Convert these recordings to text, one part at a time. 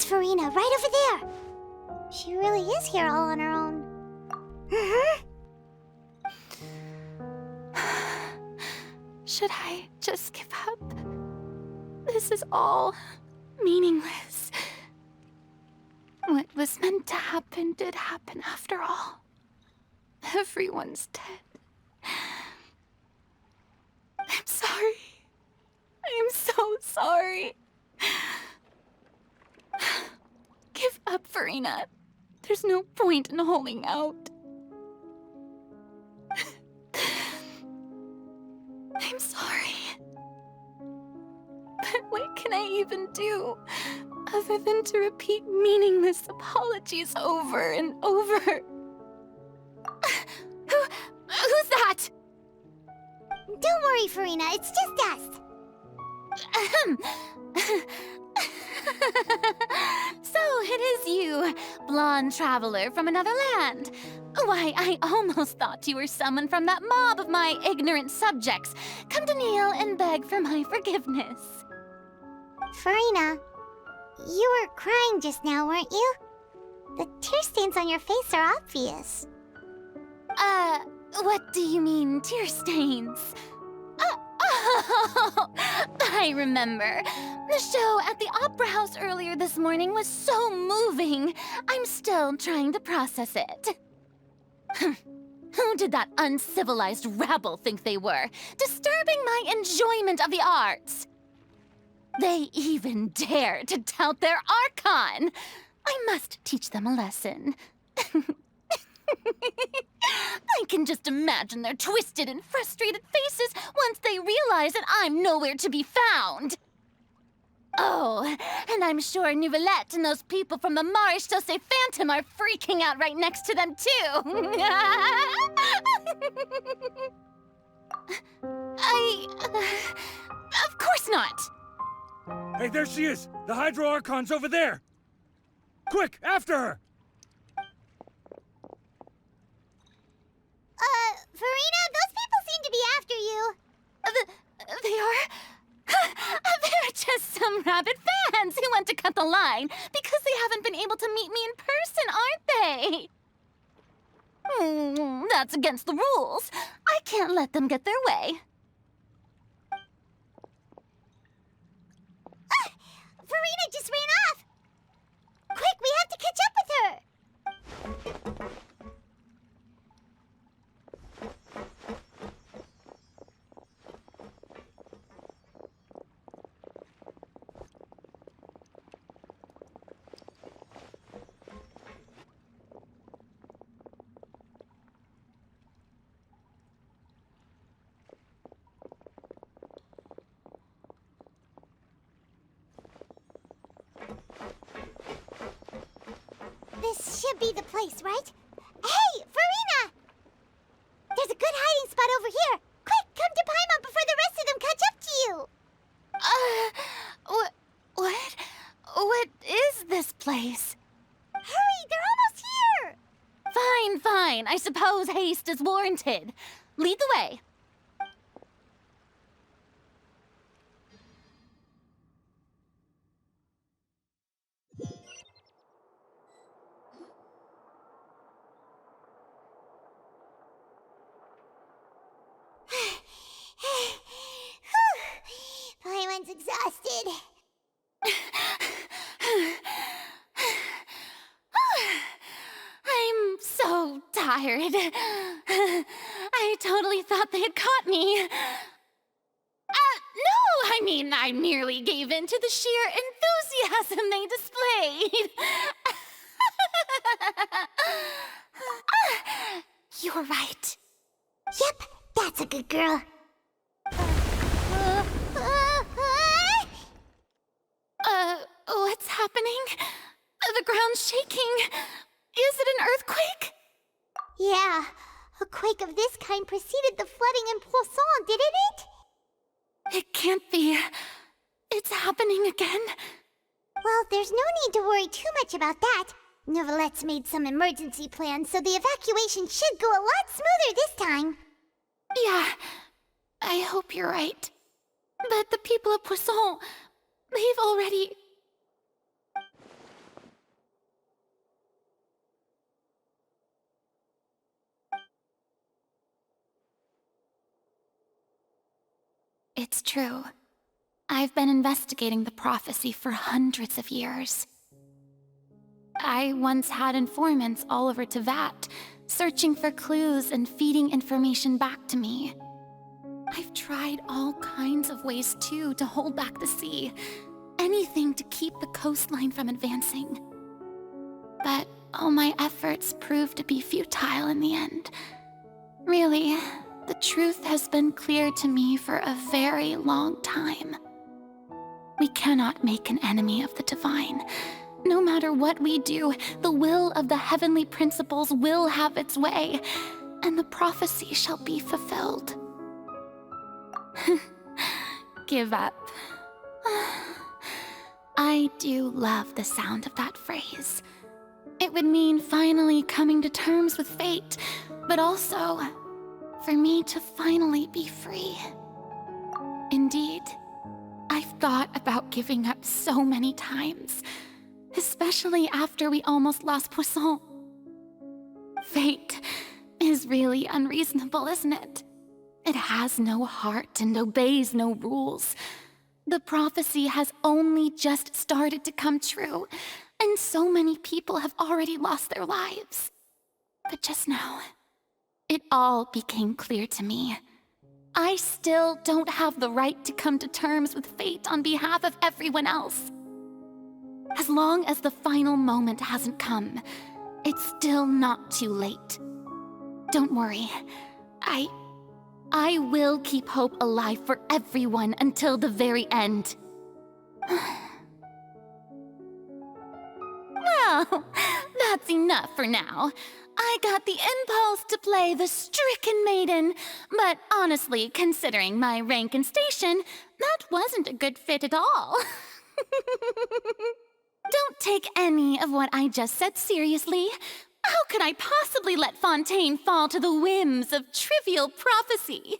Farina, right over there. She really is here all on her own. Should I just give up? This is all meaningless. What was meant to happen did happen after all. Everyone's dead. I'm sorry. I'm so sorry. Give up, Farina. There's no point in holding out. I'm sorry. But what can I even do other than to repeat meaningless apologies over and over? Who's that? Don't worry, Farina, it's just us. So it is you, blonde traveler from another land. Why, I almost thought you were someone from that mob of my ignorant subjects, come to kneel and beg for my forgiveness. Farina, you were crying just now, weren't you? The tear stains on your face are obvious. What do you mean, tear stains? Oh, I remember. The show at the Opera House earlier this morning was so moving. I'm still trying to process it. Who did that uncivilized rabble think they were, disturbing my enjoyment of the arts? They even dare to tout their Archon. I must teach them a lesson. I can just imagine their twisted and frustrated faces once they realize that I'm nowhere to be found. Oh, and I'm sure Nouvellette and those people from the Maréchal Phantom are freaking out right next to them, too. Of course not. Hey, there she is! The Hydro Archon's over there! Quick, after her! Farina, those people seem to be after you. They are? They're just some rabid fans who want to cut the line because they haven't been able to meet me in person, aren't they? That's against the rules. I can't let them get their way. Farina just ran off! Quick, we have to catch up with her! This should be the place, right? Hey, Farina! There's a good hiding spot over here. Quick, come to Paimon before the rest of them catch up to you. What is this place? Hurry, they're almost here. Fine. I suppose haste is warranted. Lead the way. Paimon's exhausted. I'm so tired. I totally thought they had caught me. No, I merely gave in to the sheer enthusiasm they displayed. You're right. Yep, that's a good girl. What's happening? The ground's shaking. Is it an earthquake? Yeah, a quake of this kind preceded the flooding in Poisson, didn't it? It can't be. It's happening again. Well, there's no need to worry too much about that. Nouvellette's made some emergency plans, so the evacuation should go a lot smoother this time. Yeah, I hope you're right. But the people of Poisson, they've already... It's true. I've been investigating the prophecy for hundreds of years. I once had informants all over Teyvat, searching for clues and feeding information back to me. I've tried all kinds of ways, too, to hold back the sea. Anything to keep the coastline from advancing. But all my efforts proved to be futile in the end. Really, the truth has been clear to me for a very long time. We cannot make an enemy of the divine. No matter what we do, the will of the heavenly principles will have its way, and the prophecy shall be fulfilled. Give up. I do love the sound of that phrase. It would mean finally coming to terms with fate, but also for me to finally be free. Indeed, I've thought about giving up so many times, especially after we almost lost Poisson. Fate is really unreasonable, isn't it? It has no heart and obeys no rules. The prophecy has only just started to come true, and so many people have already lost their lives. But just now, it all became clear to me. I still don't have the right to come to terms with fate on behalf of everyone else. As long as the final moment hasn't come, it's still not too late. Don't worry. I will keep hope alive for everyone until the very end. Well, that's enough for now. I got the impulse to play the stricken maiden, but honestly, considering my rank and station, that wasn't a good fit at all. Don't take any of what I just said seriously. How could I possibly let Fontaine fall to the whims of trivial prophecy?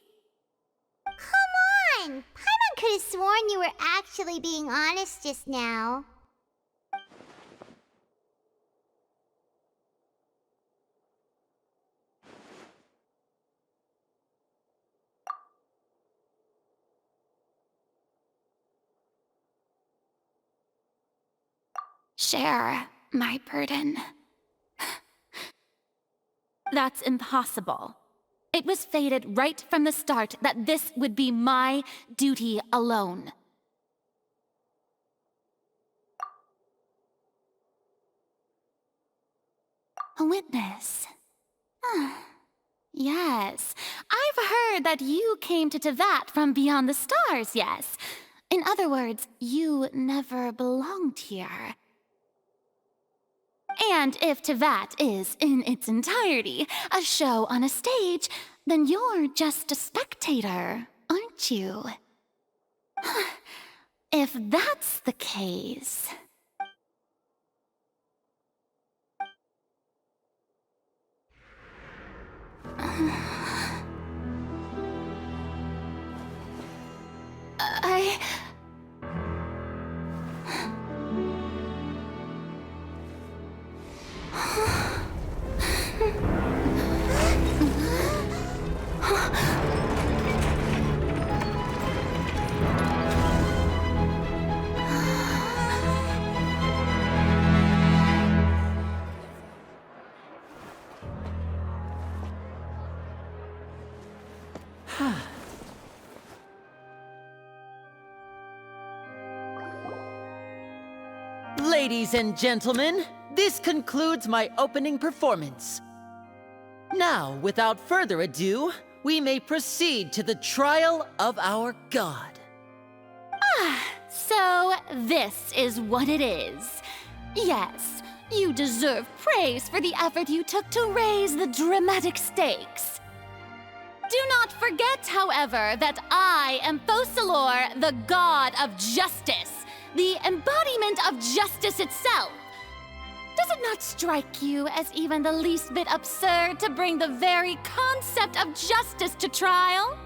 Come on! Paimon could have sworn you were actually being honest just now. Share my burden. That's impossible. It was fated right from the start that this would be my duty alone. A witness. Yes, I've heard that you came to Teyvat from beyond the stars, yes. In other words, you never belonged here. And if Teyvat is, in its entirety, a show on a stage, then you're just a spectator, aren't you? If that's the case... Ladies and gentlemen, this concludes my opening performance. Now, without further ado, we may proceed to the trial of our god. So this is what it is. Yes, you deserve praise for the effort you took to raise the dramatic stakes. Do not forget, however, that I am Focalor, the god of justice, the embodiment of justice itself. Does it not strike you as even the least bit absurd to bring the very concept of justice to trial?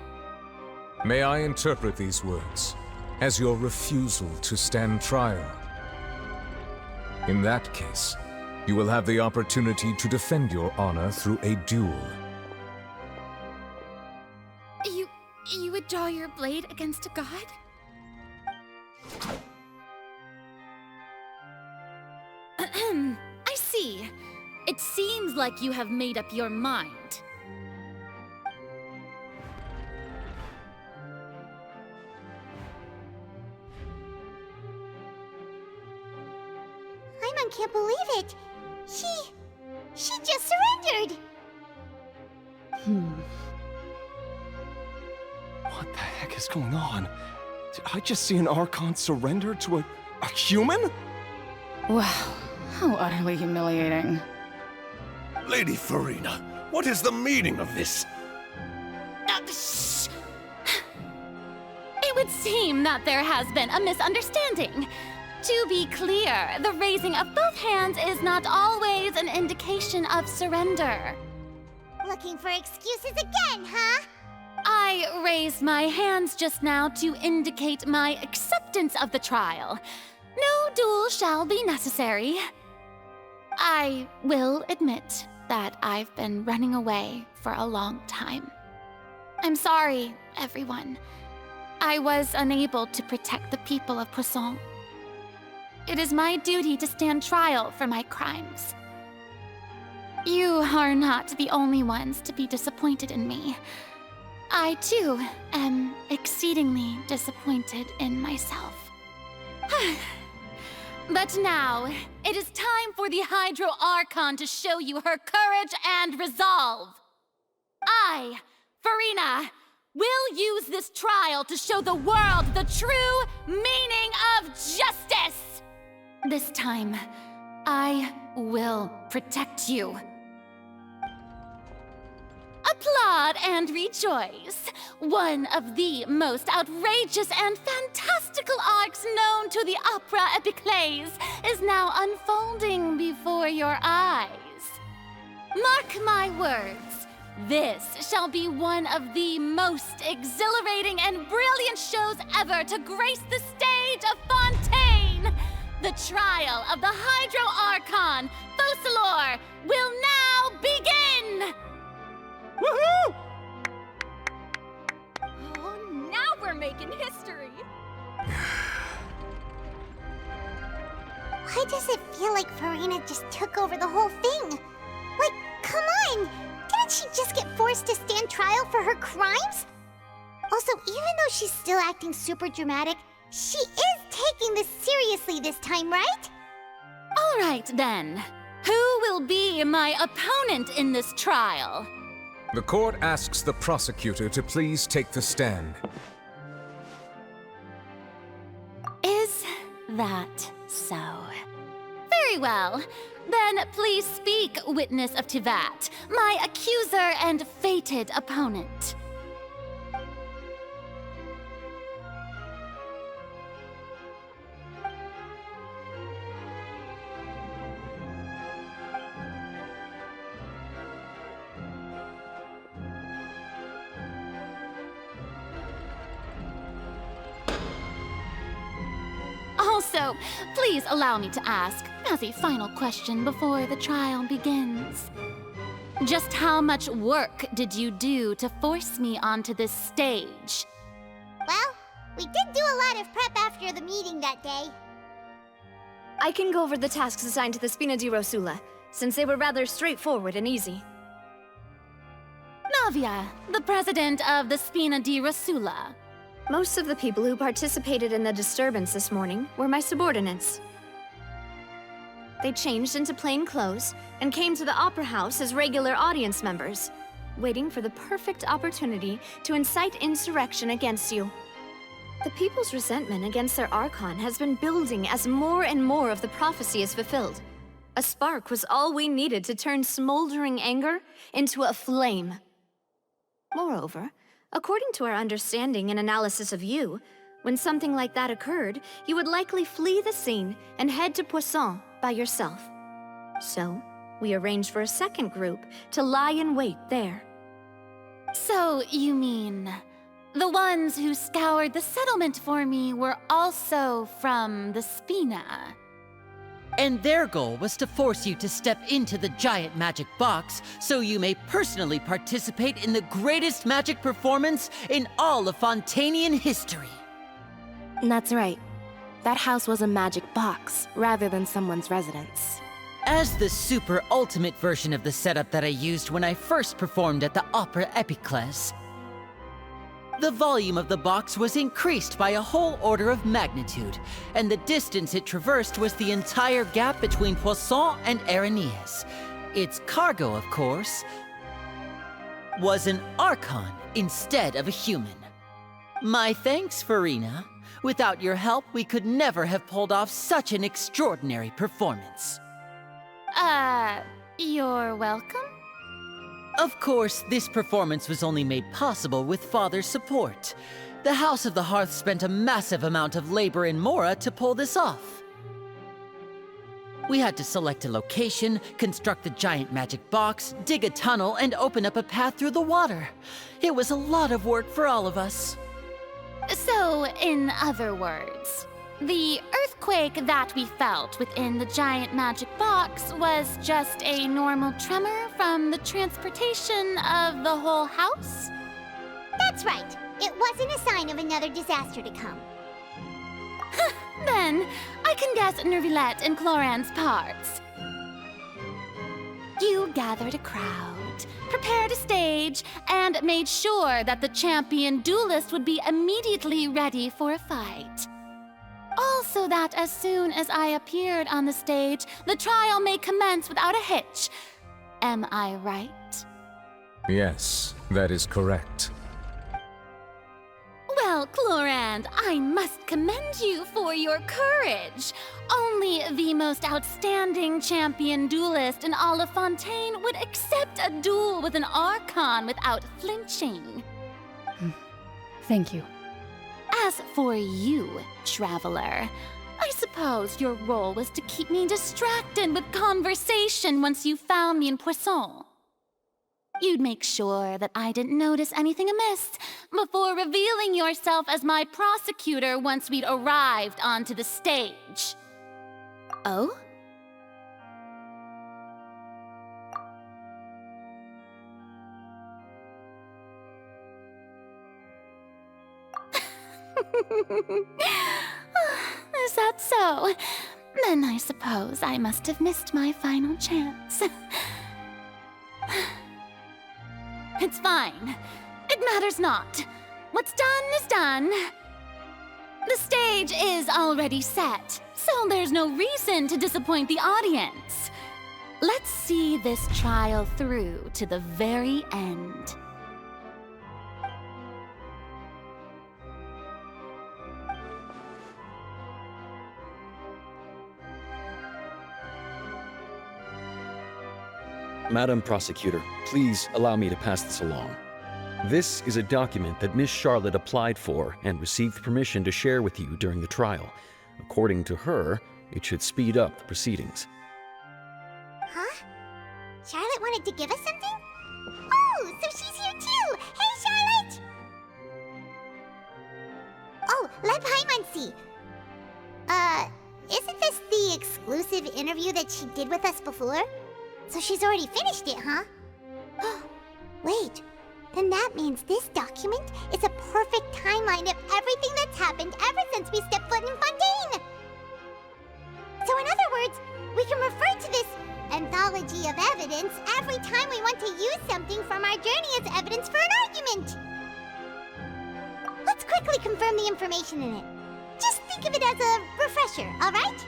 May I interpret these words as your refusal to stand trial? In that case, you will have the opportunity to defend your honor through a duel. you would draw your blade against a god? I see. It seems like you have made up your mind. Paimon can't believe it. She just surrendered. What the heck is going on? Did I just see an Archon surrender to a human? Wow, how utterly humiliating. Lady Farina, what is the meaning of this? Shh! It would seem that there has been a misunderstanding. To be clear, the raising of both hands is not always an indication of surrender. Looking for excuses again, huh? I raised my hands just now to indicate my acceptance of the trial. No duel shall be necessary. I will admit that I've been running away for a long time. I'm sorry, everyone. I was unable to protect the people of Poisson. It is my duty to stand trial for my crimes. You are not the only ones to be disappointed in me. I, too, am exceedingly disappointed in myself. But now, it is time for the Hydro Archon to show you her courage and resolve. I, Farina, will use this trial to show the world the true meaning of justice! This time, I will protect you. Applaud and rejoice! One of the most outrageous and fantastical arcs known to the opera epiclese is now unfolding before your eyes. Mark my words, this shall be one of the most exhilarating and brilliant shows ever to grace the stage of Fontaine! The trial of the Hydro Archon, Focalor, will now begin! Woohoo! Oh, now we're making history! Why does it feel like Farina just took over the whole thing? Like, come on! Didn't she just get forced to stand trial for her crimes? Also, even though she's still acting super dramatic, she is taking this seriously this time, right? All right, then. Who will be my opponent in this trial? The court asks the prosecutor to please take the stand. Is that so? Very well. Then please speak, witness of Tivat, my accuser and fated opponent. Also, please allow me to ask, as a final question before the trial begins. Just how much work did you do to force me onto this stage? Well, we did do a lot of prep after the meeting that day. I can go over the tasks assigned to the Spina di Rosula, since they were rather straightforward and easy. Navia, the president of the Spina di Rosula. Most of the people who participated in the disturbance this morning were my subordinates. They changed into plain clothes and came to the Opera House as regular audience members, waiting for the perfect opportunity to incite insurrection against you. The people's resentment against their Archon has been building as more and more of the prophecy is fulfilled. A spark was all we needed to turn smoldering anger into a flame. Moreover, according to our understanding and analysis of you, when something like that occurred, you would likely flee the scene and head to Poisson by yourself. So, we arranged for a second group to lie in wait there. So, you mean, the ones who scoured the settlement for me were also from the Spina? And their goal was to force you to step into the giant magic box so you may personally participate in the greatest magic performance in all of Fontanian history. That's right. That house was a magic box, rather than someone's residence. As the super ultimate version of the setup that I used when I first performed at the Opera Epiclese, the volume of the box was increased by a whole order of magnitude, and the distance it traversed was the entire gap between Poisson and Aranias. Its cargo, of course, was an Archon instead of a human. My thanks, Farina. Without your help, we could never have pulled off such an extraordinary performance. You're welcome? Of course, this performance was only made possible with Father's support. The House of the Hearth spent a massive amount of labor in Mora to pull this off. We had to select a location, construct the giant magic box, dig a tunnel, and open up a path through the water. It was a lot of work for all of us. So, in other words, the earthquake that we felt within the giant magic box was just a normal tremor from the transportation of the whole house? That's right. It wasn't a sign of another disaster to come. Then, I can guess Nervilette and Cloran's parts. You gathered a crowd, prepared a stage, and made sure that the champion duelist would be immediately ready for a fight. Also that as soon as I appeared on the stage, the trial may commence without a hitch. Am I right? Yes, that is correct. Well, Clorand, I must commend you for your courage. Only the most outstanding champion duelist in all of Fontaine would accept a duel with an Archon without flinching. Thank you. As for you, Traveler, I suppose your role was to keep me distracted with conversation once you found me in Poisson. You'd make sure that I didn't notice anything amiss before revealing yourself as my prosecutor once we'd arrived onto the stage. Oh? Is that so? Then I suppose I must have missed my final chance. It's fine. It matters not. What's done is done. The stage is already set, so there's no reason to disappoint the audience. Let's see this trial through to the very end. Madam Prosecutor, please allow me to pass this along. This is a document that Miss Charlotte applied for and received permission to share with you during the trial. According to her, it should speed up the proceedings. Huh? Charlotte wanted to give us something? Oh, so she's here too! Hey, Charlotte! Oh, let Paimon see. Isn't this the exclusive interview that she did with us before? So she's already finished it, huh? Wait, then that means this document is a perfect timeline of everything that's happened ever since we stepped foot in Fontaine! So in other words, we can refer to this anthology of evidence every time we want to use something from our journey as evidence for an argument! Let's quickly confirm the information in it. Just think of it as a refresher, alright?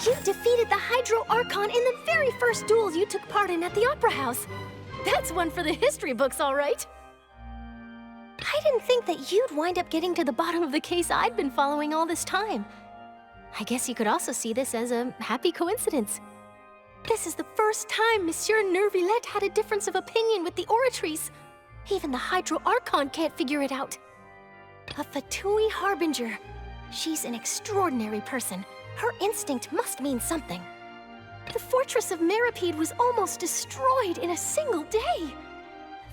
You defeated the Hydro Archon in the very first duel you took part in at the Opera House. That's one for the history books, all right. I didn't think that you'd wind up getting to the bottom of the case I'd been following all this time. I guess you could also see this as a happy coincidence. This is the first time Monsieur Nervilette had a difference of opinion with the Oratrice. Even the Hydro Archon can't figure it out. A Fatui Harbinger. She's an extraordinary person. Her instinct must mean something. The fortress of Meripede was almost destroyed in a single day.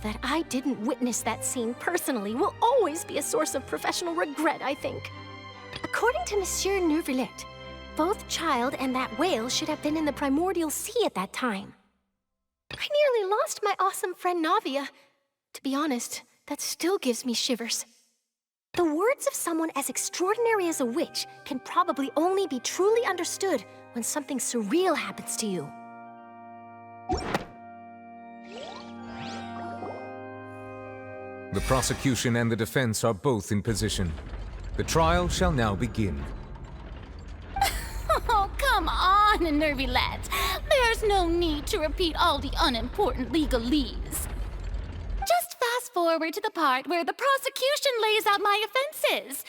That I didn't witness that scene personally will always be a source of professional regret, I think. According to Monsieur Nervilette, Both Child and that whale should have been in the primordial sea at that time. I nearly lost my awesome friend Navia. To be honest, that still gives me shivers. The words of someone as extraordinary as a witch can probably only be truly understood when something surreal happens to you. The prosecution and the defense are both in position. The trial shall now begin. Oh, come on, Nervylette. There's no need to repeat all the unimportant legalese. Just fast forward to the part where the prosecution lays out my offenses.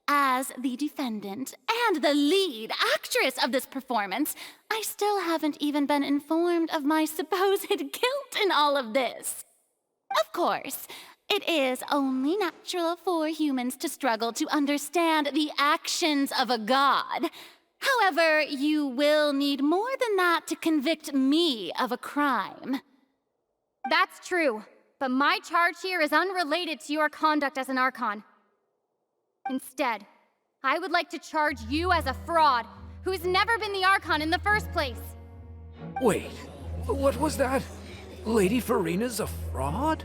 As the defendant and the lead actress of this performance, I still haven't even been informed of my supposed guilt in all of this. Of course, it is only natural for humans to struggle to understand the actions of a god. However, you will need more than that to convict me of a crime. That's true, but my charge here is unrelated to your conduct as an Archon. Instead, I would like to charge you as a fraud who's never been the Archon in the first place. Wait, what was that? Lady Farina's a fraud?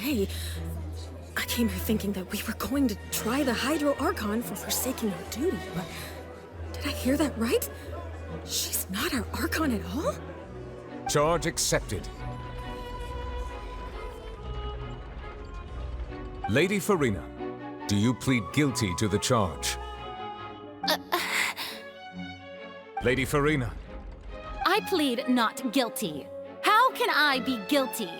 Hey, I came here thinking that we were going to try the Hydro Archon for forsaking her duty, but did I hear that right? She's not our Archon at all? Charge accepted. Lady Farina, do you plead guilty to the charge? Lady Farina. I plead not guilty. How can I be guilty?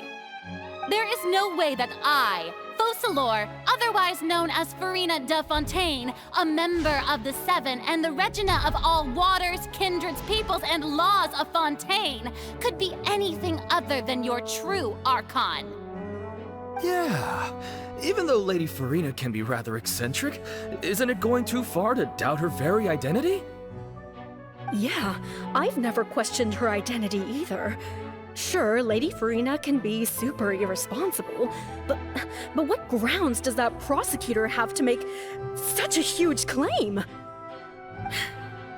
There is no way that I, Focalor, otherwise known as Farina de Fontaine, a member of the Seven and the Regina of all waters, kindreds, peoples, and laws of Fontaine, could be anything other than your true Archon. Yeah, even though Lady Farina can be rather eccentric, isn't it going too far to doubt her very identity? Yeah, I've never questioned her identity either. Sure, Lady Farina can be super irresponsible, but what grounds does that prosecutor have to make such a huge claim?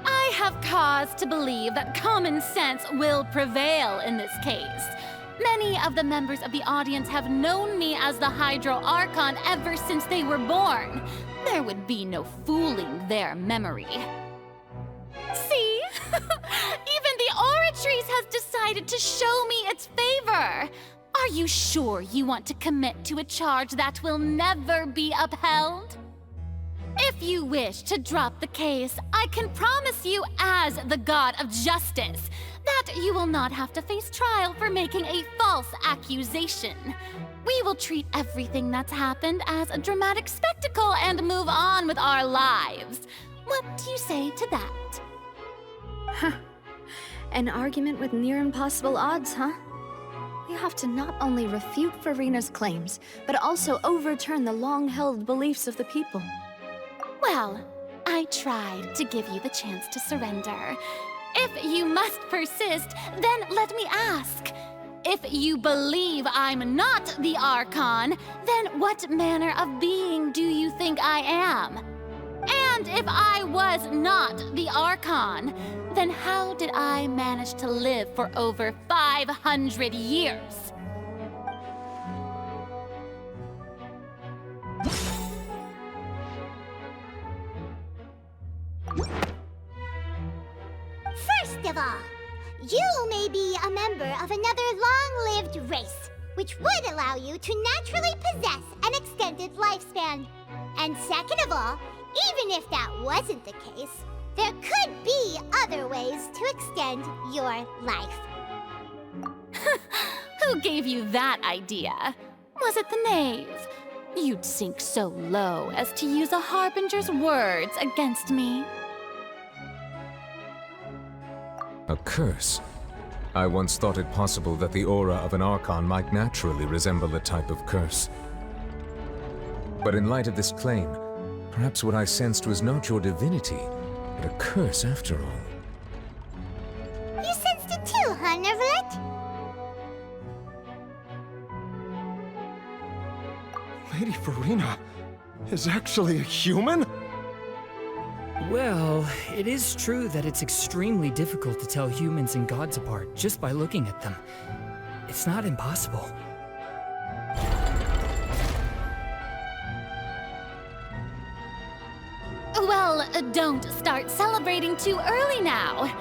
I have cause to believe that common sense will prevail in this case. Many of the members of the audience have known me as the Hydro Archon ever since they were born. There would be no fooling their memory. See? Even the Oratrice has decided to show me its favor. Are you sure you want to commit to a charge that will never be upheld? If you wish to drop the case, I can promise you as the God of Justice that you will not have to face trial for making a false accusation. We will treat everything that's happened as a dramatic spectacle and move on with our lives. What do you say to that? Huh. An argument with near impossible odds, huh? We have to not only refute Farina's claims, but also overturn the long-held beliefs of the people. Well, I tried to give you the chance to surrender. If you must persist, then let me ask. If you believe I'm not the Archon, then what manner of being do you think I am? And if I was not the Archon, then how did I manage to live for over 500 years? First of all, you may be a member of another long-lived race, which would allow you to naturally possess an extended lifespan. And second of all, even if that wasn't the case, there could be other ways to extend your life. Who gave you that idea? Was it the knave? You'd sink so low as to use a harbinger's words against me. A curse? I once thought it possible that the aura of an Archon might naturally resemble a type of curse. But in light of this claim, perhaps what I sensed was not your divinity, but a curse after all. You sensed it too, huh, Nervylette? Lady Farina is actually a human? Well, it is true that it's extremely difficult to tell humans and gods apart just by looking at them. It's not impossible. Well, don't start celebrating too early now.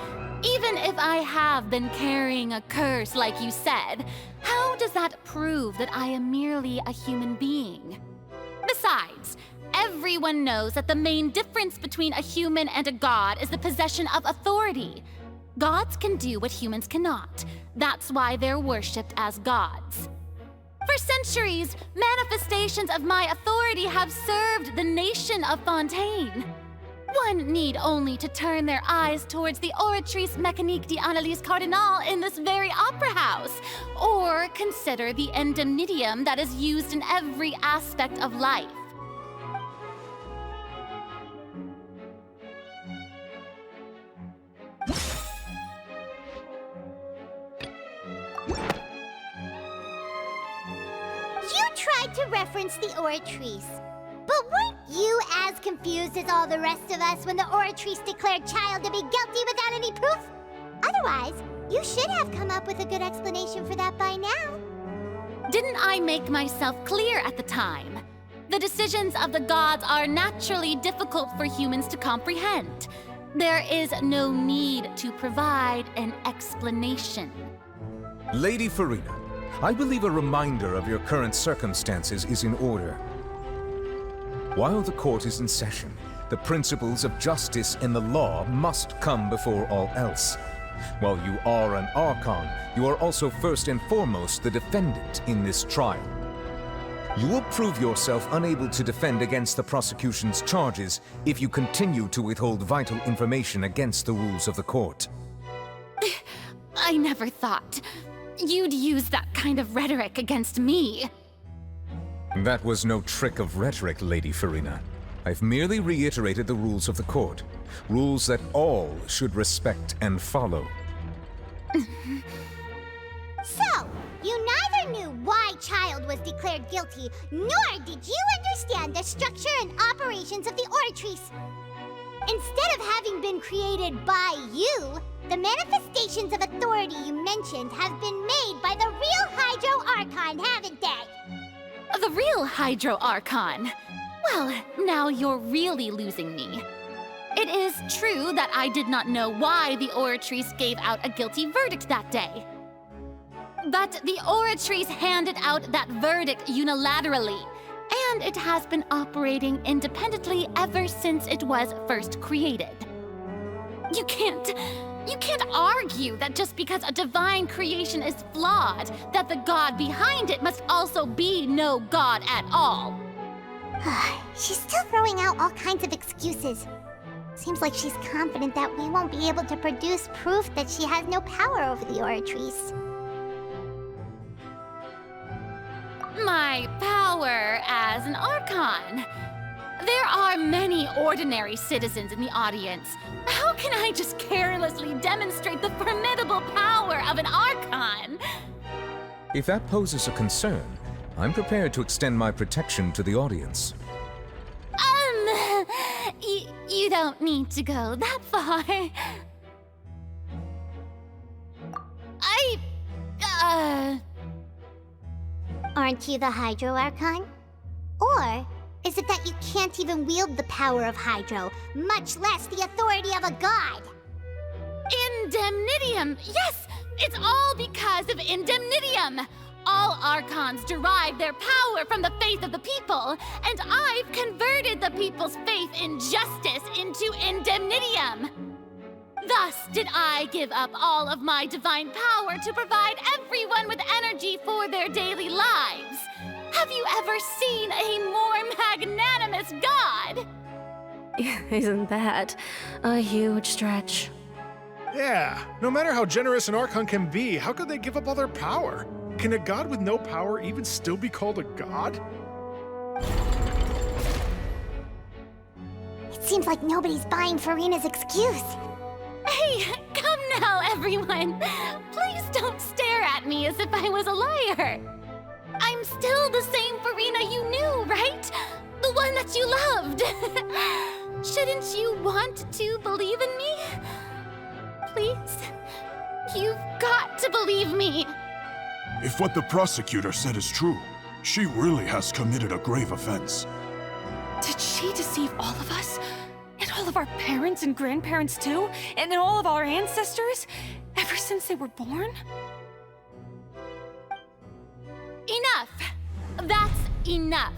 Even if I have been carrying a curse like you said, how does that prove that I am merely a human being? Besides, everyone knows that the main difference between a human and a god is the possession of authority. Gods can do what humans cannot. That's why they're worshipped as gods. For centuries, manifestations of my authority have served the nation of Fontaine. One need only to turn their eyes towards the Oratrice Mécanique d'Analyse Cardinal in this very opera house, or consider the indemnitium that is used in every aspect of life. You tried to reference the Oratrice, but weren't you as confused as all the rest of us when the Oratrice declared Child to be guilty without any proof? Otherwise, you should have come up with a good explanation for that by now. Didn't I make myself clear at the time? The decisions of the gods are naturally difficult for humans to comprehend. There is no need to provide an explanation. Lady Farina, I believe a reminder of your current circumstances is in order. While the court is in session, the principles of justice and the law must come before all else. While you are an Archon, you are also first and foremost the defendant in this trial. You will prove yourself unable to defend against the prosecution's charges if you continue to withhold vital information against the rules of the court. I never thought you'd use that kind of rhetoric against me. That was no trick of rhetoric, Lady Farina. I've merely reiterated the rules of the court. Rules that all should respect and follow. So, you neither knew why Child was declared guilty, nor did you understand the structure and operations of the Oratrice. Instead of having been created by you, the manifestations of authority you mentioned have been made by the real Hydro Archon, haven't they? The real Hydro Archon? Well, now you're really losing me. It is true that I did not know why the Oratrice gave out a guilty verdict that day. But the Oratrice handed out that verdict unilaterally, and it has been operating independently ever since it was first created. You can't argue that just because a divine creation is flawed, that the god behind it must also be no god at all. She's still throwing out all kinds of excuses. Seems like she's confident that we won't be able to produce proof that she has no power over the Oratrice. My power as an Archon. There are many ordinary citizens in the audience. How can I just carelessly demonstrate the formidable power of an Archon? If that poses a concern, I'm prepared to extend my protection to the audience. You don't need to go that far. Aren't you the Hydro Archon? Or is it that you can't even wield the power of Hydro, much less the authority of a god? Indemnitium! Yes! It's all because of Indemnitium! All Archons derive their power from the faith of the people, and I've converted the people's faith in justice into Indemnitium! Thus did I give up all of my divine power to provide everyone with energy for their daily lives. Have you ever seen a more magnanimous god? Isn't that a huge stretch? Yeah, no matter how generous an Archon can be, how could they give up all their power? Can a god with no power even still be called a god? It seems like nobody's buying Farina's excuse. Hey, come now, everyone! Please don't stare at me as if I was a liar! I'm still the same Farina you knew, right? The one that you loved! Shouldn't you want to believe in me? Please? You've got to believe me! If what the prosecutor said is true, she really has committed a grave offense. Did she deceive all of us? And all of our parents and grandparents too? And then all of our ancestors? Ever since they were born? Enough! That's enough.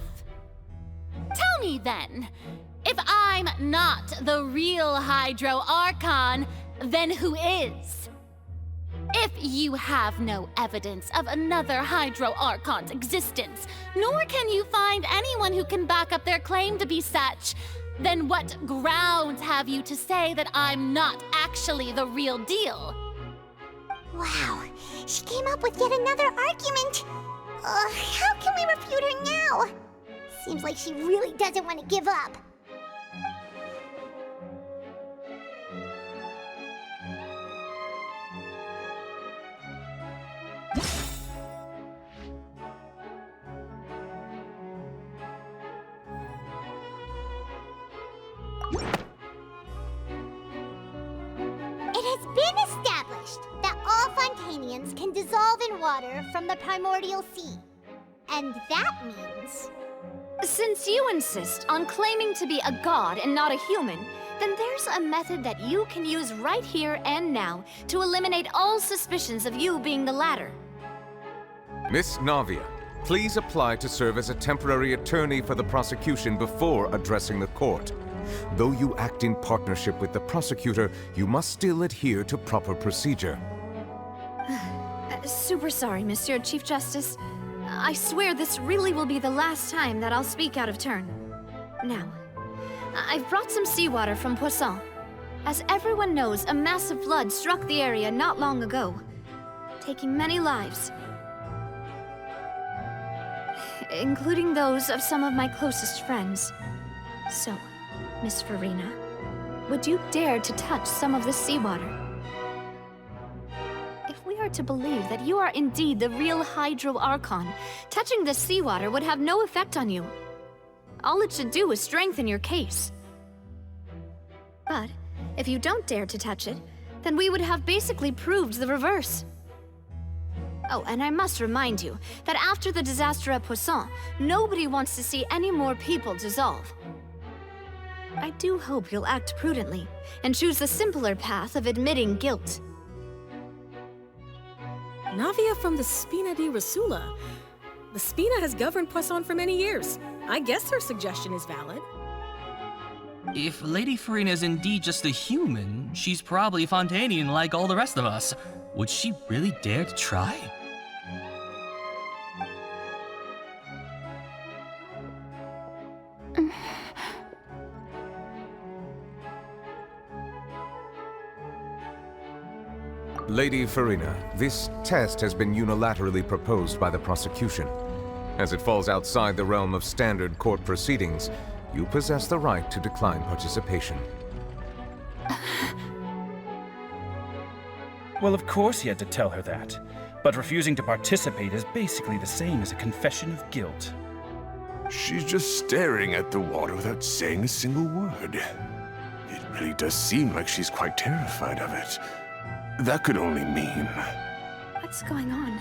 Tell me then, if I'm not the real Hydro Archon, then who is? If you have no evidence of another Hydro Archon's existence, nor can you find anyone who can back up their claim to be such, then what grounds have you to say that I'm not actually the real deal? Wow, she came up with yet another argument. How can we refute her now? Seems like she really doesn't want to give up. It has been established that all Fontanians can dissolve in water from the primordial sea. And that means... Since you insist on claiming to be a god and not a human, then there's a method that you can use right here and now to eliminate all suspicions of you being the latter. Miss Navia, please apply to serve as a temporary attorney for the prosecution before addressing the court. Though you act in partnership with the prosecutor, you must still adhere to proper procedure. Super sorry, Monsieur Chief Justice. I swear this really will be the last time that I'll speak out of turn. Now, I've brought some seawater from Poisson. As everyone knows, a massive flood struck the area not long ago, taking many lives, including those of some of my closest friends. So, Miss Farina, would you dare to touch some of this seawater? If we are to believe that you are indeed the real Hydro Archon, touching this seawater would have no effect on you. All it should do is strengthen your case. But if you don't dare to touch it, then we would have basically proved the reverse. Oh, and I must remind you that after the disaster at Poisson, nobody wants to see any more people dissolve. I do hope you'll act prudently and choose the simpler path of admitting guilt. Navia from the Spina di Rasula. The Spina has governed Poisson for many years. I guess her suggestion is valid. If Lady Farina is indeed just a human, she's probably Fontanian like all the rest of us. Would she really dare to try? Lady Farina, this test has been unilaterally proposed by the prosecution. As it falls outside the realm of standard court proceedings, you possess the right to decline participation. Well, of course he had to tell her that. But refusing to participate is basically the same as a confession of guilt. She's just staring at the water without saying a single word. It really does seem like she's quite terrified of it. That could only mean... What's going on?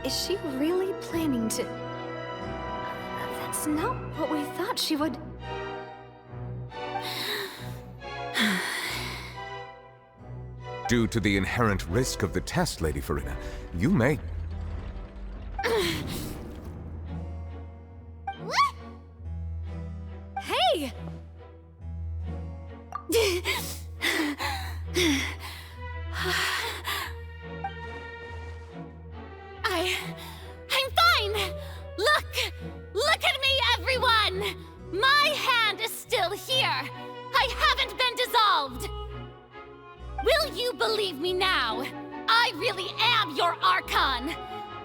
Is she really planning to... That's not what we thought she would... Due to the inherent risk of the test, Lady Farina, you may... Hey! I'm fine! Look at me, everyone! My hand is still here! I haven't been dissolved! Will you believe me now? I really am your Archon!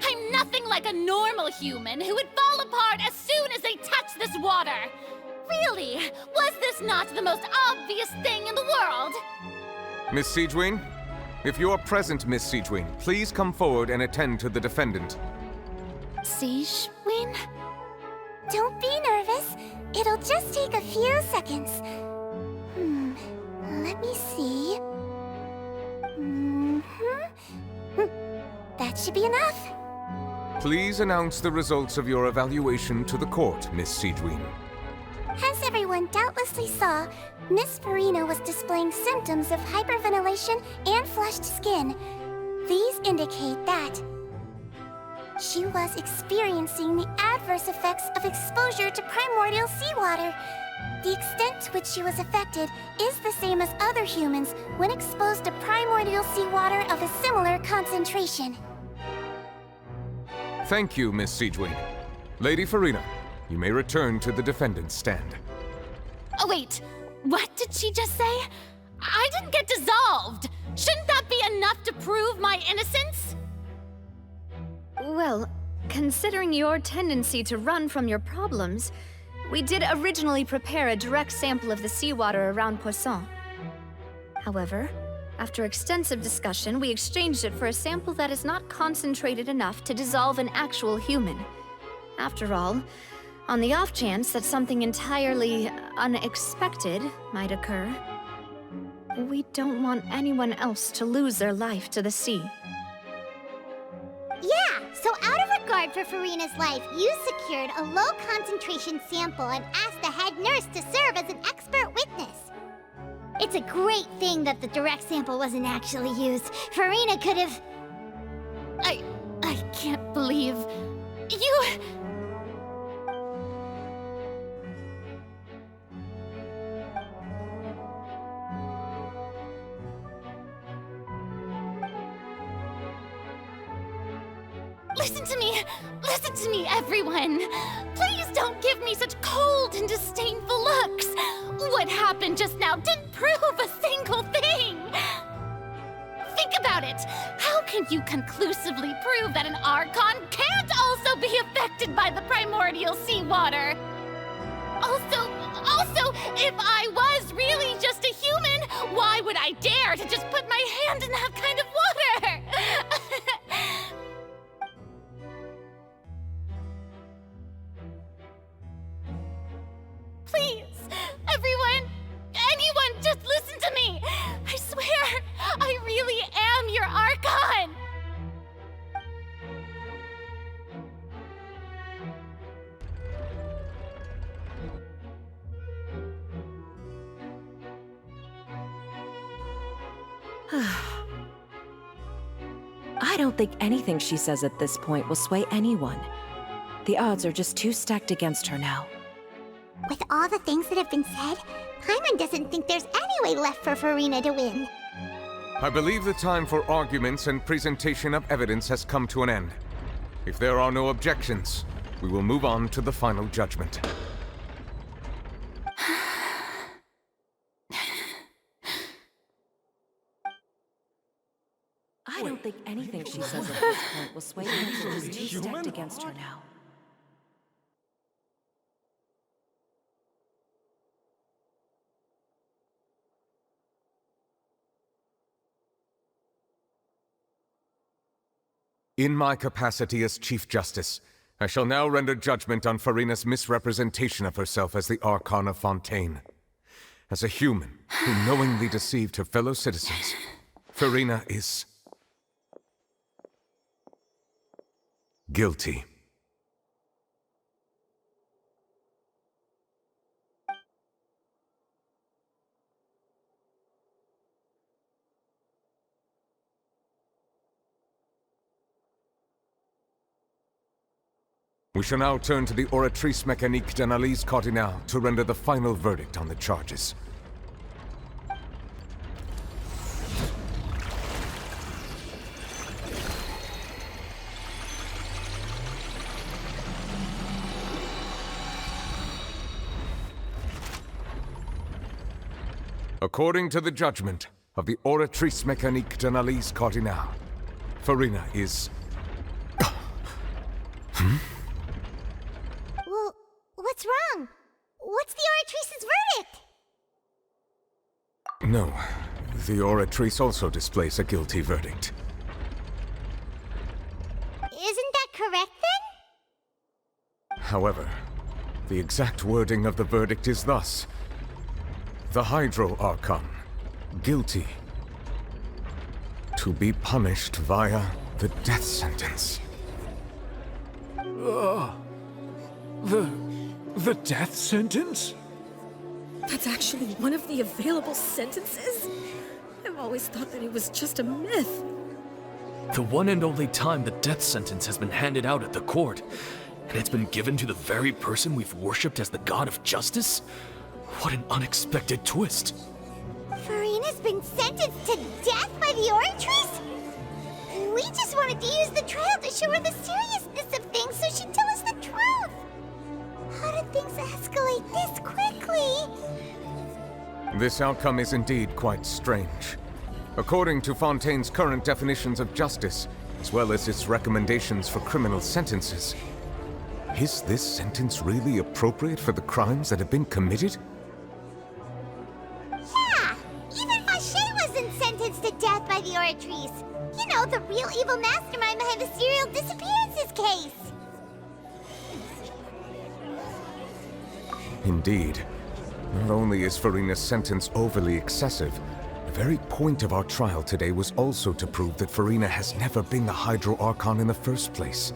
I'm nothing like a normal human who would fall apart as soon as they touch this water! Really, was this not the most obvious thing in the world? Miss Siegewin? If you are present, Miss Siegewin, please come forward and attend to the defendant. Siegewin? Don't be nervous. It'll just take a few seconds. Let me see. That should be enough. Please announce the results of your evaluation to the court, Miss Siegwien. As everyone doubtlessly saw, Miss Farina was displaying symptoms of hyperventilation and flushed skin. These indicate that she was experiencing the adverse effects of exposure to primordial seawater. The extent to which she was affected is the same as other humans when exposed to primordial seawater of a similar concentration. Thank you, Miss Siegwien. Lady Farina, you may return to the defendant's stand. Oh wait, what did she just say? I didn't get dissolved! Shouldn't that be enough to prove my innocence? Well, considering your tendency to run from your problems, we did originally prepare a direct sample of the seawater around Poisson. However, after extensive discussion, we exchanged it for a sample that is not concentrated enough to dissolve an actual human. After all, on the off chance that something entirely unexpected might occur, we don't want anyone else to lose their life to the sea. Yeah, so out of regard for Farina's life, you secured a low-concentration sample and asked the head nurse to serve as an expert witness. It's a great thing that the direct sample wasn't actually used. Farina could have... I can't believe... you... Listen to me, everyone! Please don't give me such cold and disdainful looks! What happened just now didn't prove a single thing! Think about it! How can you conclusively prove that an Archon can't also be affected by the primordial seawater? Also, if I was really just a human, why would I dare to just put my hand in that kind of water? Please, everyone, anyone, just listen to me! I swear, I really am your Archon! I don't think anything she says at this point will sway anyone. The odds are just too stacked against her now. With all the things that have been said, Paimon doesn't think there's any way left for Farina to win. I believe the time for arguments and presentation of evidence has come to an end. If there are no objections, we will move on to the final judgment. I don't think anything she says at this point will sway anyone. She's too stacked against her now. In my capacity as Chief Justice, I shall now render judgment on Farina's misrepresentation of herself as the Archon of Fontaine. As a human who knowingly deceived her fellow citizens, Farina is... guilty. We shall now turn to the Oratrice Mécanique d'Analyse Cardinale to render the final verdict on the charges. According to the judgment of the Oratrice Mécanique d'Analyse Cardinale, Farina is... Well, what's wrong? What's the Oratrice's verdict? No, the Oratrice also displays a guilty verdict. Isn't that correct then? However, the exact wording of the verdict is thus: the Hydro Archon, guilty. To be punished via the death sentence. The death sentence? That's actually one of the available sentences? I've always thought that it was just a myth. The one and only time the death sentence has been handed out at the court, and it's been given to the very person we've worshipped as the god of justice? What an unexpected twist. Farina's been sentenced to death by the Oratrice? We just wanted to use the trial to show her the seriousness of things so she'd tell us the truth. How did things escalate this quickly? This outcome is indeed quite strange. According to Fontaine's current definitions of justice, as well as its recommendations for criminal sentences, is this sentence really appropriate for the crimes that have been committed? Yeah! Even Vacher wasn't sentenced to death by the Oratrice. You know, the real evil mastermind behind the serial disappearances case. Indeed. Not only is Farina's sentence overly excessive, the very point of our trial today was also to prove that Farina has never been the Hydro Archon in the first place.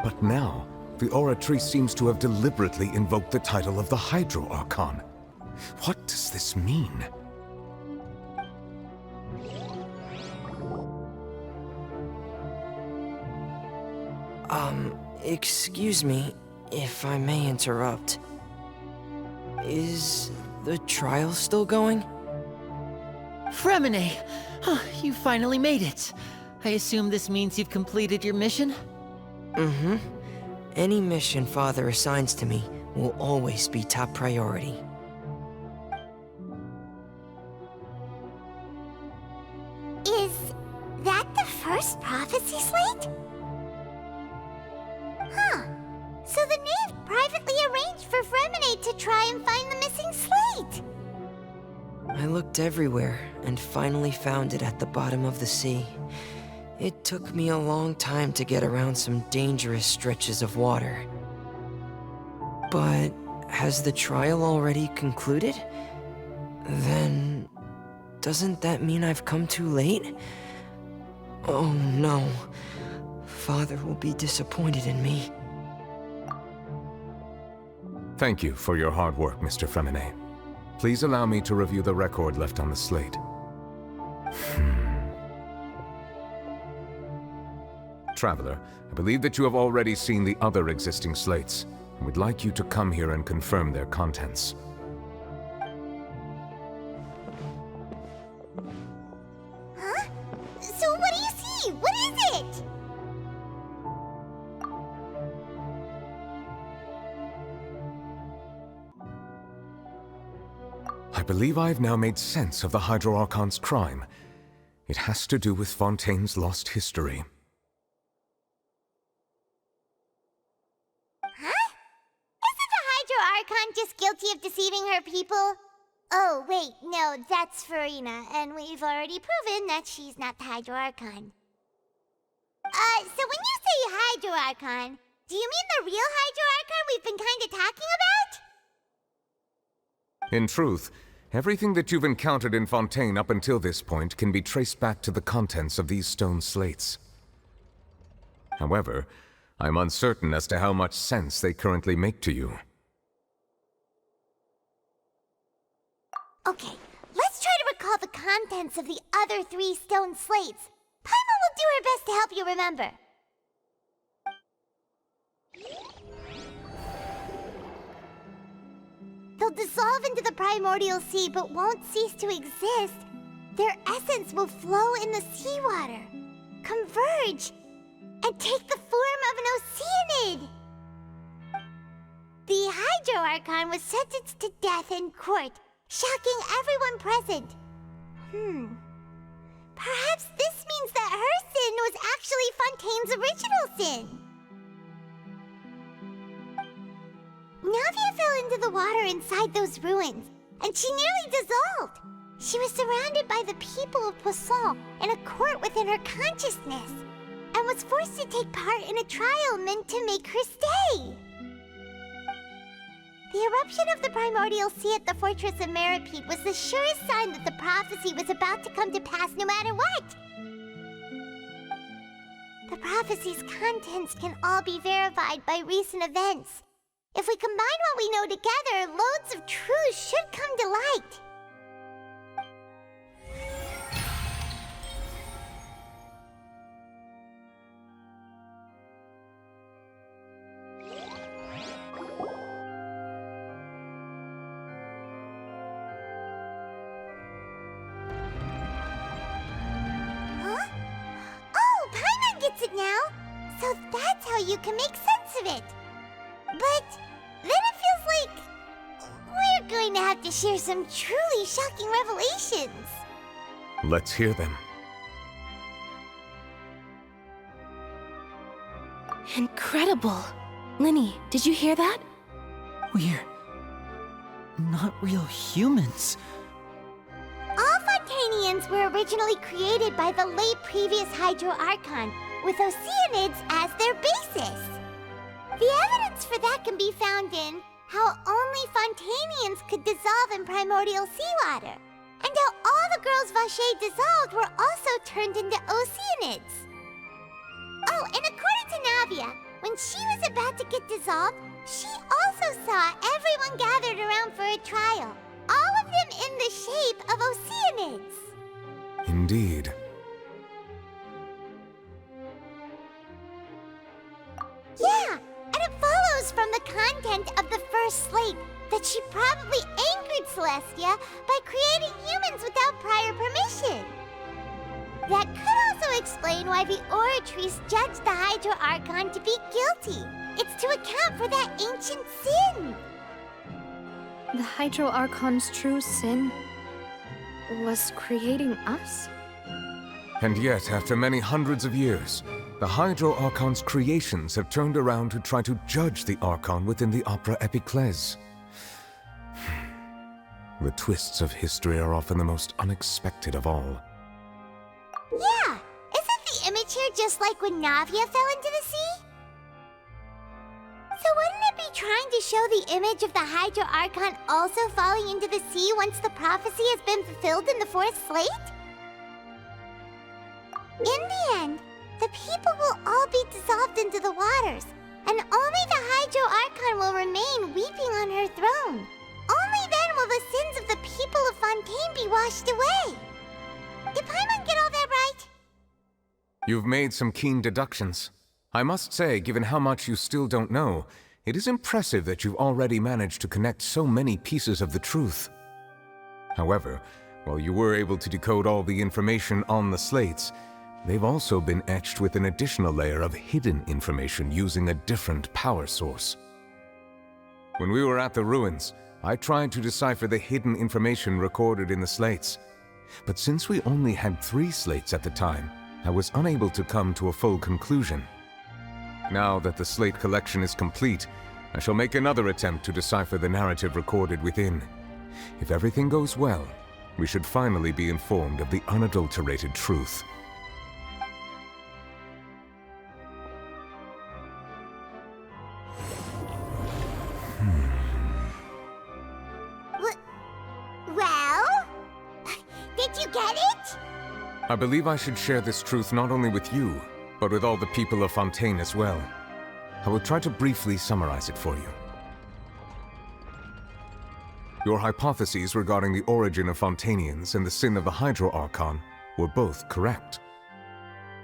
But now, the Oratrice seems to have deliberately invoked the title of the Hydro Archon. What does this mean? Excuse me, if I may interrupt. Is the trial still going? Fremine! You finally made it. I assume this means you've completed your mission? Mm-hmm. Any mission Father assigns to me will always be top priority. Is that the first prophecy slate? Huh. So the knave privately arranged for Fremine to try and find the missing slate. I looked everywhere and finally found it at the bottom of the sea. It took me a long time to get around some dangerous stretches of water. But has the trial already concluded? Then doesn't that mean I've come too late? Oh no. Father will be disappointed in me. Thank you for your hard work, Mr. Fremine. Please allow me to review the record left on the slate. Traveler, I believe that you have already seen the other existing slates, and would like you to come here and confirm their contents. Huh? So what do you see? What is it? I believe I've now made sense of the Hydro Archon's crime. It has to do with Fontaine's lost history. Huh? Isn't the Hydro Archon just guilty of deceiving her people? Oh, wait, no, that's Farina, and we've already proven that she's not the Hydro Archon. So when you say Hydro Archon, do you mean the real Hydro Archon we've been kinda talking about? In truth, everything that you've encountered in Fontaine up until this point can be traced back to the contents of these stone slates. However, I'm uncertain as to how much sense they currently make to you. Okay, let's try to recall the contents of the other 3 stone slates. Paimon will do her best to help you remember. They'll dissolve into the primordial sea but won't cease to exist. Their essence will flow in the seawater, converge, and take the form of an oceanid. The Hydro Archon was sentenced to death in court, shocking everyone present. Perhaps this means that her sin was actually Fontaine's original sin. Navia fell into the water inside those ruins, and she nearly dissolved. She was surrounded by the people of Poisson in a court within her consciousness, and was forced to take part in a trial meant to make her stay. The eruption of the primordial sea at the fortress of Meripede was the surest sign that the prophecy was about to come to pass no matter what. The prophecy's contents can all be verified by recent events. If we combine what we know together, loads of truths should come to light. It now, so that's how you can make sense of it. But then it feels like we're going to have to share some truly shocking revelations. Let's hear them. Incredible. Linny, did you hear that? We're not real humans. All Fontanians were originally created by the late previous Hydro Archon, with Oceanids as their basis. The evidence for that can be found in how only Fontanians could dissolve in primordial seawater, and how all the girls Vacher dissolved were also turned into Oceanids. Oh, and according to Navia, when she was about to get dissolved, she also saw everyone gathered around for a trial, all of them in the shape of Oceanids. Indeed. Yeah, and it follows from the content of the first slate that she probably angered Celestia by creating humans without prior permission. That could also explain why the Oratrice judged the Hydro Archon to be guilty. It's to account for that ancient sin. The Hydro Archon's true sin was creating us? And yet, after many hundreds of years, the Hydro Archon's creations have turned around to try to judge the Archon within the Opera Epiclese. The twists of history are often the most unexpected of all. Yeah, isn't the image here just like when Navia fell into the sea? So wouldn't it be trying to show the image of the Hydro Archon also falling into the sea once the prophecy has been fulfilled in the fourth slate? In the end, the people will all be dissolved into the waters, and only the Hydro Archon will remain weeping on her throne. Only then will the sins of the people of Fontaine be washed away. Did Paimon get all that right? You've made some keen deductions. I must say, given how much you still don't know, it is impressive that you've already managed to connect so many pieces of the truth. However, while you were able to decode all the information on the slates, they've also been etched with an additional layer of hidden information using a different power source. When we were at the ruins, I tried to decipher the hidden information recorded in the slates. But since we only had 3 slates at the time, I was unable to come to a full conclusion. Now that the slate collection is complete, I shall make another attempt to decipher the narrative recorded within. If everything goes well, we should finally be informed of the unadulterated truth. Well? Did you get it? I believe I should share this truth not only with you, but with all the people of Fontaine as well. I will try to briefly summarize it for you. Your hypotheses regarding the origin of Fontanians and the sin of the Hydro Archon were both correct.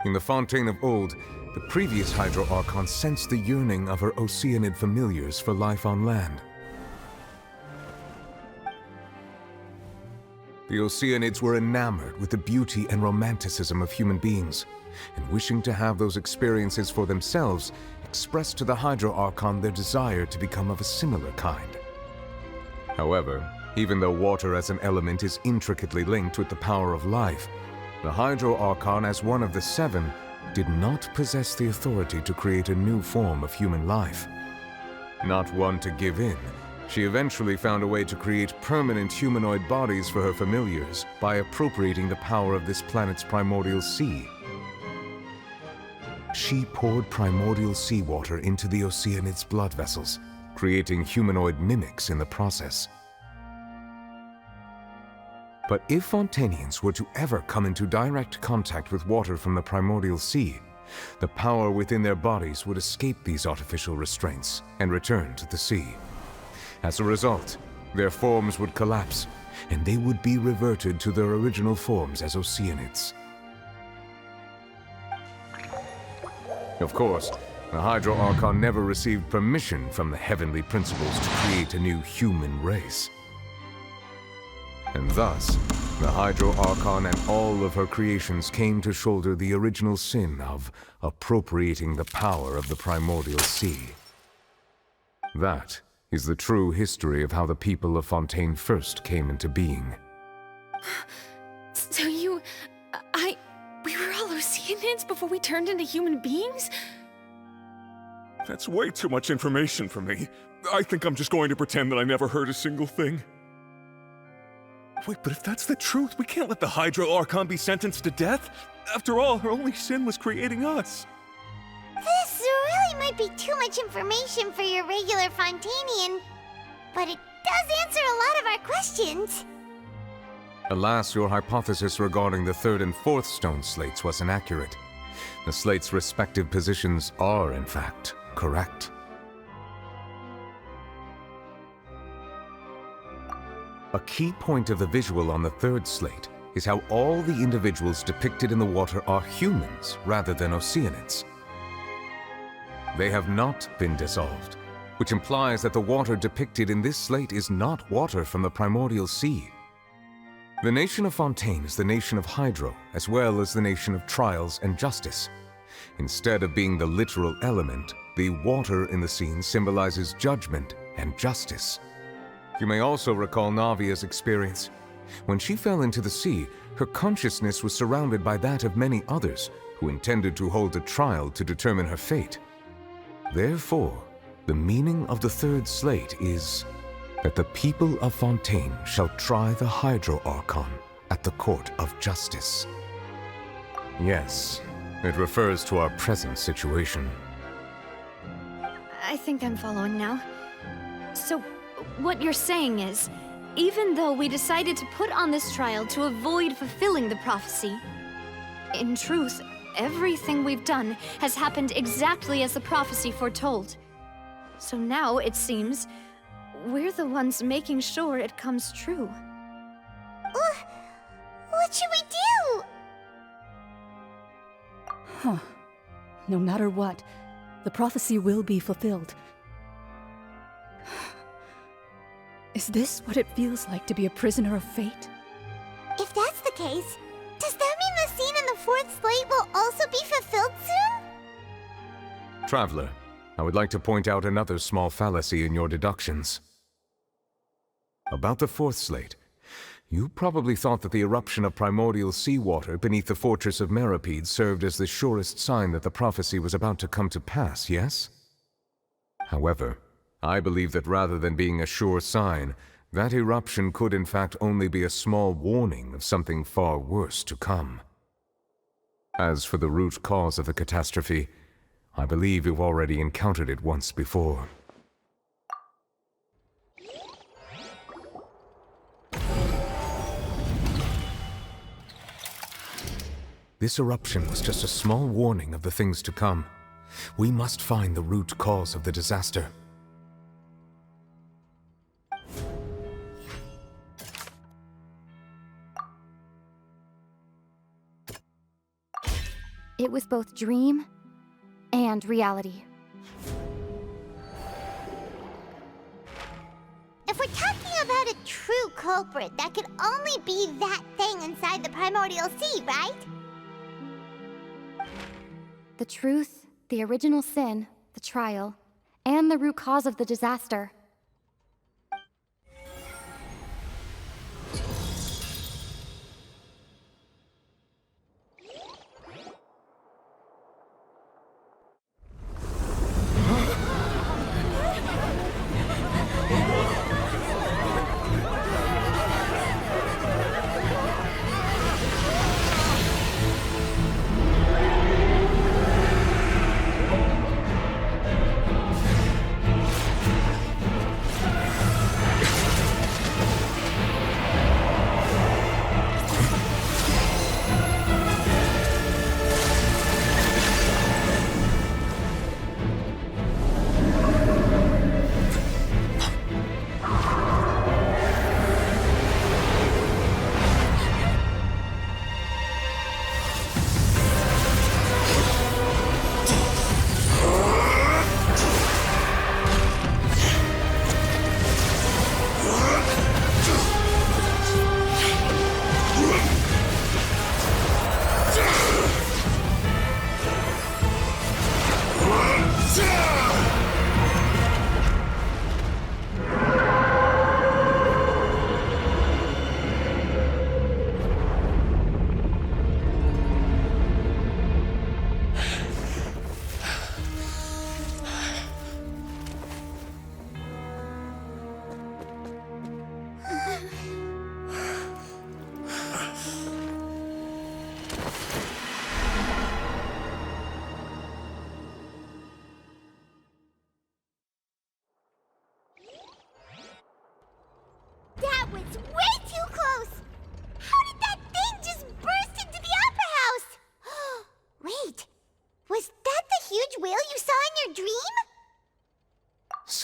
In the Fontaine of old, the previous Hydro Archon sensed the yearning of her Oceanid familiars for life on land. The Oceanids were enamored with the beauty and romanticism of human beings, and wishing to have those experiences for themselves, expressed to the Hydro Archon their desire to become of a similar kind. However, even though water as an element is intricately linked with the power of life, the Hydro Archon, as one of the 7, did not possess the authority to create a new form of human life. Not one to give in, she eventually found a way to create permanent humanoid bodies for her familiars by appropriating the power of this planet's primordial sea. She poured primordial seawater into the Oceanids' blood vessels, creating humanoid mimics in the process. But if Fontanians were to ever come into direct contact with water from the primordial sea, the power within their bodies would escape these artificial restraints and return to the sea. As a result, their forms would collapse, and they would be reverted to their original forms as Oceanids. Of course, the Hydro Archon never received permission from the heavenly principles to create a new human race. And thus, the Hydro Archon and all of her creations came to shoulder the original sin of appropriating the power of the primordial sea. That is the true history of how the people of Fontaine first came into being. So we were all Oceanids before we turned into human beings? That's way too much information for me. I think I'm just going to pretend that I never heard a single thing. Wait, but if that's the truth, we can't let the Hydro Archon be sentenced to death. After all, her only sin was creating us. This really might be too much information for your regular Fontanian, but it does answer a lot of our questions. Alas, your hypothesis regarding the third and fourth stone slates was inaccurate. The slates' respective positions are, in fact, correct. A key point of the visual on the third slate is how all the individuals depicted in the water are humans rather than Oceanids. They have not been dissolved, which implies that the water depicted in this slate is not water from the primordial sea. The nation of Fontaine is the nation of Hydro, as well as the nation of Trials and Justice. Instead of being the literal element, the water in the scene symbolizes judgment and justice. You may also recall Navia's experience. When she fell into the sea, her consciousness was surrounded by that of many others who intended to hold a trial to determine her fate. Therefore, the meaning of the third slate is that the people of Fontaine shall try the Hydro Archon at the court of justice. Yes, it refers to our present situation. I think I'm following now. So, what you're saying is, even though we decided to put on this trial to avoid fulfilling the prophecy, in truth, everything we've done has happened exactly as the prophecy foretold. So now, it seems, we're the ones making sure it comes true. What should we do? Huh. No matter what, the prophecy will be fulfilled. Is this what it feels like to be a prisoner of fate? If that's the case, does that mean the scene in the fourth slate will also be fulfilled soon? Traveler, I would like to point out another small fallacy in your deductions. About the fourth slate, you probably thought that the eruption of primordial seawater beneath the fortress of Meripede served as the surest sign that the prophecy was about to come to pass, yes? However, I believe that rather than being a sure sign, that eruption could in fact only be a small warning of something far worse to come. As for the root cause of the catastrophe, I believe you've already encountered it once before. This eruption was just a small warning of the things to come. We must find the root cause of the disaster. It was both dream and reality. If we're talking about a true culprit, that could only be that thing inside the primordial sea, right? The truth, the original sin, the trial, and the root cause of the disaster.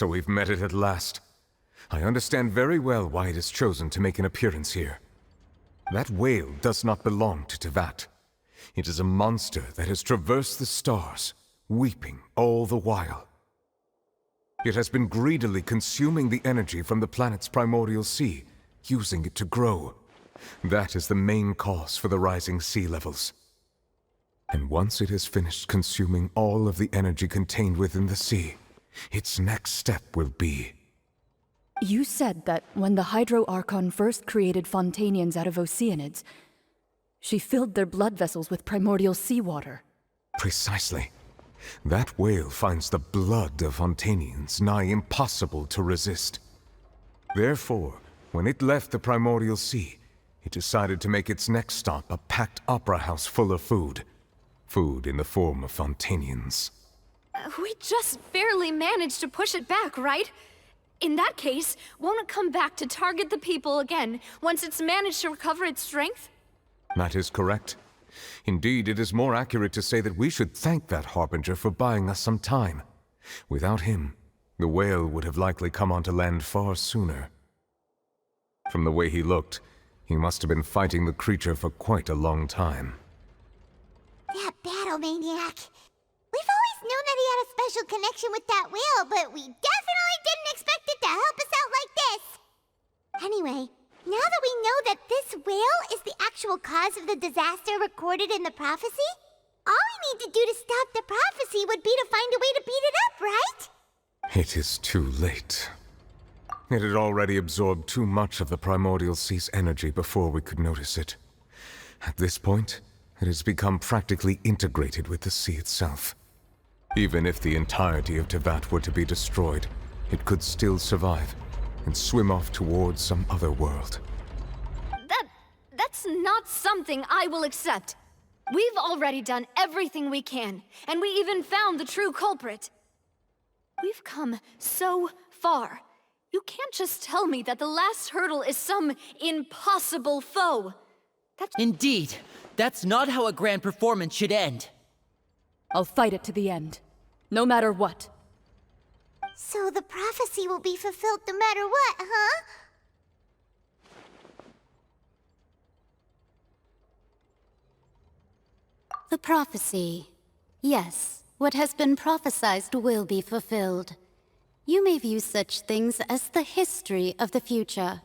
So we've met it at last. I understand very well why it has chosen to make an appearance here. That whale does not belong to Teyvat. It is a monster that has traversed the stars, weeping all the while. It has been greedily consuming the energy from the planet's primordial sea, using it to grow. That is the main cause for the rising sea levels. And once it has finished consuming all of the energy contained within the sea, its next step will be... You said that when the Hydro Archon first created Fontanians out of Oceanids, she filled their blood vessels with primordial seawater. Precisely. That whale finds the blood of Fontanians nigh impossible to resist. Therefore, when it left the primordial sea, it decided to make its next stop a packed opera house full of food. Food in the form of Fontanians. We just barely managed to push it back, right? In that case, won't it come back to target the people again once it's managed to recover its strength? That is correct. Indeed, it is more accurate to say that we should thank that Harbinger for buying us some time. Without him, the whale would have likely come onto land far sooner. From the way he looked, he must have been fighting the creature for quite a long time. That battle maniac. We've always known that he had a special connection with that whale, but we definitely didn't expect it to help us out like this. Anyway, now that we know that this whale is the actual cause of the disaster recorded in the prophecy, all we need to do to stop the prophecy would be to find a way to beat it up, right? It is too late. It had already absorbed too much of the primordial sea's energy before we could notice it. At this point, it has become practically integrated with the sea itself. Even if the entirety of Teyvat were to be destroyed, it could still survive and swim off towards some other world. That's not something I will accept. We've already done everything we can, and we even found the true culprit. We've come so far. You can't just tell me that the last hurdle is some impossible foe. Indeed, that's not how a grand performance should end. I'll fight it to the end, no matter what. So the prophecy will be fulfilled no matter what, huh? The prophecy. Yes, what has been prophesied will be fulfilled. You may view such things as the history of the future.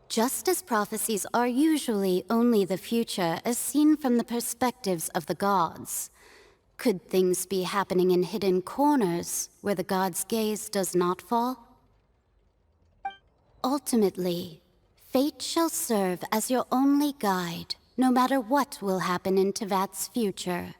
Just as prophecies are usually only the future as seen from the perspectives of the gods, could things be happening in hidden corners where the gods' gaze does not fall? Ultimately, fate shall serve as your only guide, no matter what will happen in Teyvat's future.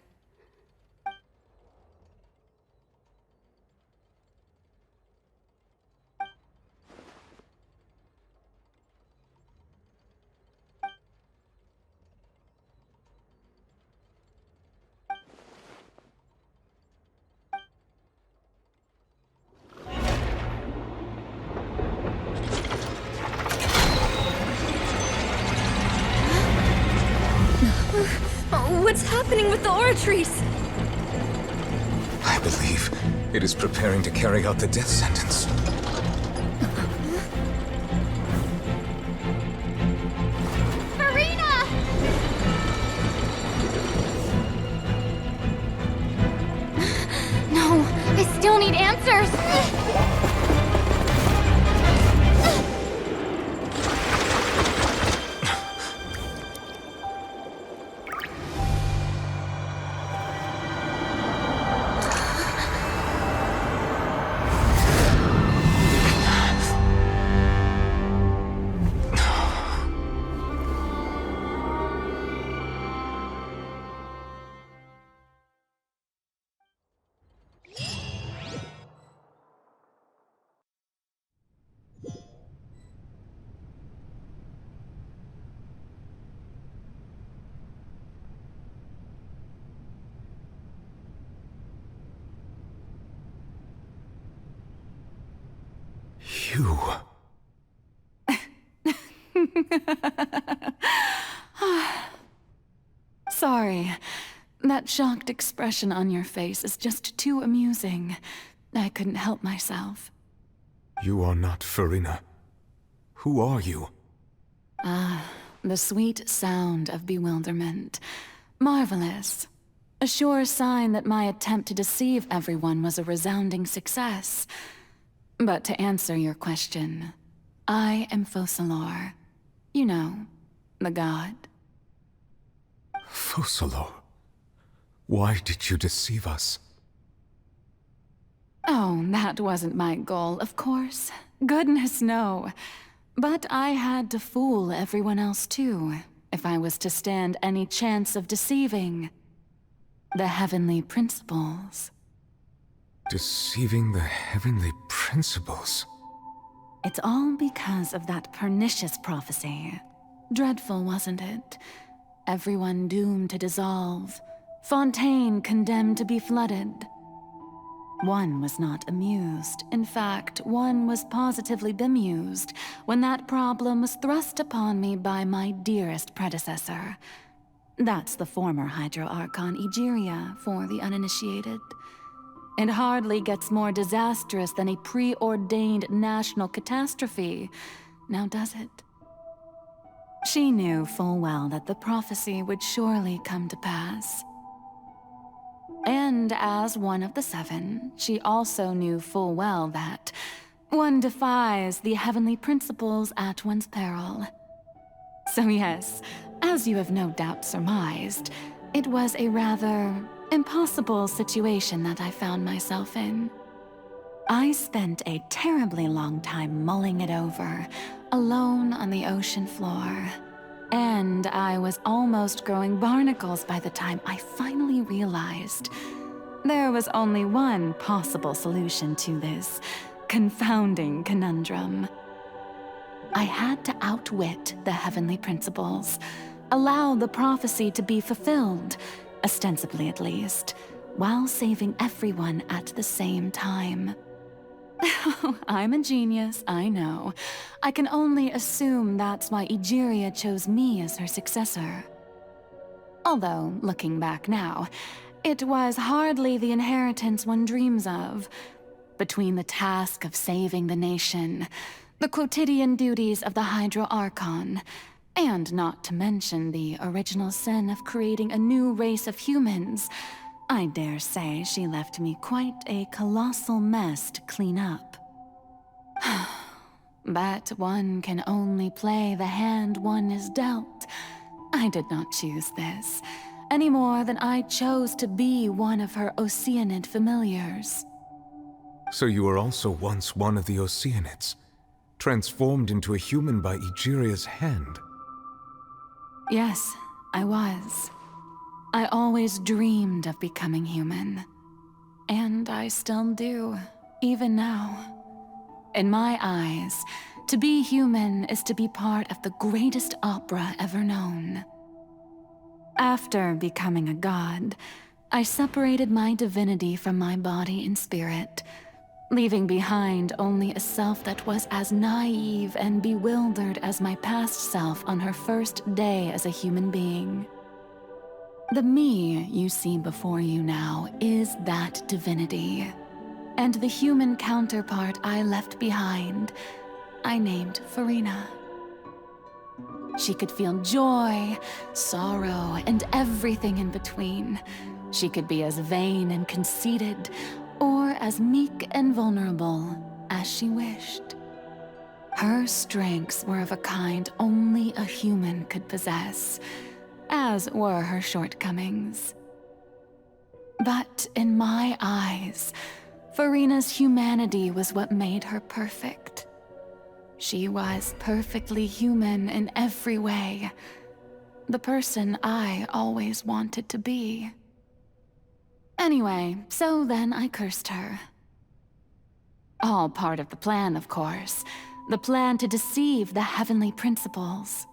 What's happening with the oratories? I believe it is preparing to carry out the death sentence. Farina! No, I still need answers. You... Sorry. That shocked expression on your face is just too amusing. I couldn't help myself. You are not Farina. Who are you? Ah, the sweet sound of bewilderment. Marvelous. A sure sign that my attempt to deceive everyone was a resounding success. But to answer your question, I am Focalor. You know, the god. Focalor? Why did you deceive us? Oh, that wasn't my goal, of course. Goodness, no. But I had to fool everyone else too, if I was to stand any chance of deceiving the heavenly principles. Deceiving the heavenly principles? It's all because of that pernicious prophecy. Dreadful, wasn't it? Everyone doomed to dissolve. Fontaine condemned to be flooded. One was not amused. In fact, one was positively bemused when that problem was thrust upon me by my dearest predecessor. That's the former Hydro Archon Egeria, for the uninitiated. It hardly gets more disastrous than a preordained national catastrophe, now does it? She knew full well that the prophecy would surely come to pass. And as one of the seven, she also knew full well that one defies the heavenly principles at one's peril. So yes, as you have no doubt surmised, it was a rather impossible situation that I found myself in. I spent a terribly long time mulling it over, alone on the ocean floor. And I was almost growing barnacles by the time I finally realized there was only one possible solution to this confounding conundrum. I had to outwit the heavenly principles, allow the prophecy to be fulfilled, ostensibly at least, while saving everyone at the same time. I'm a genius, I know. I can only assume that's why Egeria chose me as her successor. Although, looking back now, it was hardly the inheritance one dreams of. Between the task of saving the nation, the quotidian duties of the Hydro Archon, and not to mention the original sin of creating a new race of humans, I dare say she left me quite a colossal mess to clean up. But one can only play the hand one is dealt. I did not choose this, any more than I chose to be one of her Oceanid familiars. So you were also once one of the Oceanids, transformed into a human by Egeria's hand. Yes, I was. I always dreamed of becoming human. And I still do, even now. In my eyes, to be human is to be part of the greatest opera ever known. After becoming a god, I separated my divinity from my body and spirit, leaving behind only a self that was as naive and bewildered as my past self on her first day as a human being. The me you see before you now is that divinity, and the human counterpart I left behind, I named Farina. She could feel joy, sorrow, and everything in between. She could be as vain and conceited, or as meek and vulnerable as she wished. Her strengths were of a kind only a human could possess, as were her shortcomings. But in my eyes, Farina's humanity was what made her perfect. She was perfectly human in every way, the person I always wanted to be. Anyway, so then I cursed her. All part of the plan, of course. The plan to deceive the heavenly principles.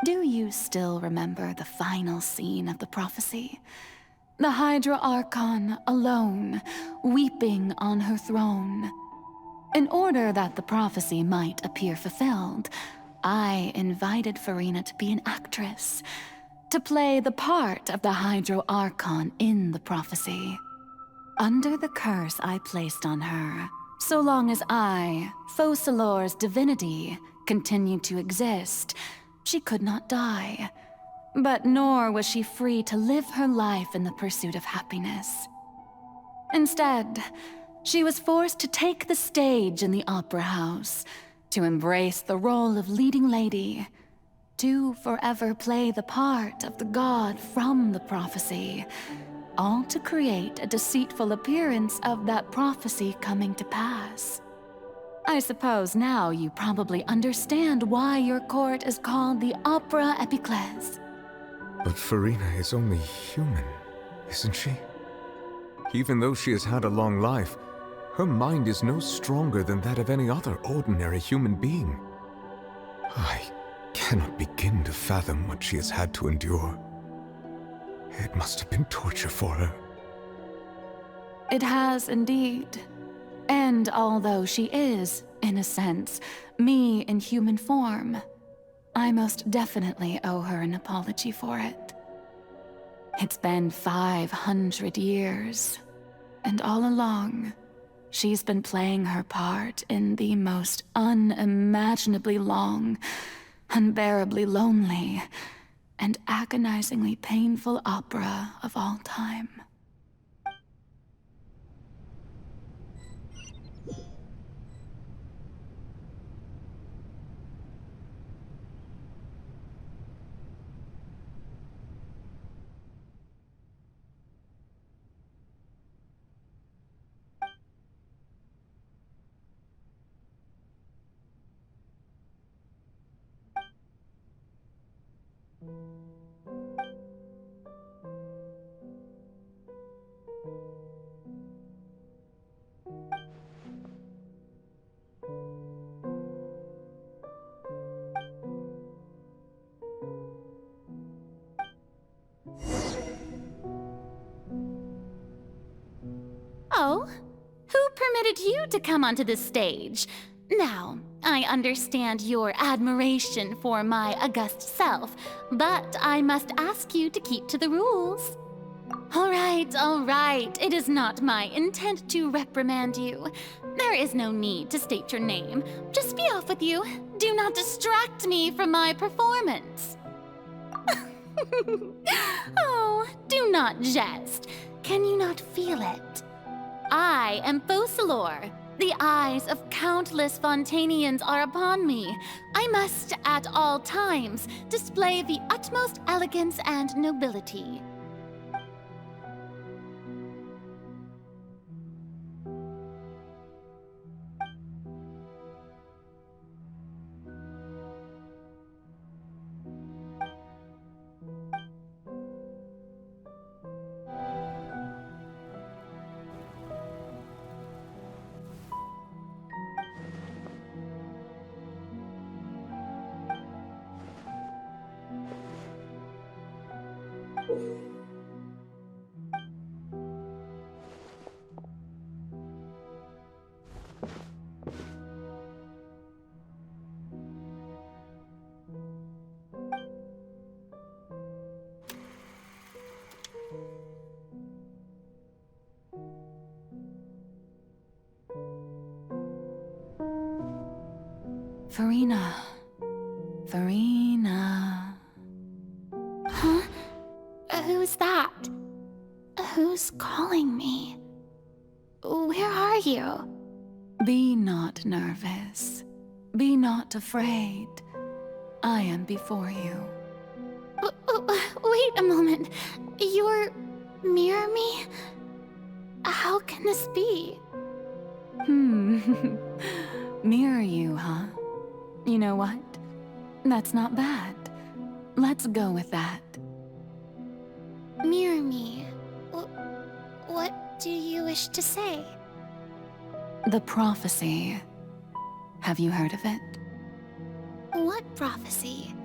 Do you still remember the final scene of the prophecy? The Hydra Archon alone, weeping on her throne. In order that the prophecy might appear fulfilled, I invited Farina to be an actress, to play the part of the Hydro Archon in the prophecy. Under the curse I placed on her, so long as I, Focalor's divinity, continued to exist, she could not die. But nor was she free to live her life in the pursuit of happiness. Instead, she was forced to take the stage in the opera house, to embrace the role of leading lady, to forever play the part of the god from the prophecy, all to create a deceitful appearance of that prophecy coming to pass. I suppose now you probably understand why your court is called the Opera Epiclese. But Farina is only human, isn't she? Even though she has had a long life, her mind is no stronger than that of any other ordinary human being. I cannot begin to fathom what she has had to endure. It must have been torture for her. It has indeed. And although she is, in a sense, me in human form, I most definitely owe her an apology for it. It's been 500 years, and all along, she's been playing her part in the most unimaginably long, unbearably lonely, and agonizingly painful opera of all time. Oh, who permitted you to come onto this stage? Now, I understand your admiration for my august self, but I must ask you to keep to the rules. All right. It is not my intent to reprimand you. There is no need to state your name. Just be off with you. Do not distract me from my performance. Oh, do not jest. Can you not feel it? I am Focalor. The eyes of countless Fontanians are upon me. I must, at all times, display the utmost elegance and nobility. Farina. Huh? Who's that? Who's calling me? Where are you? Be not nervous. Be not afraid. I am before you. Wait a moment. You're mirror me? How can this be? Mirror you, huh? You know what? That's not bad. Let's go with that. Mirror me. What do you wish to say? The prophecy. Have you heard of it? What prophecy?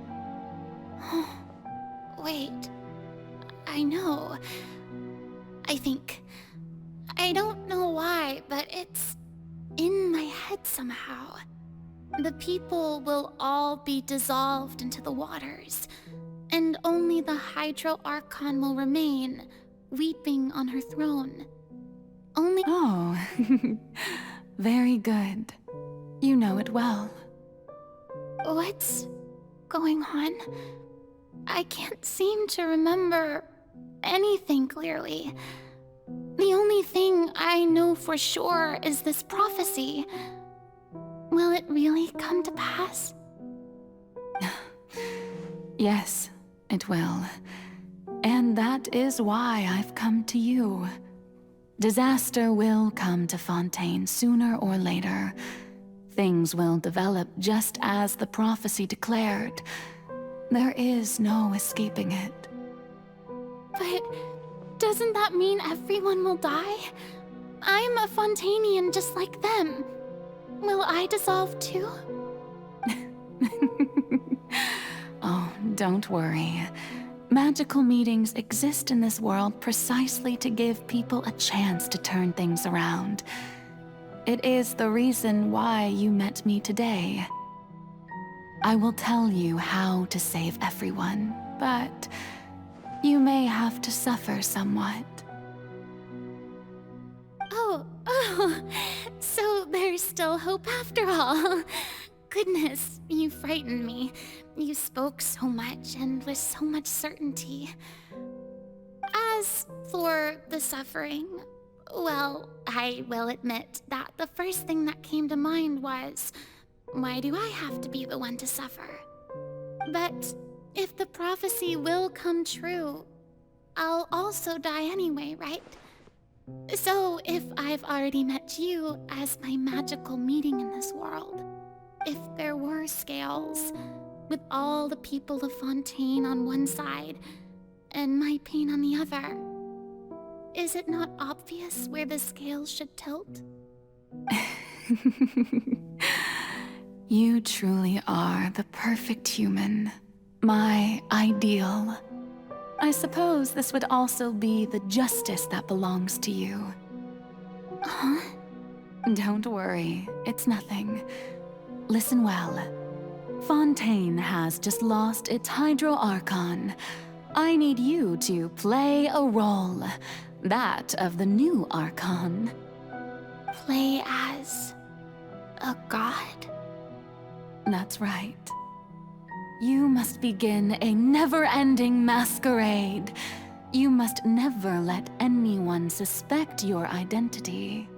Wait. I know. I think... I don't know why, but it's in my head somehow. The people will all be dissolved into the waters, and only the Hydro Archon will remain, weeping on her throne. Only— Oh, very good. You know it well. What's going on? I can't seem to remember anything clearly. The only thing I know for sure is this prophecy. Will it really come to pass? Yes, it will. And that is why I've come to you. Disaster will come to Fontaine sooner or later. Things will develop just as the prophecy declared. There is no escaping it. But doesn't that mean everyone will die? I'm a Fontainian just like them. Will I dissolve too? Oh, don't worry. Magical meetings exist in this world precisely to give people a chance to turn things around. It is the reason why you met me today. I will tell you how to save everyone, but you may have to suffer somewhat. Oh, so there's still hope after all. Goodness, you frightened me. You spoke so much and with so much certainty. As for the suffering, well, I will admit that the first thing that came to mind was, why do I have to be the one to suffer? But if the prophecy will come true, I'll also die anyway, right? So if I've already met you as my magical meeting in this world, if there were scales, with all the people of Fontaine on one side and my pain on the other, is it not obvious where the scales should tilt? You truly are the perfect human, my ideal. I suppose this would also be the justice that belongs to you. Huh? Don't worry, it's nothing. Listen well. Fontaine has just lost its Hydro Archon. I need you to play a role, that of the new Archon. Play as a god? That's right. You must begin a never-ending masquerade. You must never let anyone suspect your identity.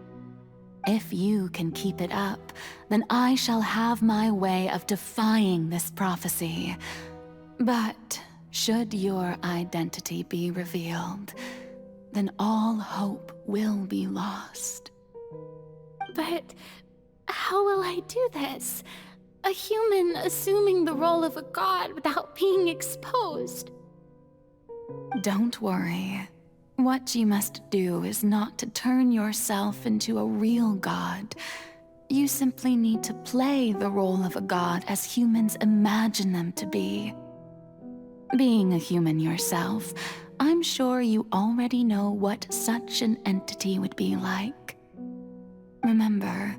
If you can keep it up, then I shall have my way of defying this prophecy. But should your identity be revealed, then all hope will be lost. But how will I do this? A human assuming the role of a god without being exposed. Don't worry. What you must do is not to turn yourself into a real god. You simply need to play the role of a god as humans imagine them to be. Being a human yourself, I'm sure you already know what such an entity would be like. Remember,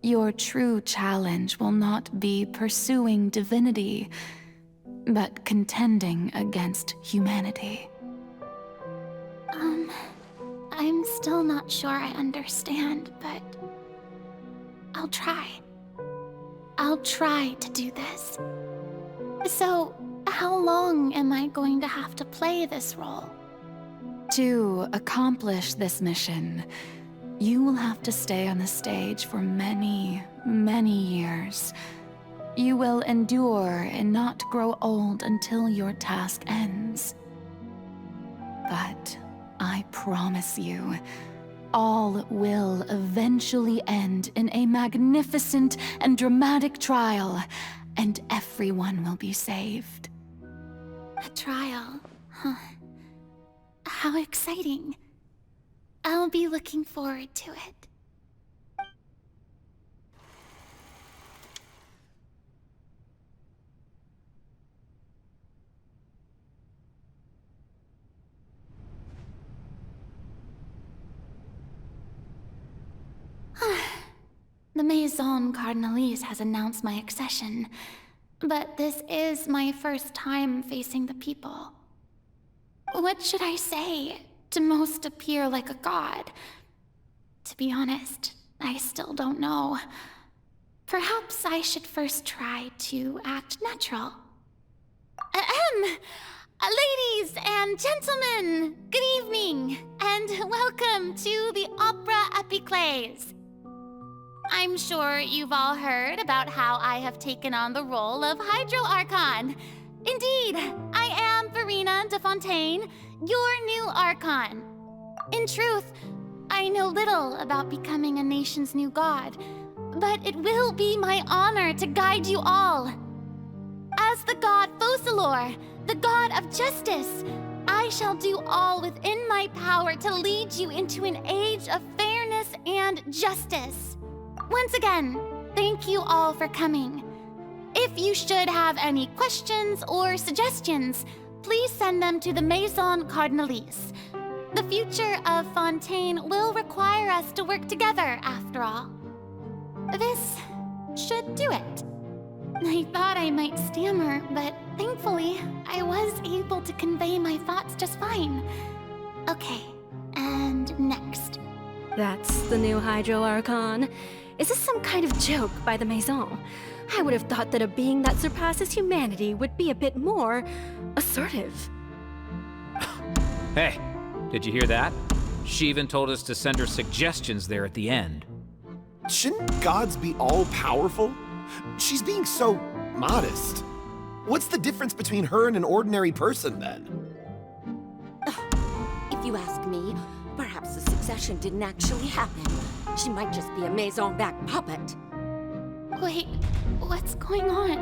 your true challenge will not be pursuing divinity, but contending against humanity. I'm still not sure I understand, but I'll try. I'll try to do this. So, how long am I going to have to play this role? To accomplish this mission, you will have to stay on the stage for many, many years. You will endure and not grow old until your task ends. But I promise you, all will eventually end in a magnificent and dramatic trial, and everyone will be saved. A trial, huh? How exciting. I'll be looking forward to it. The Maison Cardinalise has announced my accession, but this is my first time facing the people. What should I say to most appear like a god? To be honest, I still don't know. Perhaps I should first try to act natural. Ladies and gentlemen, good evening, and welcome to the Opera Epiclese. I'm sure you've all heard about how I have taken on the role of Hydro Archon. Indeed, I am Verena de Fontaine, your new Archon. In truth, I know little about becoming a nation's new god, but it will be my honor to guide you all. As the god Focalor, the god of justice, I shall do all within my power to lead you into an age of fairness and justice. Once again, thank you all for coming. If you should have any questions or suggestions, please send them to the Maison Cardinalise. The future of Fontaine will require us to work together, after all. This should do it. I thought I might stammer, but thankfully, I was able to convey my thoughts just fine. Okay, and next. That's the new Hydro Archon. Is this some kind of joke by the Maison? I would have thought that a being that surpasses humanity would be a bit more assertive. Hey, did you hear that? She even told us to send her suggestions there at the end. Shouldn't gods be all-powerful? She's being so modest. What's the difference between her and an ordinary person, then? If you ask me, perhaps the succession didn't actually happen. She might just be a Maison-backed puppet. Wait, what's going on?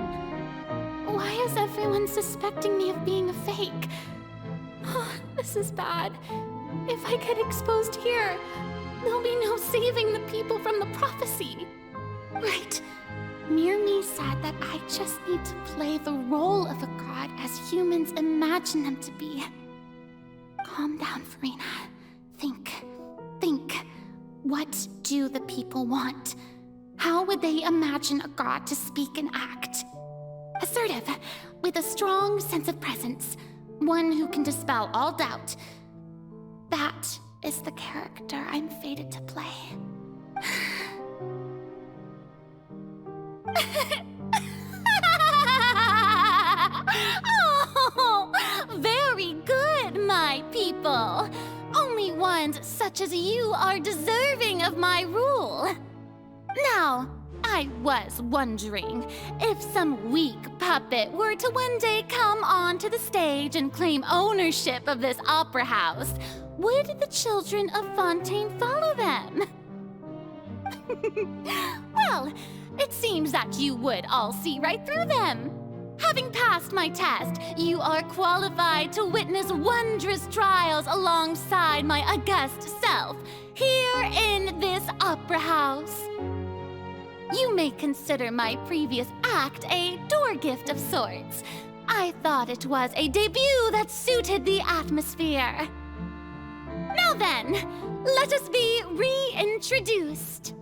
Why is everyone suspecting me of being a fake? Oh, this is bad. If I get exposed here, there'll be no saving the people from the prophecy. Right. Mirmi said that I just need to play the role of a god as humans imagine them to be. Calm down, Verena. Think. What do the people want? How would they imagine a god to speak and act? Assertive, with a strong sense of presence. One who can dispel all doubt. That is the character I'm fated to play. Oh, very good, my people. Only ones such as you are deserving of my rule. Now, I was wondering if some weak puppet were to one day come onto the stage and claim ownership of this opera house, would the children of Fontaine follow them? Well, it seems that you would all see right through them. Having passed my test, you are qualified to witness wondrous trials alongside my august self, here in this opera house. You may consider my previous act a door gift of sorts. I thought it was a debut that suited the atmosphere. Now then, let us be reintroduced.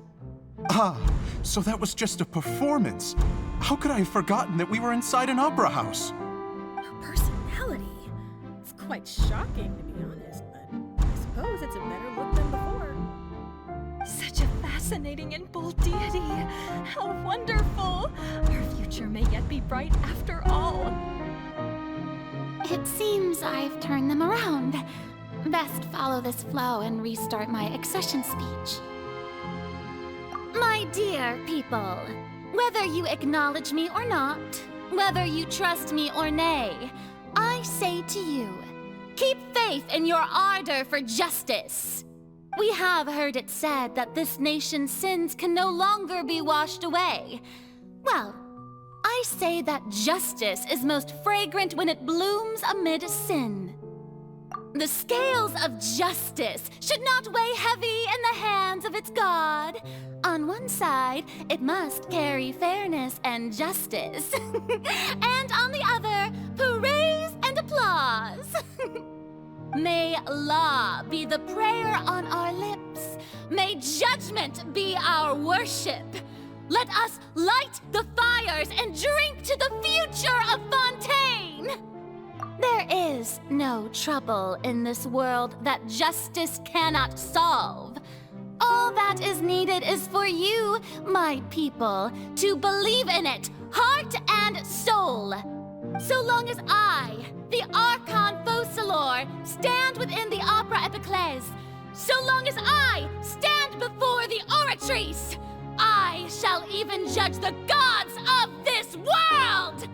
Ah, so that was just a performance. How could I have forgotten that we were inside an opera house? Her personality. It's quite shocking, to be honest, but I suppose it's a better look than before. Such a fascinating and bold deity. How wonderful! Our future may yet be bright after all. It seems I've turned them around. Best follow this flow and restart my accession speech. My dear people, whether you acknowledge me or not, whether you trust me or nay, I say to you, keep faith in your ardor for justice. We have heard it said that this nation's sins can no longer be washed away. Well, I say that justice is most fragrant when it blooms amid sin. The scales of justice should not weigh heavy in the hands of its God. On one side, it must carry fairness and justice. And on the other, praise and applause. May law be the prayer on our lips. May judgment be our worship. Let us light the fires and drink to the future of Fontaine! There is no trouble in this world that justice cannot solve. All that is needed is for you, my people, to believe in it, heart and soul. So long as I, the Archon Focalor, stand within the Opera Epiclese, so long as I stand before the Oratrice, I shall even judge the gods of this world!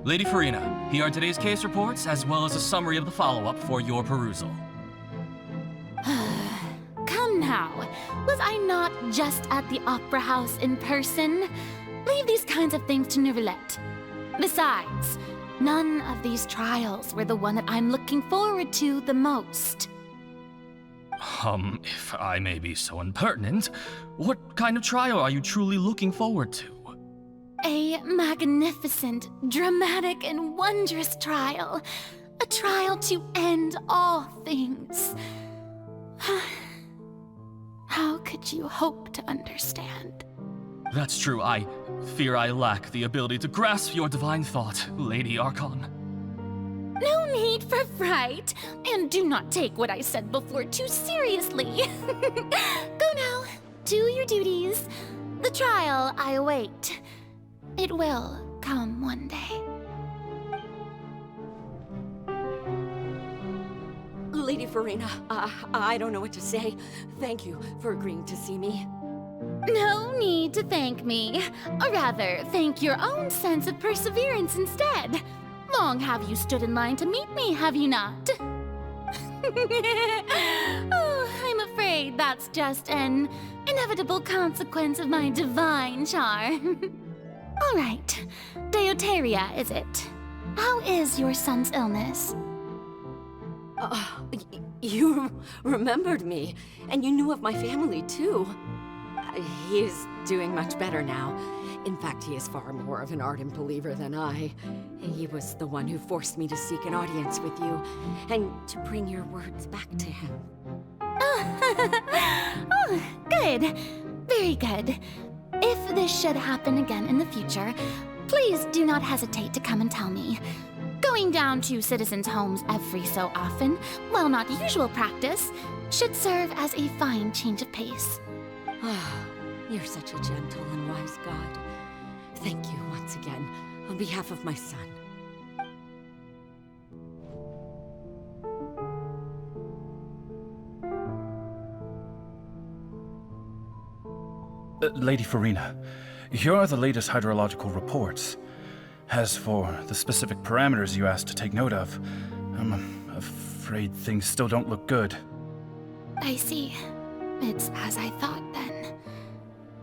Lady Farina, here are today's case reports, as well as a summary of the follow-up for your perusal. Come now, was I not just at the Opera House in person? Leave these kinds of things to Neuvillette. Besides, none of these trials were the one that I'm looking forward to the most. If I may be so impertinent, what kind of trial are you truly looking forward to? A magnificent, dramatic, and wondrous trial. A trial to end all things. How could you hope to understand? That's true. I fear I lack the ability to grasp your divine thought, Lady Archon. No need for fright, and do not take what I said before too seriously. Go now, do your duties. The trial I await. It will come one day. Lady Farina, I don't know what to say. Thank you for agreeing to see me. No need to thank me. Or rather, thank your own sense of perseverance instead. Long have you stood in line to meet me, have you not? Oh, I'm afraid that's just an inevitable consequence of my divine charm. All right. Deoteria, is it? How is your son's illness? You remembered me, and you knew of my family, too. He is doing much better now. In fact, he is far more of an ardent believer than I. He was the one who forced me to seek an audience with you, and to bring your words back to him. Oh, good. Very good. If this should happen again in the future, please do not hesitate to come and tell me. Going down to citizens' homes every so often, while not usual practice, should serve as a fine change of pace. You're such a gentle and wise god. Thank you once again, on behalf of my son. Lady Farina, here are the latest hydrological reports. As for the specific parameters you asked to take note of, I'm afraid things still don't look good. I see. It's as I thought then.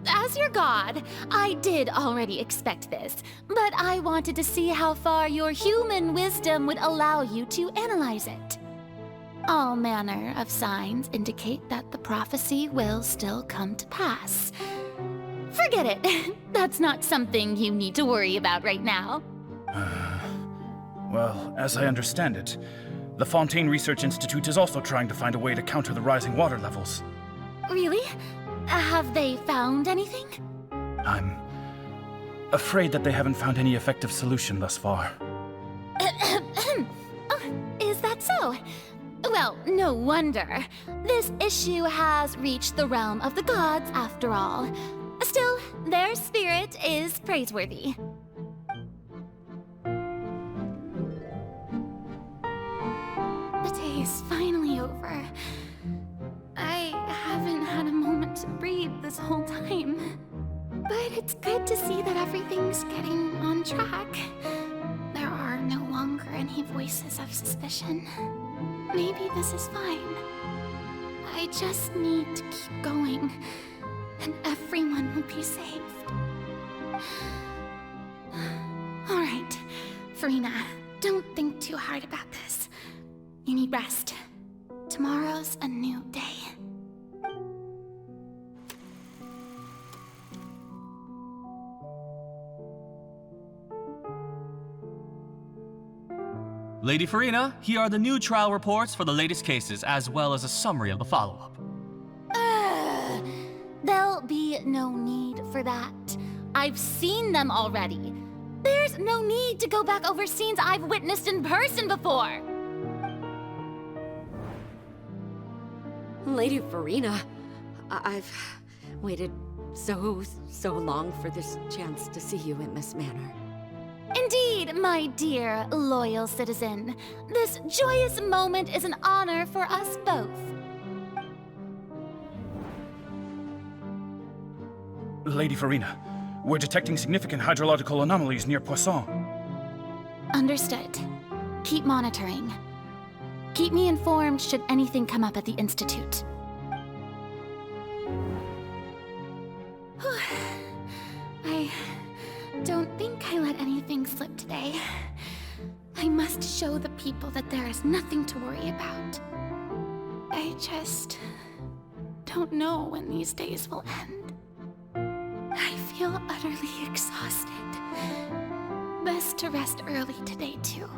As your god, I did already expect this, but I wanted to see how far your human wisdom would allow you to analyze it. All manner of signs indicate that the prophecy will still come to pass. Forget it. That's not something you need to worry about right now. Well, as I understand it, the Fontaine Research Institute is also trying to find a way to counter the rising water levels. Really? Have they found anything? I'm afraid that they haven't found any effective solution thus far. Is that so? Well, no wonder. This issue has reached the realm of the gods, after all. Still, their spirit is praiseworthy. The day is finally over. I haven't had a moment to breathe this whole time. But it's good to see that everything's getting on track. There are no longer any voices of suspicion. Maybe this is fine. I just need to keep going, and everyone will be saved. All right, Farina, don't think too hard about this. You need rest. Tomorrow's a new day. Lady Farina, here are the new trial reports for the latest cases, as well as a summary of the follow-up. There'll be no need for that. I've seen them already. There's no need to go back over scenes I've witnessed in person before. Lady Farina, I've waited so long for this chance to see you in this manner. Indeed, my dear, loyal citizen. This joyous moment is an honor for us both. Lady Farina, we're detecting significant hydrological anomalies near Poisson. Understood. Keep monitoring. Keep me informed should anything come up at the Institute. I don't think I let anything slip today. I must show the people that there is nothing to worry about. I just don't know when these days will end. I feel utterly exhausted. Best to rest early today, too.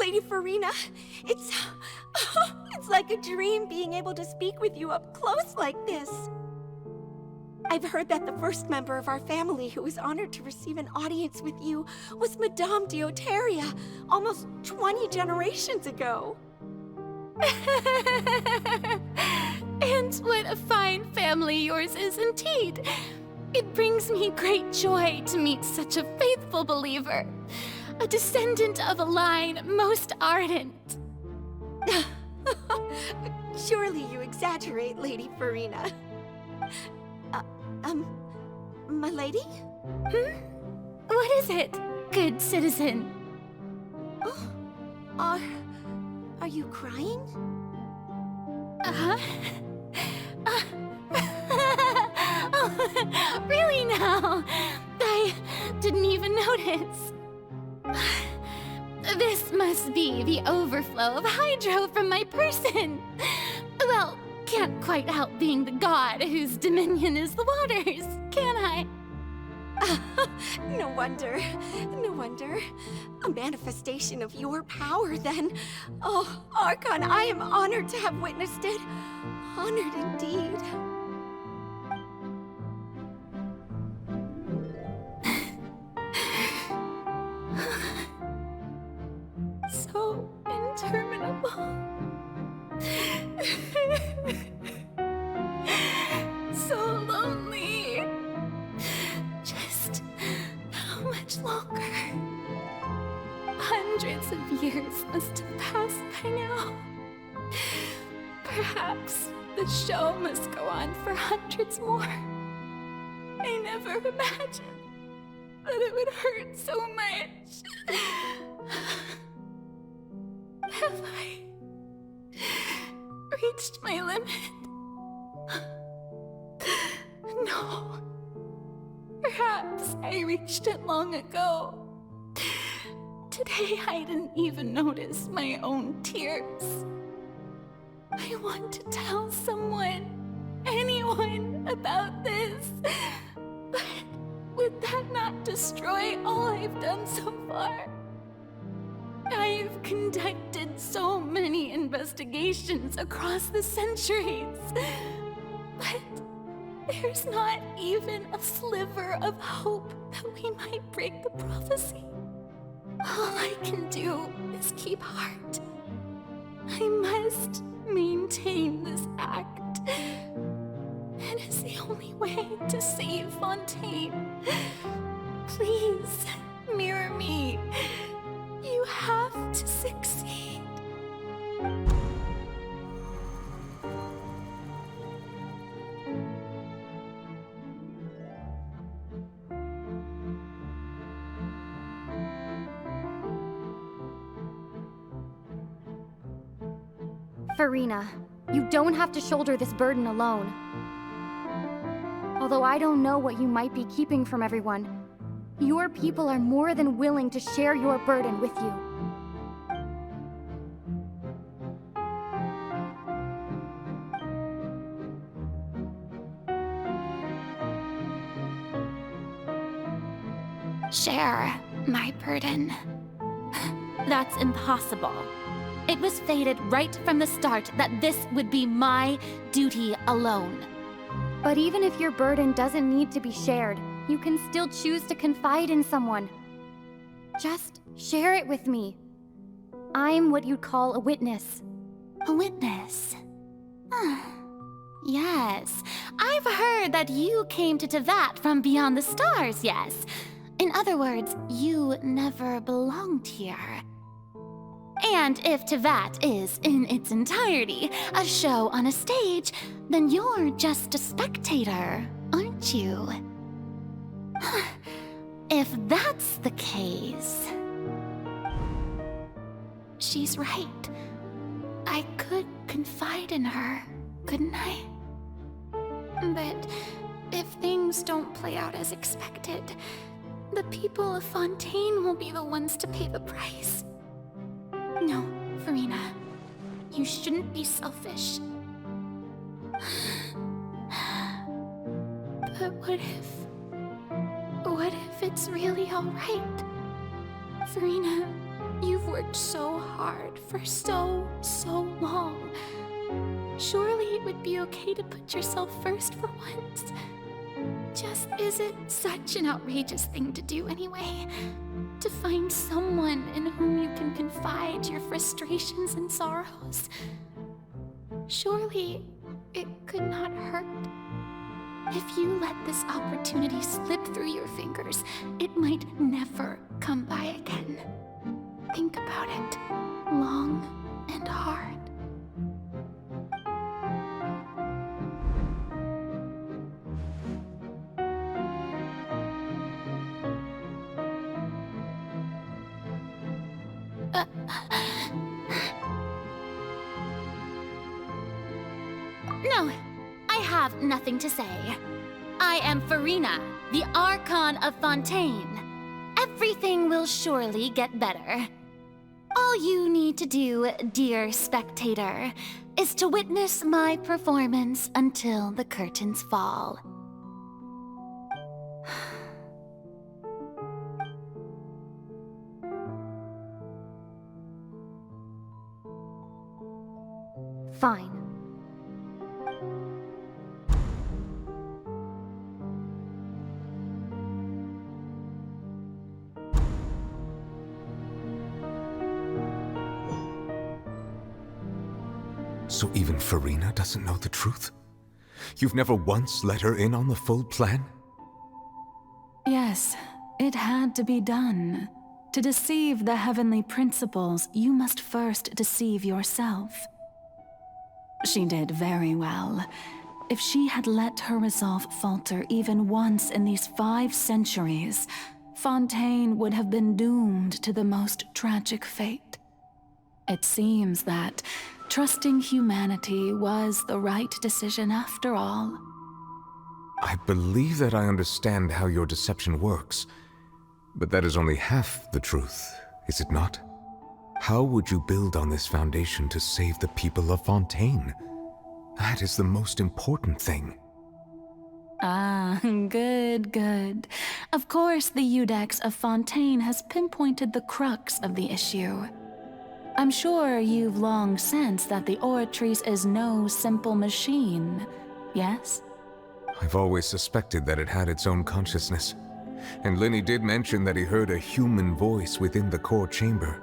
Lady Farina, it's like a dream being able to speak with you up close like this. I've heard that the first member of our family who was honored to receive an audience with you was Madame Deoteria, almost 20 generations ago. And what a fine family yours is indeed. It brings me great joy to meet such a faithful believer. A descendant of a line most ardent. Surely you exaggerate, Lady Farina. My lady? What is it, good citizen? Oh, are you crying? Oh, really now? I didn't even notice. This must be the overflow of hydro from my person. Well, can't quite help being the god whose dominion is the waters, can I? No wonder. No wonder. A manifestation of your power, then. Oh, Archon, I am honored to have witnessed it. Honored indeed. So interminable. So lonely. Just how much longer? Hundreds of years must have passed by now. Perhaps the show must go on for hundreds more. I never imagined that it would hurt so much. Have I reached my limit? No. Perhaps I reached it long ago. Today I didn't even notice my own tears. I want to tell someone, anyone, about this. But would that not destroy all I've done so far? I've conducted so many investigations across the centuries, but there's not even a sliver of hope that we might break the prophecy. All I can do is keep heart. I must maintain this act. It is the only way to save Fontaine. Please, mirror me. You have to succeed. Farina, you don't have to shoulder this burden alone. Although I don't know what you might be keeping from everyone, your people are more than willing to share your burden with you. Share my burden. That's impossible. It was fated right from the start that this would be my duty alone. But even if your burden doesn't need to be shared, you can still choose to confide in someone. Just share it with me. I'm what you'd call a witness. A witness? Yes, I've heard that you came to Tevat from beyond the stars, yes. In other words, you never belonged here. And if Tevat is, in its entirety, a show on a stage, then you're just a spectator, aren't you? If that's the case... She's right. I could confide in her, couldn't I? But if things don't play out as expected, the people of Fontaine will be the ones to pay the price. No, Farina. You shouldn't be selfish. But what if it's really alright? Farina, you've worked so hard for so long. Surely it would be okay to put yourself first for once. Just is it such an outrageous thing to do anyway? To find someone in whom you can confide your frustrations and sorrows. Surely it could not hurt. If you let this opportunity slip through your fingers, it might never come by again. Think about it long and hard. No, I have nothing to say. I am Farina, the Archon of Fontaine. Everything will surely get better. All you need to do, dear spectator, is to witness my performance until the curtains fall. Fine. So even Farina doesn't know the truth? You've never once let her in on the full plan? Yes, it had to be done. To deceive the heavenly principles, you must first deceive yourself. She did very well. If she had let her resolve falter even once in these 5 centuries, Fontaine would have been doomed to the most tragic fate. It seems that trusting humanity was the right decision after all. I believe that I understand how your deception works, but that is only half the truth, is it not? How would you build on this foundation to save the people of Fontaine? That is the most important thing. Ah, good. Of course, the Iudex of Fontaine has pinpointed the crux of the issue. I'm sure you've long sensed that the Oratrice is no simple machine, yes? I've always suspected that it had its own consciousness, and Lenny did mention that he heard a human voice within the core chamber.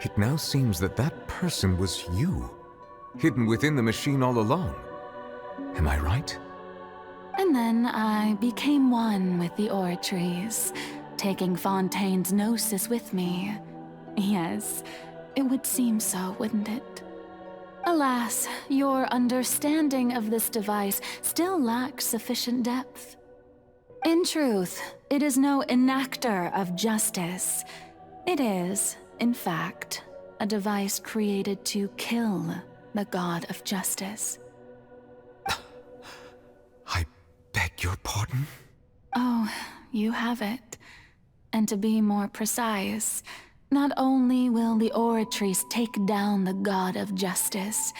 It now seems that that person was you, hidden within the machine all along. Am I right? And then I became one with the Oratries, taking Fontaine's gnosis with me. Yes, it would seem so, wouldn't it? Alas, your understanding of this device still lacks sufficient depth. In truth, it is no enactor of justice. It is, in fact, a device created to kill the god of justice. I beg your pardon? Oh, you have it. And to be more precise, not only will the Oratries take down the god of justice,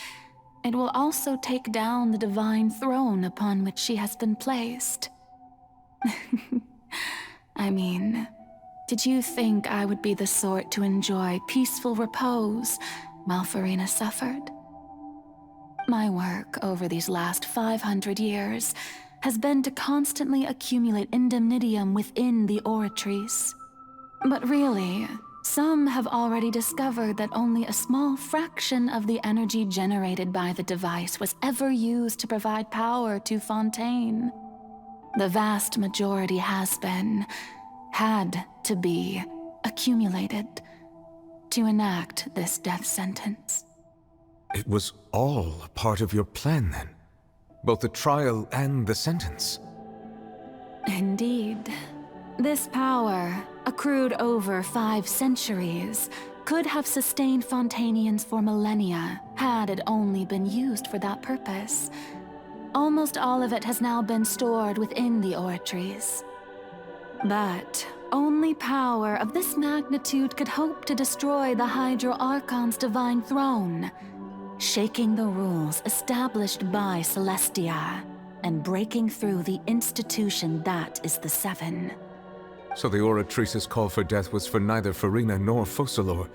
it will also take down the divine throne upon which she has been placed. I mean, did you think I would be the sort to enjoy peaceful repose while Farina suffered? My work over these last 500 years has been to constantly accumulate indemnitium within the Oratries. But really, some have already discovered that only a small fraction of the energy generated by the device was ever used to provide power to Fontaine. The vast majority has been, had to be, accumulated to enact this death sentence. It was all a part of your plan, then? Both the trial and the sentence? Indeed. This power, accrued over 5 centuries, could have sustained Fontainians for millennia had it only been used for that purpose. Almost all of it has now been stored within the Oratries. But only power of this magnitude could hope to destroy the Hydro Archon's divine throne, shaking the rules established by Celestia and breaking through the institution that is the Seven. So the Oratrice's call for death was for neither Farina nor Focalor,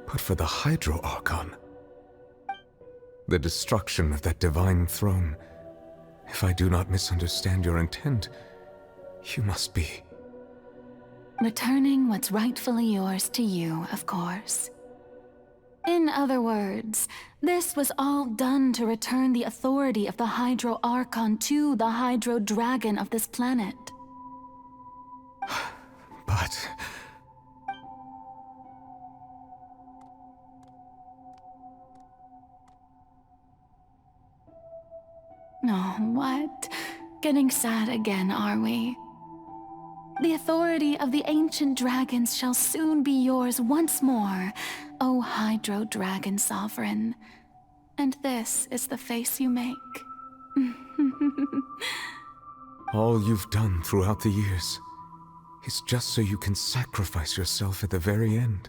but for the Hydro Archon. The destruction of that divine throne. If I do not misunderstand your intent, you must be... returning what's rightfully yours to you, of course. In other words, this was all done to return the authority of the Hydro Archon to the Hydro Dragon of this planet. But... Oh, what? Getting sad again, are we? The authority of the ancient dragons shall soon be yours once more, O Hydro Dragon Sovereign. And this is the face you make. all you've done throughout the years is just so you can sacrifice yourself at the very end.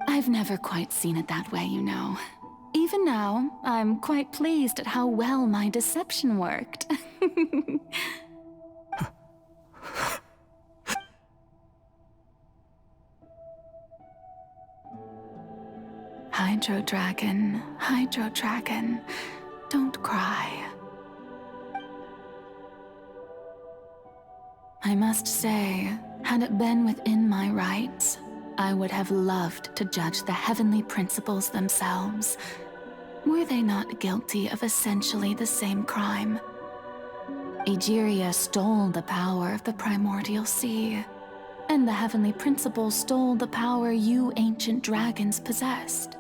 I've never quite seen it that way, you know. Even now, I'm quite pleased at how well my deception worked. Hydro Dragon, don't cry. I must say, had it been within my rights, I would have loved to judge the heavenly principles themselves. Were they not guilty of essentially the same crime? Egeria stole the power of the primordial sea, and the heavenly principles stole the power you ancient dragons possessed.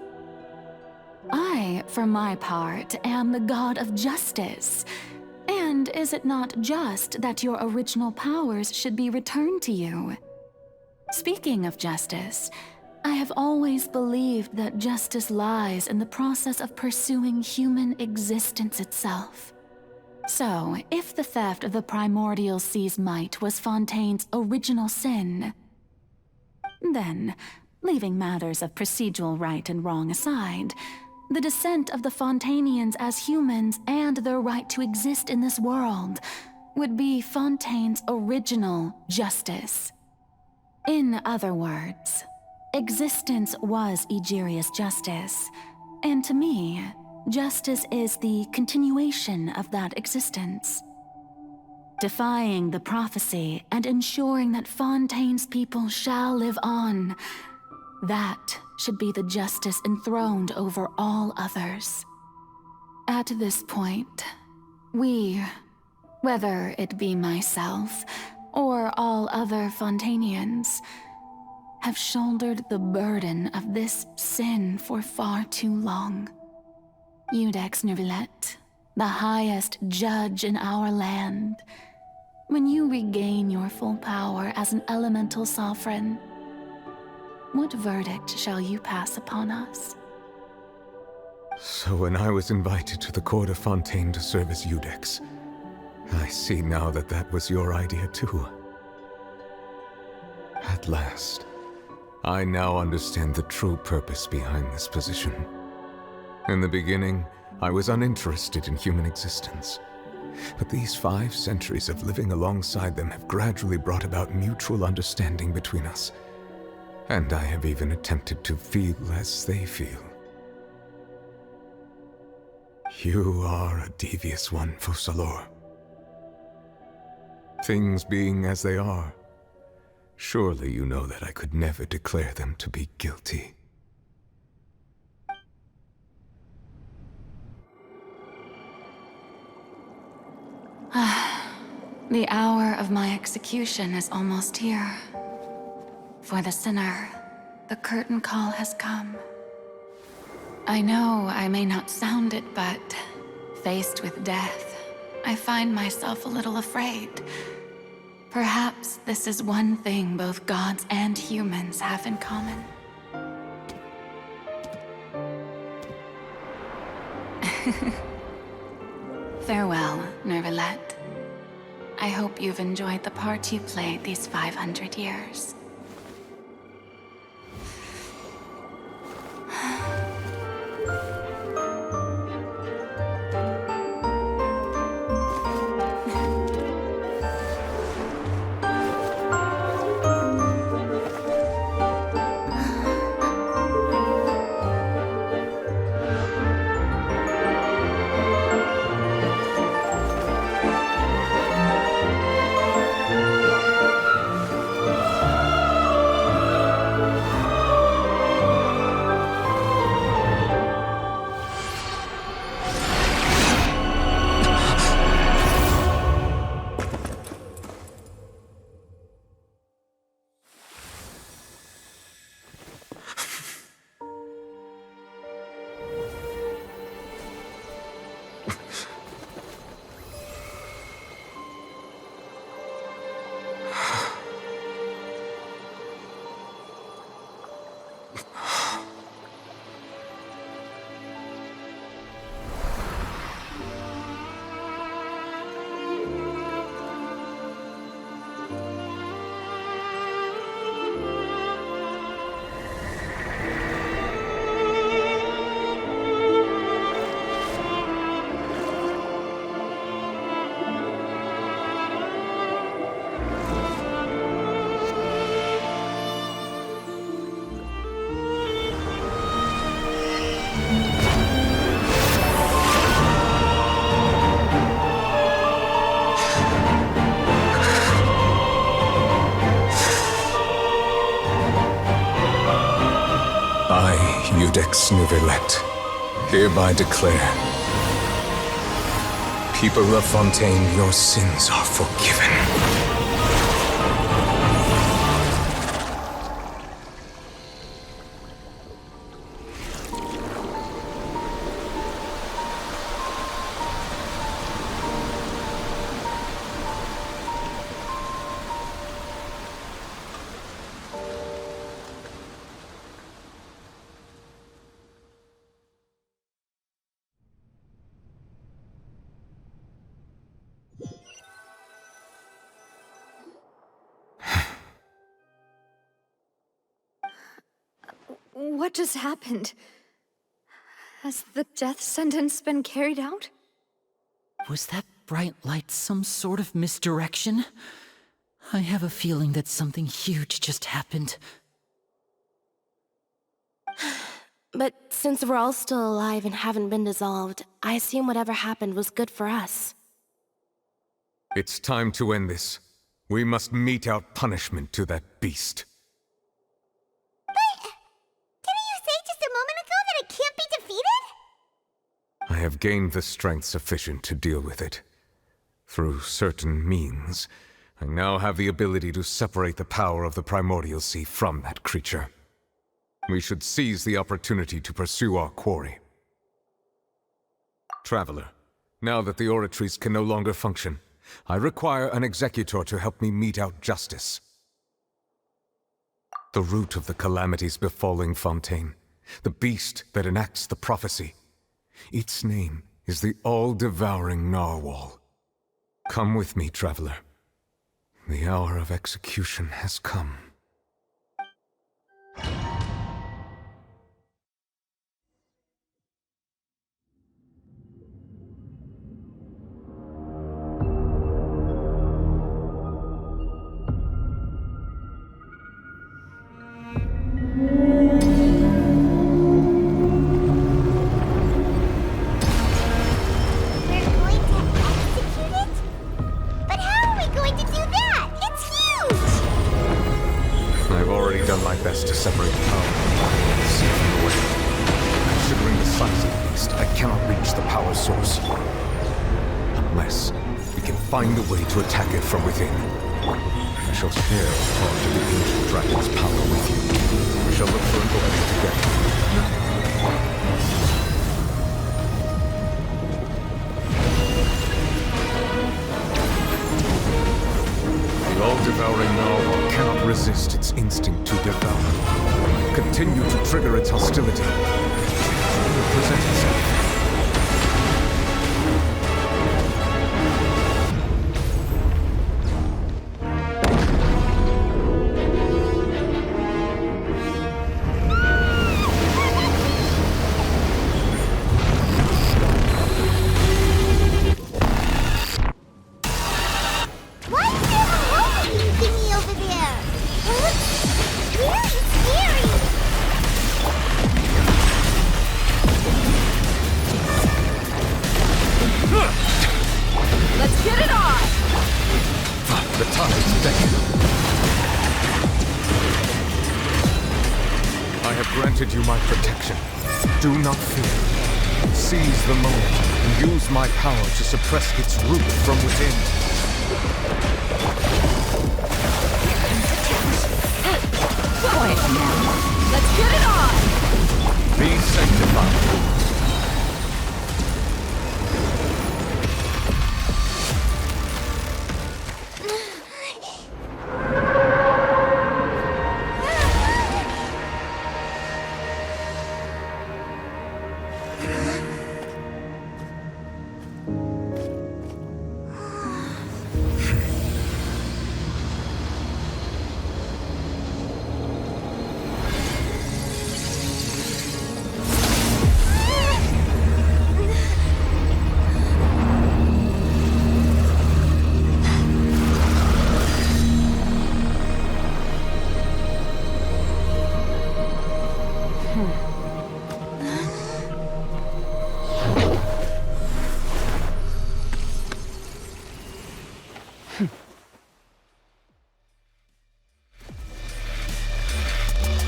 I, for my part, am the god of justice. And is it not just that your original powers should be returned to you? Speaking of justice, I have always believed that justice lies in the process of pursuing human existence itself. So, if the theft of the primordial sea's might was Fontaine's original sin, then, leaving matters of procedural right and wrong aside, the descent of the Fontainians as humans and their right to exist in this world would be Fontaine's original justice. In other words, existence was Egeria's justice, and to me, justice is the continuation of that existence. defying the prophecy and ensuring that Fontaine's people shall live on. That should be the justice enthroned over all others. At this point, we, whether it be myself or all other Fontainians, have shouldered the burden of this sin for far too long. Iudex Neuvillette, the highest judge in our land, when you regain your full power as an elemental sovereign, what verdict shall you pass upon us? So when I was invited to the court of Fontaine to serve as Iudex, I see now that that was your idea too. At last, I now understand the true purpose behind this position. In the beginning, I was uninterested in human existence. But these 5 centuries of living alongside them have gradually brought about mutual understanding between us. And I have even attempted to feel as they feel. You are a devious one, Focalors. Things being as they are, surely you know that I could never declare them to be guilty. The hour of my execution is almost here. For the sinner, the curtain call has come. I know I may not sound it, but faced with death, I find myself a little afraid. Perhaps this is one thing both gods and humans have in common. Farewell, Neuvillette. I hope you've enjoyed the part you played these 500 years. Iudex Neuvillette, hereby declare, people of Fontaine, your sins are forgiven. What just happened? Has the death sentence been carried out? Was that bright light some sort of misdirection? I have a feeling that something huge just happened. But since we're all still alive and haven't been dissolved, I assume whatever happened was good for us. It's time to end this. We must mete out punishment to that beast. But didn't you say just a moment ago that it can't be defeated? I have gained the strength sufficient to deal with it. Through certain means, I now have the ability to separate the power of the Primordial Sea from that creature. We should seize the opportunity to pursue our quarry. Traveler, now that the oratories can no longer function, I require an executor to help me mete out justice. The root of the calamities befalling Fontaine, the beast that enacts the prophecy. Its name is the all-devouring narwhal. Come with me, traveler. The hour of execution has come. Best to separate the power from the sea from the way. Considering the size of the beast, I cannot reach the power source. Unless we can find a way to attack it from within. I shall share a part of the ancient dragon's power with you. We shall look for an opening together. The all-devouring narwhal cannot resist its instinct to devour. Continue to trigger its hostility. It will present itself. You my protection. Do not fear. Seize the moment and use my power to suppress its root from within. Quiet now. Let's get it on! Be sanctified.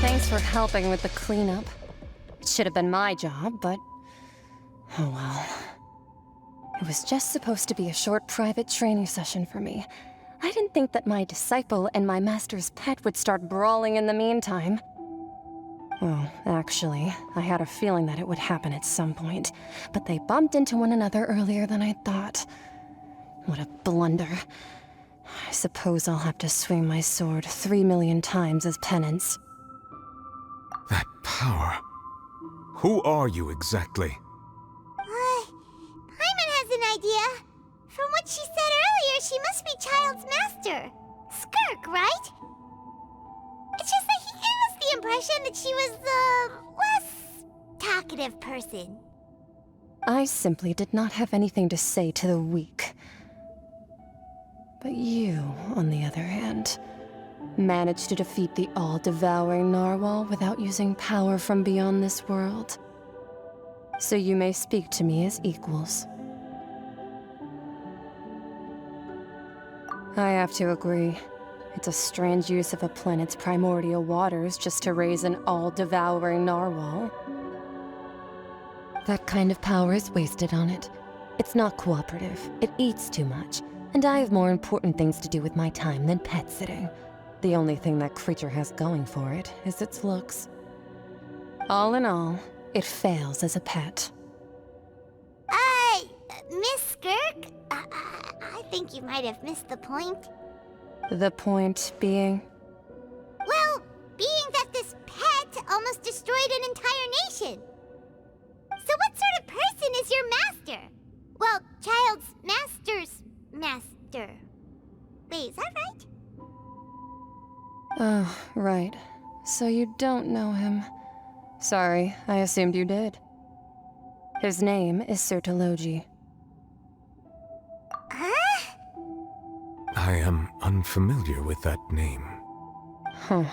Thanks for helping with the cleanup. It should have been my job, but... oh well. It was just supposed to be a short private training session for me. I didn't think that my disciple and my master's pet would start brawling in the meantime. Well, actually, I had a feeling that it would happen at some point, but they bumped into one another earlier than I thought. What a blunder. I suppose I'll have to swing my sword 3 million times as penance. That power. Who are you exactly? Paimon has an idea. From what she said earlier, she must be Child's master. Skirk, right? It's just that he gave us the impression that she was the less talkative person. I simply did not have anything to say to the weak. But you, on the other hand, managed to defeat the all-devouring narwhal without using power from beyond this world. So you may speak to me as equals. I have to agree. It's a strange use of a planet's primordial waters just to raise an all-devouring narwhal. That kind of power is wasted on it. It's not cooperative, it eats too much, and I have more important things to do with my time than pet sitting. The only thing that creature has going for it is its looks. All in all, it fails as a pet. Miss Skirk? I think you might have missed the point. The point being? Well, being that this pet almost destroyed an entire nation. So what sort of person is your master? Well, child's master's master. Wait, is that right? Oh, right. So you don't know him. Sorry, I assumed you did. His name is Sertologi. I am unfamiliar with that name. Huh.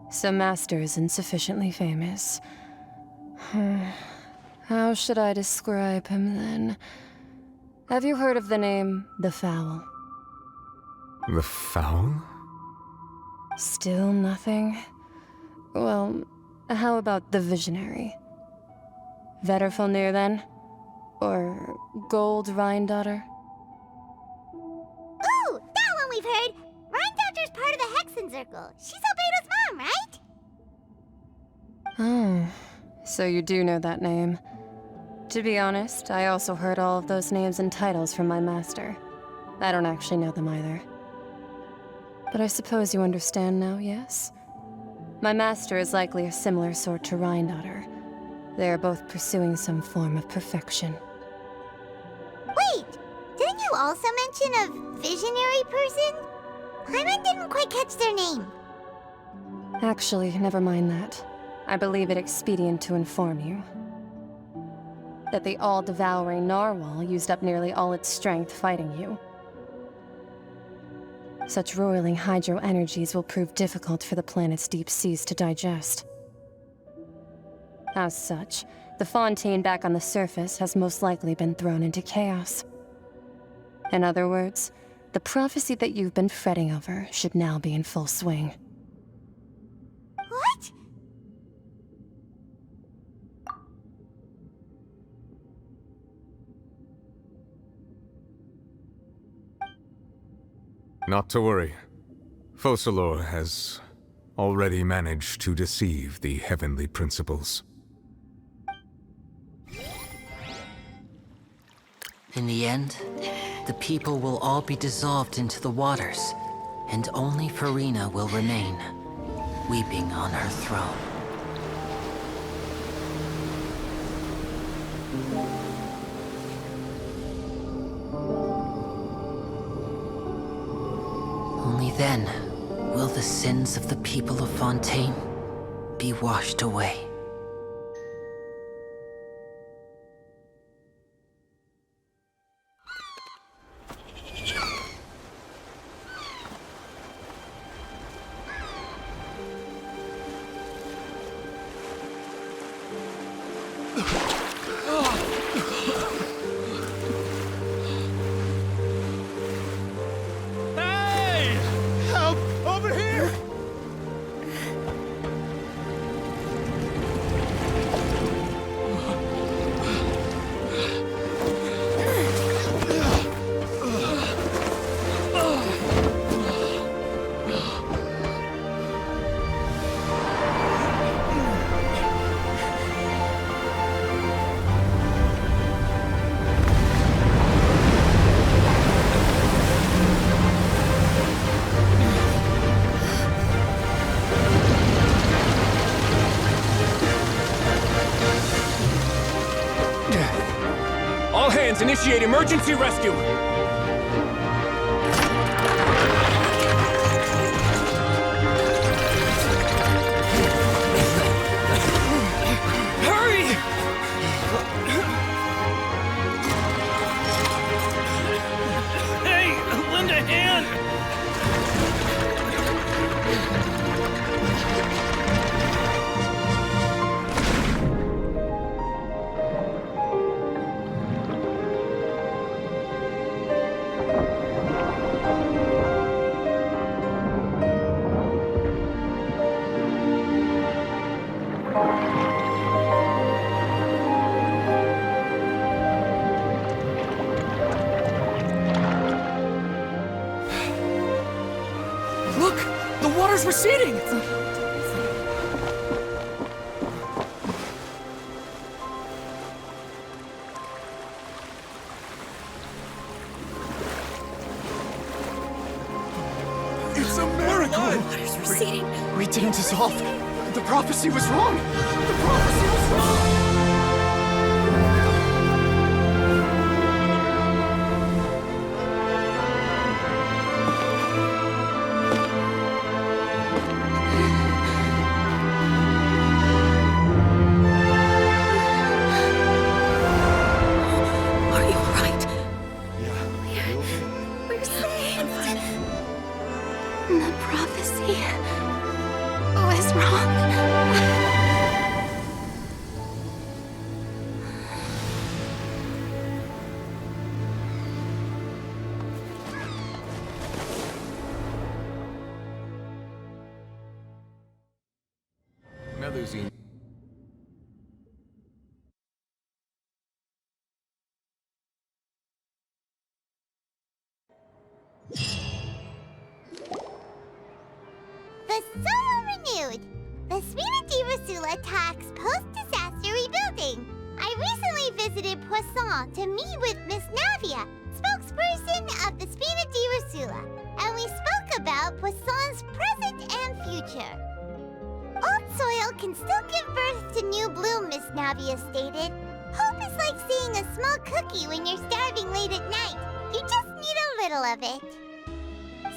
So Master isn't sufficiently famous. How should I describe him then? Have you heard of the name The Fowl? The Fowl? Still nothing? Well, how about the Visionary? Vetterfalnir then? Or Gold Rhindaughter? Ooh, that one we've heard! Rhindaughter's part of the Hexen Circle. She's Albedo's mom, right? Oh, so you do know that name. To be honest, I also heard all of those names and titles from my master. I don't actually know them either. But I suppose you understand now, yes? My master is likely a similar sort to Rhindaughter. They are both pursuing some form of perfection. Wait! Didn't you also mention a visionary person? Paimon didn't quite catch their name. Actually, never mind that. I believe it expedient to inform you that the all-devouring narwhal used up nearly all its strength fighting you. Such roiling hydro energies will prove difficult for the planet's deep seas to digest. As such, the Fontaine back on the surface has most likely been thrown into chaos. In other words, the prophecy that you've been fretting over should now be in full swing. What? Not to worry. Focalor has already managed to deceive the heavenly principles. In the end, the people will all be dissolved into the waters, and only Furina will remain, weeping on her throne. Only then will the sins of the people of Fontaine be washed away. All hands, initiate emergency rescue! Hurry! Hey, lend a hand! water's receding! It's a miracle! Water's receding. We didn't dissolve. The prophecy was wrong. The prophecy was wrong. We're saved. The prophecy was wrong. Melusine. The Solo renewed! The Spina di Rosula attacks post-disaster rebuilding. I recently visited Poisson to meet with Miss Navia, spokesperson of the Spina di Rosula, and we spoke about Poisson's present and future. Old soil can still give birth to new bloom, Miss Navia stated. Hope is like seeing a small cookie when you're starving late at night. You just need a little of it.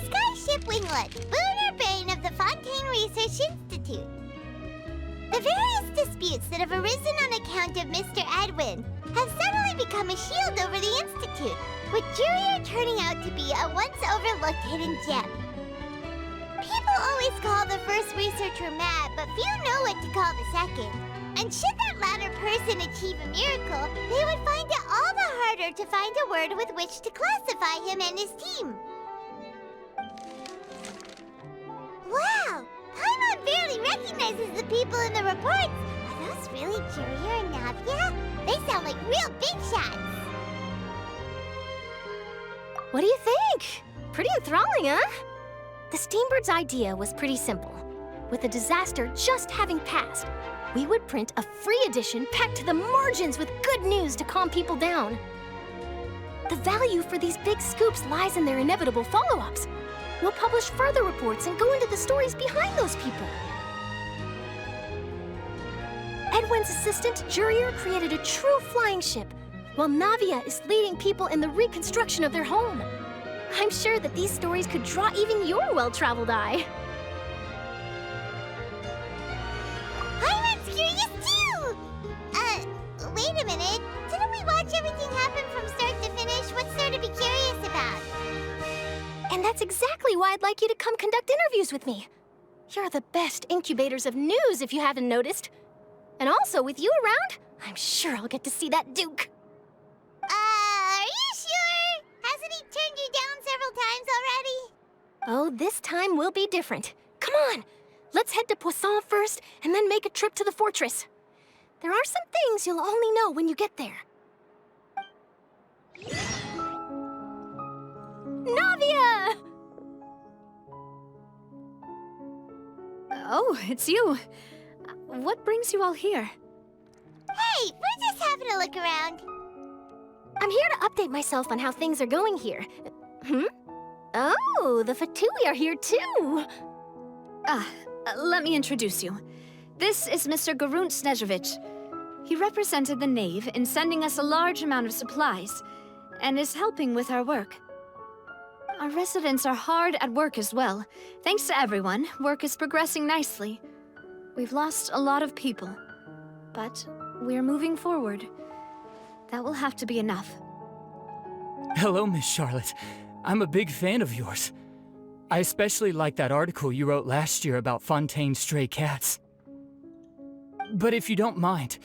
Skyship Winglet, lunar brain of the Fontaine Research Institute. The various disputes that have arisen on account of Mr. Edwin have suddenly become a shield over the Institute, with Jurier turning out to be a once-overlooked hidden gem. People always call the first researcher mad, but few know what to call the second. And should that latter person achieve a miracle, they would find it all the harder to find a word with which to classify him and his team. Wow! Paimon barely recognizes the people in the reports. Are those really Jurier and Navia? They sound like real big shots. What do you think? Pretty enthralling, huh? The Steambird's idea was pretty simple. With the disaster just having passed, we would print a free edition packed to the margins with good news to calm people down. The value for these big scoops lies in their inevitable follow-ups. We'll publish further reports and go into the stories behind those people. Edwin's assistant, Jurier, created a true flying ship, while Navia is leading people in the reconstruction of their home. I'm sure that these stories could draw even your well-traveled eye. Paimon's curious too! Wait a minute. Didn't we watch everything happen from start to finish? What's there to be curious about? And that's exactly why I'd like you to come conduct interviews with me. You're the best incubators of news, if you haven't noticed. And also, with you around, I'm sure I'll get to see that Duke. Are you sure? Hasn't he turned you down several times already? Oh, this time will be different. Come on, let's head to Poisson first, and then make a trip to the fortress. There are some things you'll only know when you get there. Navia! Oh, it's you. What brings you all here? Hey, we're just having a look around. I'm here to update myself on how things are going here. Oh, the Fatui are here too. Let me introduce you. This is Mr. Garunt Snezhevich. He represented the Knave in sending us a large amount of supplies, and is helping with our work. Our residents are hard at work as well. Thanks to everyone, work is progressing nicely. We've lost a lot of people, but we're moving forward. That will have to be enough. Hello, Miss Charlotte. I'm a big fan of yours. I especially like that article you wrote last year about Fontaine's stray cats. But if you don't mind,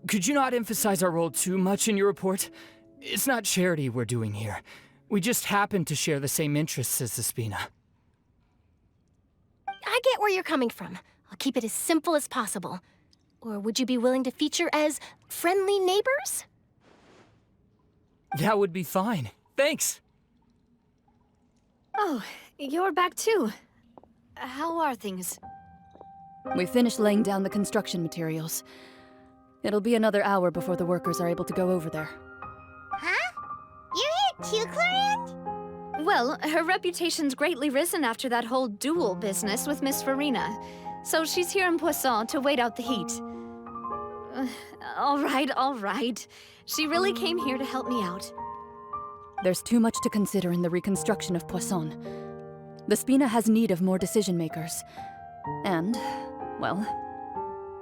could you not emphasize our role too much in your report? It's not charity we're doing here. We just happen to share the same interests as the Spina. I get where you're coming from. I'll keep it as simple as possible. Or would you be willing to feature as friendly neighbors? That would be fine. Thanks. Oh, you're back too. how are things? We finished laying down the construction materials. It'll be another hour before the workers are able to go over there. Huh? You're here too, Clorand? Well, her reputation's greatly risen after that whole duel business with Miss Farina. So she's here in Poisson to wait out the heat. All right. She really came here to help me out. There's too much to consider in the reconstruction of Poisson. The Spina has need of more decision-makers. And, well,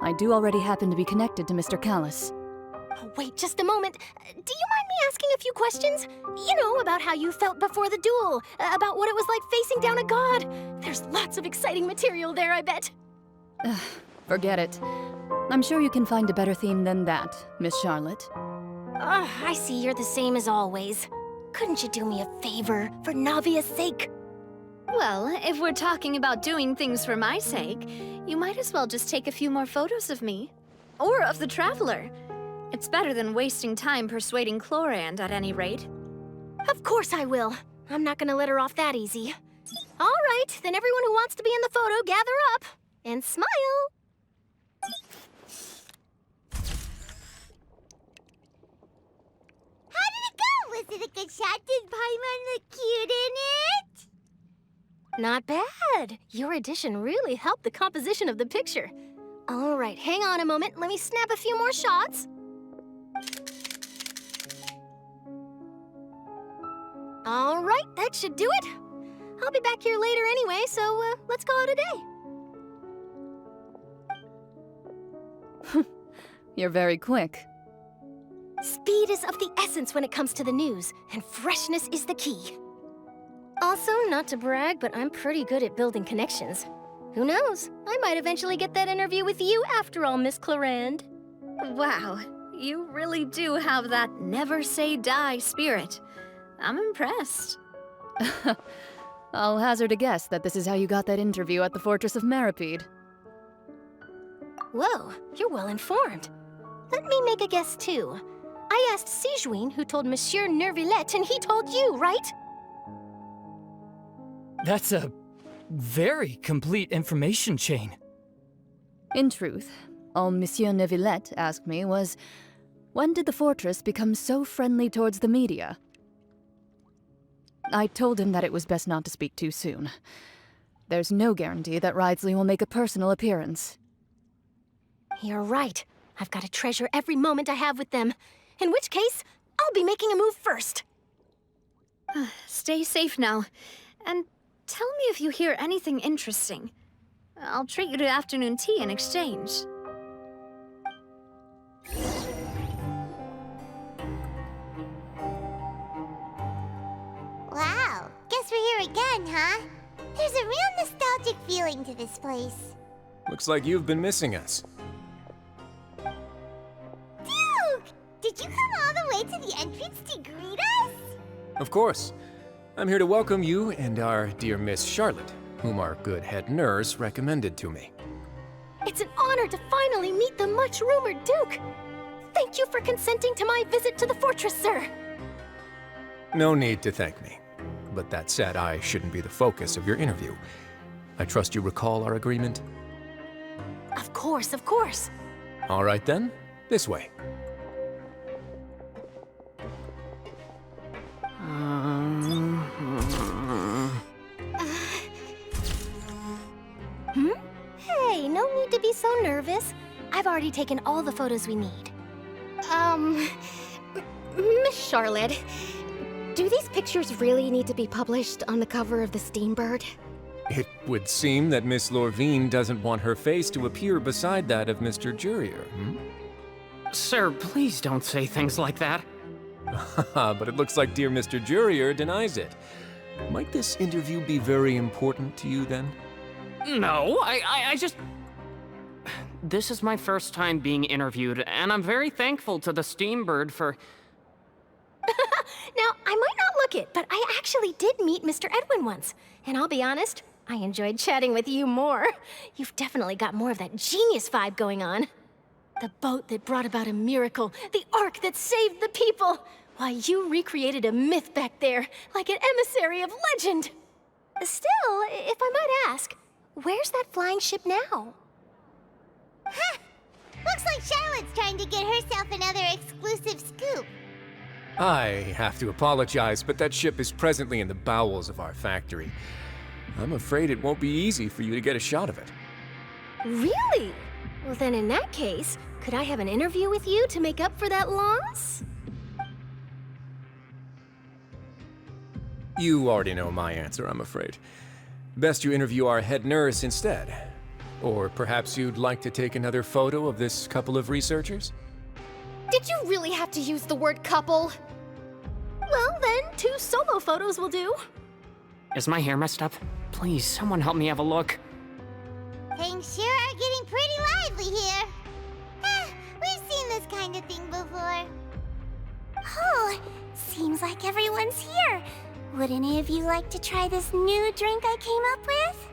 I do already happen to be connected to Mr. Callis. Oh, wait just a moment. Do you mind me asking a few questions? You know, about how you felt before the duel, about what it was like facing down a god. There's lots of exciting material there, I bet. Forget it. I'm sure you can find a better theme than that, Miss Charlotte. I see you're the same as always. Couldn't you do me a favor, for Navia's sake? Well, if we're talking about doing things for my sake, you might as well just take a few more photos of me. Or of the Traveler. It's better than wasting time persuading Clorand, at any rate. Of course I will. I'm not gonna let her off that easy. All right, then everyone who wants to be in the photo, gather up. And smile! How did it go? Was it a good shot? Did Paimon look cute in it? Not bad. Your addition really helped the composition of the picture. All right, hang on a moment. Let me snap a few more shots. All right, that should do it. I'll be back here later anyway, so let's call it a day. You're very quick. Speed is of the essence when it comes to the news, and freshness is the key. Also, not to brag, but I'm pretty good at building connections. Who knows? I might eventually get that interview with you after all, Miss Clorand. Wow, you really do have that never say die spirit. I'm impressed. I'll hazard a guess that this is how you got that interview at the Fortress of Maripede. Whoa, you're well informed. Let me make a guess too. I asked Sijuin, who told Monsieur Nervillette, and he told you, right? That's a very complete information chain. In truth, all Monsieur Nervillette asked me was, when did the fortress become so friendly towards the media? I told him that it was best not to speak too soon. There's no guarantee that Ridsley will make a personal appearance. You're right. I've got to treasure every moment I have with them. In which case, I'll be making a move first. Stay safe now. And tell me if you hear anything interesting. I'll treat you to afternoon tea in exchange. Wow, guess we're here again, huh? There's a real nostalgic feeling to this place. Looks like you've been missing us. Duke! Did you come all the way to the entrance to greet us? Of course. I'm here to welcome you and our dear Miss Charlotte, whom our good head nurse recommended to me. It's an honor to finally meet the much-rumored Duke. Thank you for consenting to my visit to the fortress, sir. No need to thank me. But that said, I shouldn't be the focus of your interview. I trust you recall our agreement? Of course, of course. All right then, this way. Hey, no need to be so nervous. I've already taken all the photos we need. Miss Charlotte, do these pictures really need to be published on the cover of the Steambird? It would seem that Miss Lorvine doesn't want her face to appear beside that of Mr. Jurier, Sir, please don't say things like that. But it looks like dear Mr. Jurier denies it. Might this interview be very important to you then? No, I just... This is my first time being interviewed, and I'm very thankful to the Steambird for... Now, I might not look it, but I actually did meet Mr. Edwin once. And I'll be honest, I enjoyed chatting with you more. You've definitely got more of that genius vibe going on. The boat that brought about a miracle, the ark that saved the people. Why, you recreated a myth back there, like an emissary of legend. Still, if I might ask, Where's that flying ship now? Ha! Looks like Charlotte's trying to get herself another exclusive scoop. I have to apologize, but that ship is presently in the bowels of our factory. I'm afraid it won't be easy for you to get a shot of it. Really? Well, then in that case, could I have an interview with you to make up for that loss? You already know my answer, I'm afraid. Best you interview our head nurse instead. Or perhaps you'd like to take another photo of this couple of researchers? Did you really have to use the word couple? Well, then, 2 solo photos will do. Is my hair messed up? Please, someone help me have a look. Things sure are getting pretty lively here. We've seen this kind of thing before. Oh, seems like everyone's here. Would any of you like to try this new drink I came up with?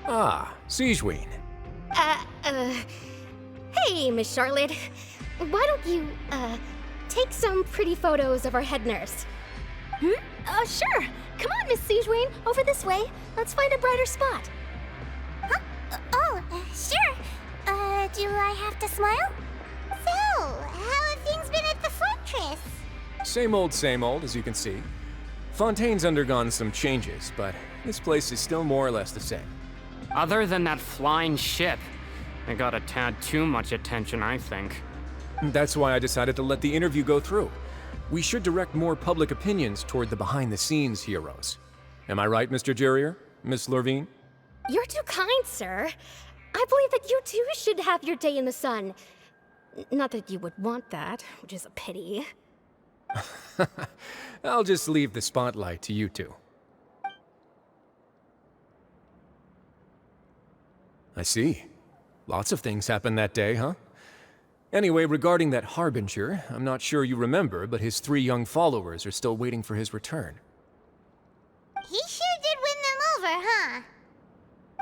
Ah, Siegeween. Hey, Miss Charlotte. Why don't you, take some pretty photos of our head nurse? Sure. Come on, Miss Siegeween, over this way. Let's find a brighter spot. Huh? Sure. Do I have to smile? So, how have things been at the fortress? Same old, as you can see. Fontaine's undergone some changes, but this place is still more or less the same. Other than that flying ship, it got a tad too much attention, I think. That's why I decided to let the interview go through. We should direct more public opinions toward the behind-the-scenes heroes. Am I right, Mr. Jurrier? Miss Lurvine? You're too kind, sir. I believe that you too should have your day in the sun. Not that you would want that, which is a pity. I'll just leave the spotlight to you two. I see. Lots of things happened that day, huh? Anyway, regarding that Harbinger, I'm not sure you remember, but his 3 young followers are still waiting for his return. He sure did win them over, huh?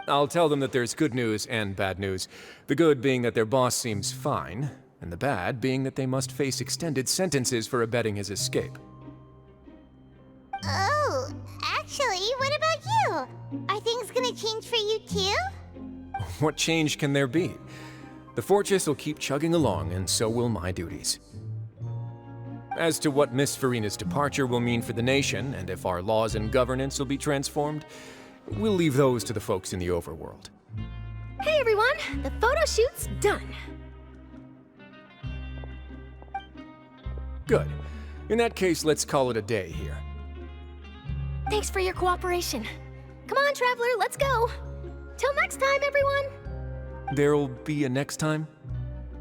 I'll tell them that there's good news and bad news. The good being that their boss seems fine, and the bad being that they must face extended sentences for abetting his escape. Oh, actually, what about you? Are things gonna change for you too? What change can there be? The fortress will keep chugging along, and so will my duties. As to what Miss Farina's departure will mean for the nation, and if our laws and governance will be transformed, we'll leave those to the folks in the overworld. Hey everyone, the photo shoot's done. Good. In that case, let's call it a day here. Thanks for your cooperation. Come on, Traveler, let's go. Till next time, everyone. There'll be a next time?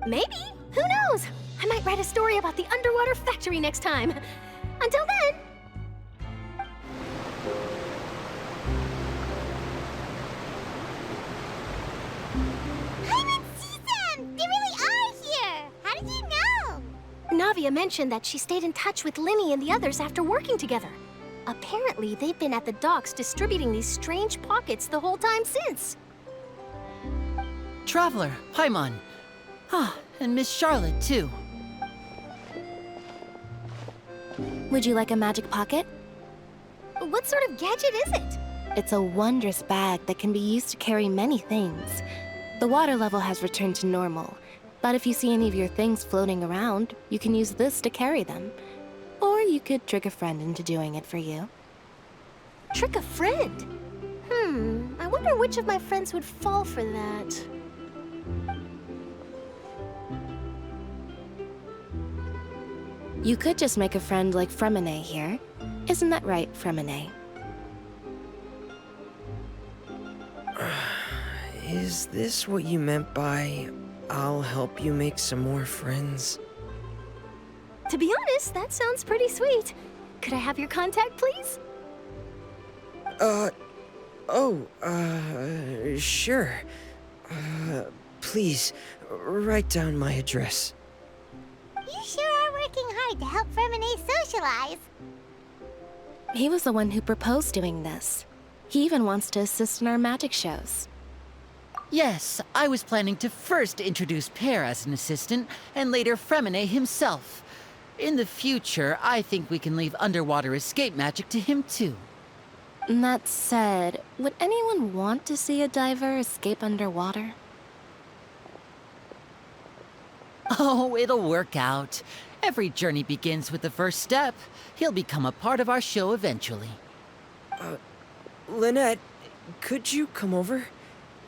Maybe. Who knows? I might write a story about the underwater factory next time. Until then. I didn't see them! They really are here! How did you know? Navia mentioned that she stayed in touch with Linny and the others after working together. Apparently, they've been at the docks distributing these strange pockets the whole time since. Traveler, Paimon. Ah, and Miss Charlotte, too. Would you like a magic pocket? What sort of gadget is it? It's a wondrous bag that can be used to carry many things. The water level has returned to normal, but if you see any of your things floating around, you can use this to carry them. Or you could trick a friend into doing it for you. Trick a friend? I wonder which of my friends would fall for that. You could just make a friend like Fremine here. Isn't that right, Fremine? Is this what you meant by, I'll help you make some more friends? To be honest, that sounds pretty sweet. Could I have your contact, please? Sure. Please, write down my address. You sure are working hard to help Fremine socialize. He was the one who proposed doing this. He even wants to assist in our magic shows. Yes, I was planning to first introduce Pear as an assistant, and later Fremine himself. In the future, I think we can leave underwater escape magic to him too. That said, would anyone want to see a diver escape underwater? Oh, it'll work out. Every journey begins with the first step. He'll become a part of our show eventually. Lynette, could you come over?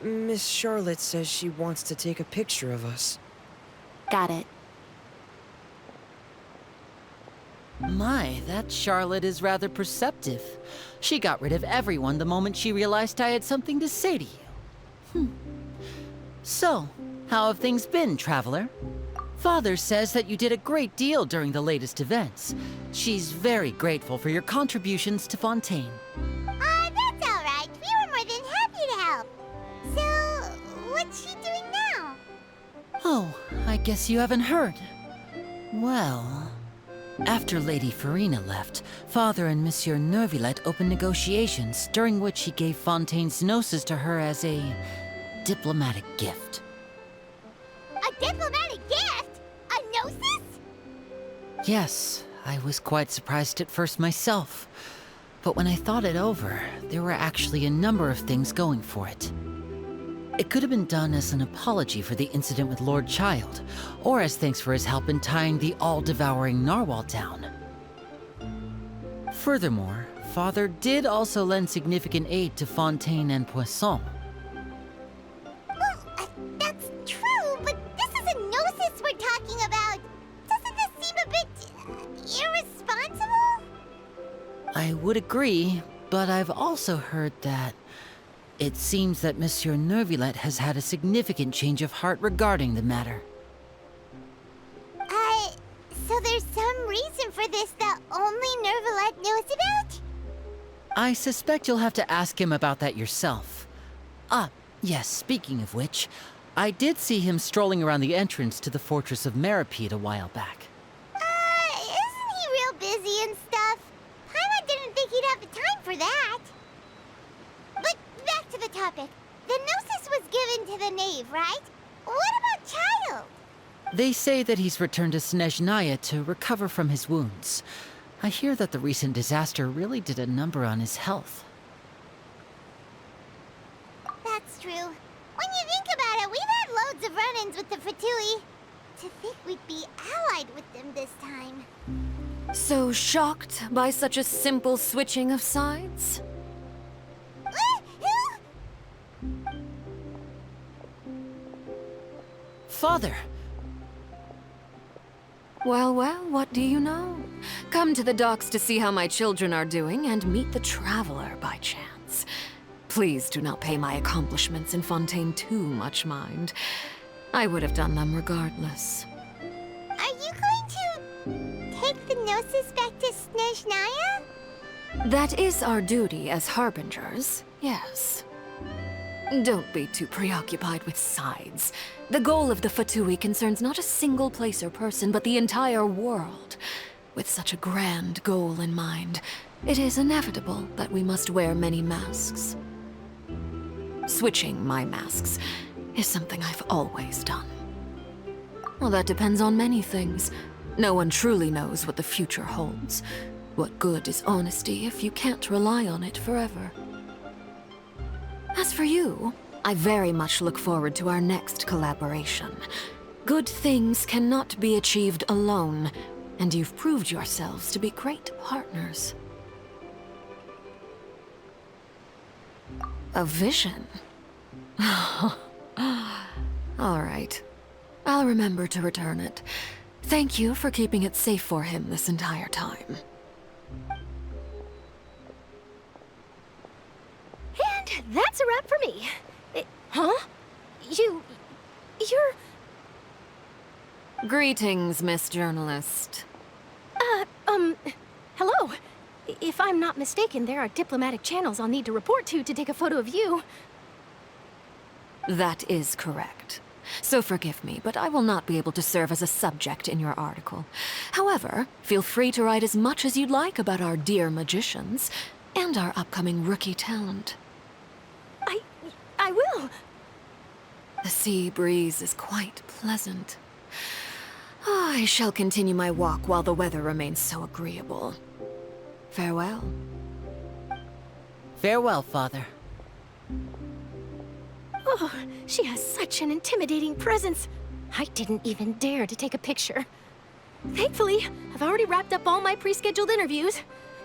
Miss Charlotte says she wants to take a picture of us. Got it. My, that Charlotte is rather perceptive. She got rid of everyone the moment she realized I had something to say to you. So, how have things been, Traveler? Father says that you did a great deal during the latest events. She's very grateful for your contributions to Fontaine. That's all right. We were more than happy to help. So, what's she doing now? Oh, I guess you haven't heard. Well, after Lady Farina left, Father and Monsieur Neuvillette opened negotiations, during which he gave Fontaine's gnosis to her as a diplomatic gift. A diplomatic gift? A gnosis? Yes, I was quite surprised at first myself. But when I thought it over, there were actually a number of things going for it. It could have been done as an apology for the incident with Lord Child, or as thanks for his help in tying the all-devouring narwhal down. Furthermore, Father did also lend significant aid to Fontaine and Poisson. Well, that's true, but this is a gnosis we're talking about. Doesn't this seem a bit irresponsible? I would agree, but I've also heard that it seems that Monsieur Neuvillette has had a significant change of heart regarding the matter. So there's some reason for this that only Neuvillette knows about? I suspect you'll have to ask him about that yourself. Ah, yes, speaking of which, I did see him strolling around the entrance to the Fortress of Meripede a while back. Isn't he real busy and stuff? Paimon didn't think he'd have the time for that. But back to the topic. The gnosis was given to the knave, right? What about Child? They say that he's returned to Snezhnaya to recover from his wounds. I hear that the recent disaster really did a number on his health. That's true. When you think about it, we've had loads of run-ins with the Fatui. To think we'd be allied with them this time. So shocked by such a simple switching of sides? Father! Well, what do you know? Come to the docks to see how my children are doing and meet the Traveler by chance. Please do not pay my accomplishments in Fontaine too much mind. I would have done them regardless. Are you going to take the gnosis back to Snezhnaya? That is our duty as harbingers, yes. Don't be too preoccupied with sides. The goal of the Fatui concerns not a single place or person, but the entire world. With such a grand goal in mind, it is inevitable that we must wear many masks. Switching my masks is something I've always done. Well, that depends on many things. No one truly knows what the future holds. What good is honesty if you can't rely on it forever? As for you, I very much look forward to our next collaboration. Good things cannot be achieved alone, and you've proved yourselves to be great partners. A vision? All right. I'll remember to return it. Thank you for keeping it safe for him this entire time. And that's a wrap for me. Huh? You're... Greetings, Miss Journalist. Hello. If I'm not mistaken, there are diplomatic channels I'll need to report to take a photo of you. That is correct. So forgive me, but I will not be able to serve as a subject in your article. However, feel free to write as much as you'd like about our dear magicians and our upcoming rookie talent. I will. The sea breeze is quite pleasant. I shall continue my walk while the weather remains so agreeable. Farewell. Farewell, Father. Oh, she has such an intimidating presence. I didn't even dare to take a picture. Thankfully, I've already wrapped up all my pre-scheduled interviews.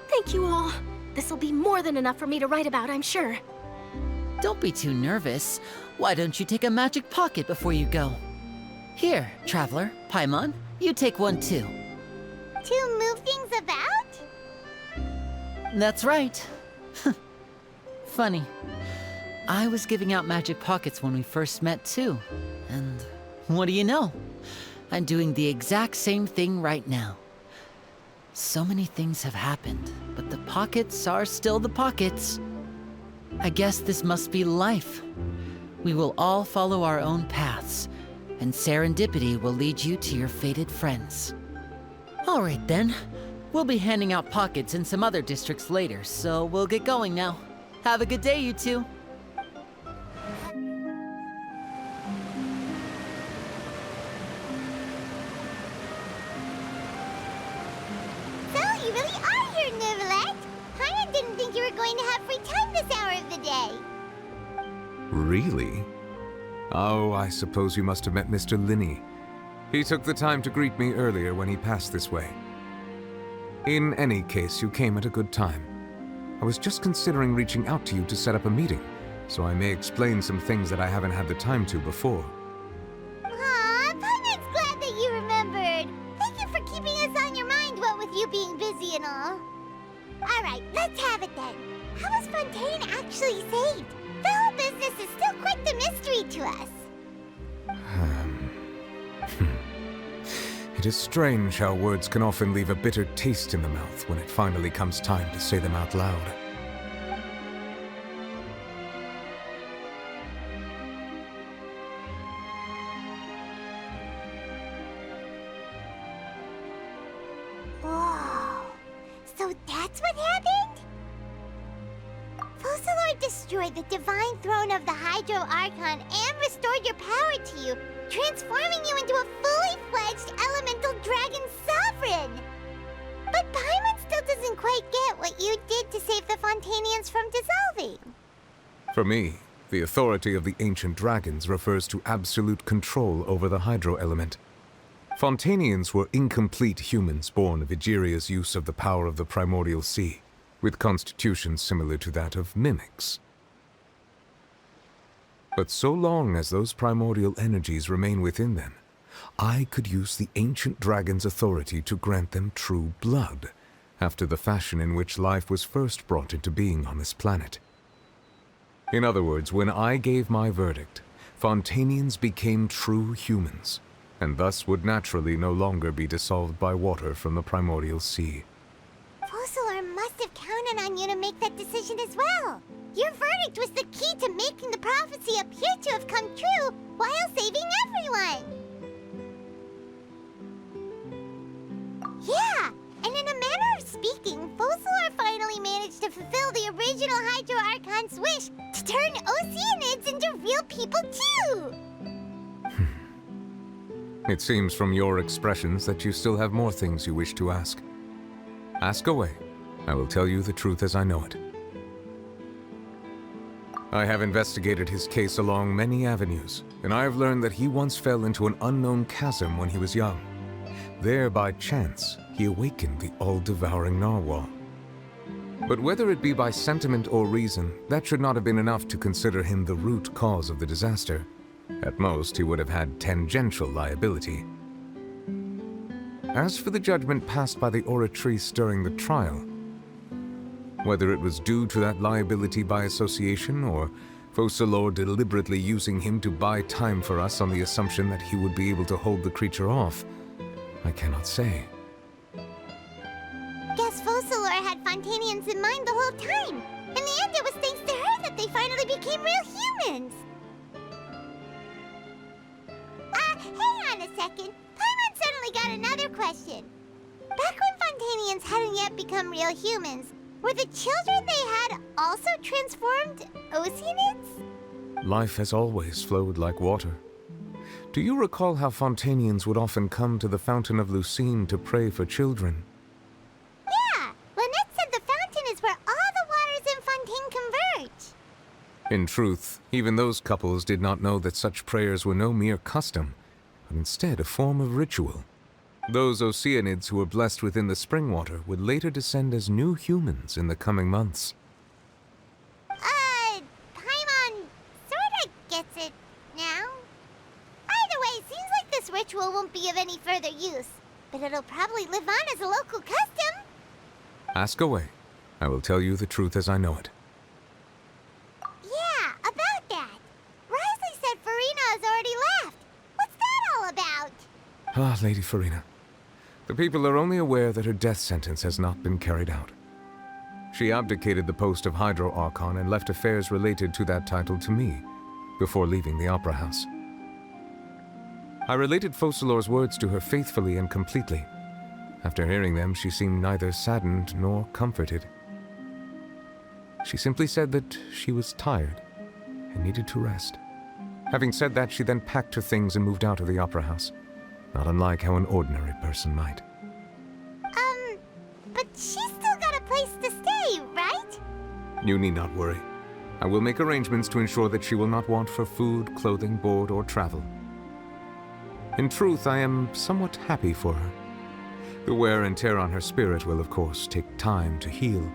Thank you all. This'll be more than enough for me to write about, I'm sure. Don't be too nervous. Why don't you take a magic pocket before you go? Here, Traveler, Paimon, you take one too. To move things about? That's right. Funny. I was giving out magic pockets when we first met too. And what do you know? I'm doing the exact same thing right now. So many things have happened, but the pockets are still the pockets. I guess this must be life. We will all follow our own paths, and serendipity will lead you to your fated friends. All right then. We'll be handing out pockets in some other districts later, so we'll get going now. Have a good day, you two. So, you really are here, Neuvillette. Paimon didn't think you were going to have free time this hour of the day. Really? Oh, I suppose you must have met Mr. Linney. He took the time to greet me earlier when he passed this way. In any case, you came at a good time. I was just considering reaching out to you to set up a meeting, so I may explain some things that I haven't had the time to before. Aw, Paimon's glad that you remembered. Thank you for keeping us on your mind, what with you being busy and all. Alright, let's have it then. How was Fontaine actually saved? The whole business is still quite the mystery to us. It is strange how words can often leave a bitter taste in the mouth when it finally comes time to say them out loud. Whoa. So that's what happened? Focalor destroyed the divine throne of the Hydro Archon and restored your power to you, transforming you into a fully fledged elemental dragon sovereign. But Paimon still doesn't quite get what you did to save the Fontainians from dissolving. For me, the authority of the ancient dragons refers to absolute control over the hydro element. Fontainians were incomplete humans born of Egeria's use of the power of the primordial sea, with constitutions similar to that of mimics. But so long as those primordial energies remain within them, I could use the ancient dragon's authority to grant them true blood, after the fashion in which life was first brought into being on this planet. In other words, when I gave my verdict, Fontainians became true humans, and thus would naturally no longer be dissolved by water from the primordial sea. Focalor must have counted on you to make that decision as well. Your verdict was the key to making the prophecy appear to have come true while saving everyone. Yeah, and in a manner of speaking, Focalor finally managed to fulfill the original Hydro Archon's wish to turn Oceanids into real people too. It seems from your expressions that you still have more things you wish to ask. Ask away. I will tell you the truth as I know it. I have investigated his case along many avenues, and I have learned that he once fell into an unknown chasm when he was young. There, by chance, he awakened the all-devouring narwhal. But whether it be by sentiment or reason, that should not have been enough to consider him the root cause of the disaster. At most, he would have had tangential liability. As for the judgment passed by the Oratrice during the trial, whether it was due to that liability by association, or Focalor deliberately using him to buy time for us on the assumption that he would be able to hold the creature off, I cannot say. Guess Focalor had Fontainians in mind the whole time. In the end, it was thanks to her that they finally became real humans. Hang on a second. Paimon suddenly got another question. Back when Fontainians hadn't yet become real humans, were the children they had also transformed Oceanids? Life has always flowed like water. Do you recall how Fontainians would often come to the Fountain of Lucine to pray for children? Yeah, Lynette said the fountain is where all the waters in Fontaine In truth, even those couples did not know that such prayers were no mere custom, but instead a form of ritual. Those Oceanids who were blessed within the spring water would later descend as new humans in the coming months. Paimon sorta gets it now. Either way, it seems like this ritual won't be of any further use, but it'll probably live on as a local custom. Ask away. I will tell you the truth as I know it. Yeah, about that. Risley said Farina has already left. What's that all about? Ah, Lady Farina. The people are only aware that her death sentence has not been carried out. She abdicated the post of Hydro Archon and left affairs related to that title to me, before leaving the Opera House. I related Focalor's words to her faithfully and completely. After hearing them, she seemed neither saddened nor comforted. She simply said that she was tired and needed to rest. Having said that, she then packed her things and moved out of the Opera House, not unlike how an ordinary person might. But she's still got a place to stay, right? You need not worry. I will make arrangements to ensure that she will not want for food, clothing, board, or travel. In truth, I am somewhat happy for her. The wear and tear on her spirit will, of course, take time to heal.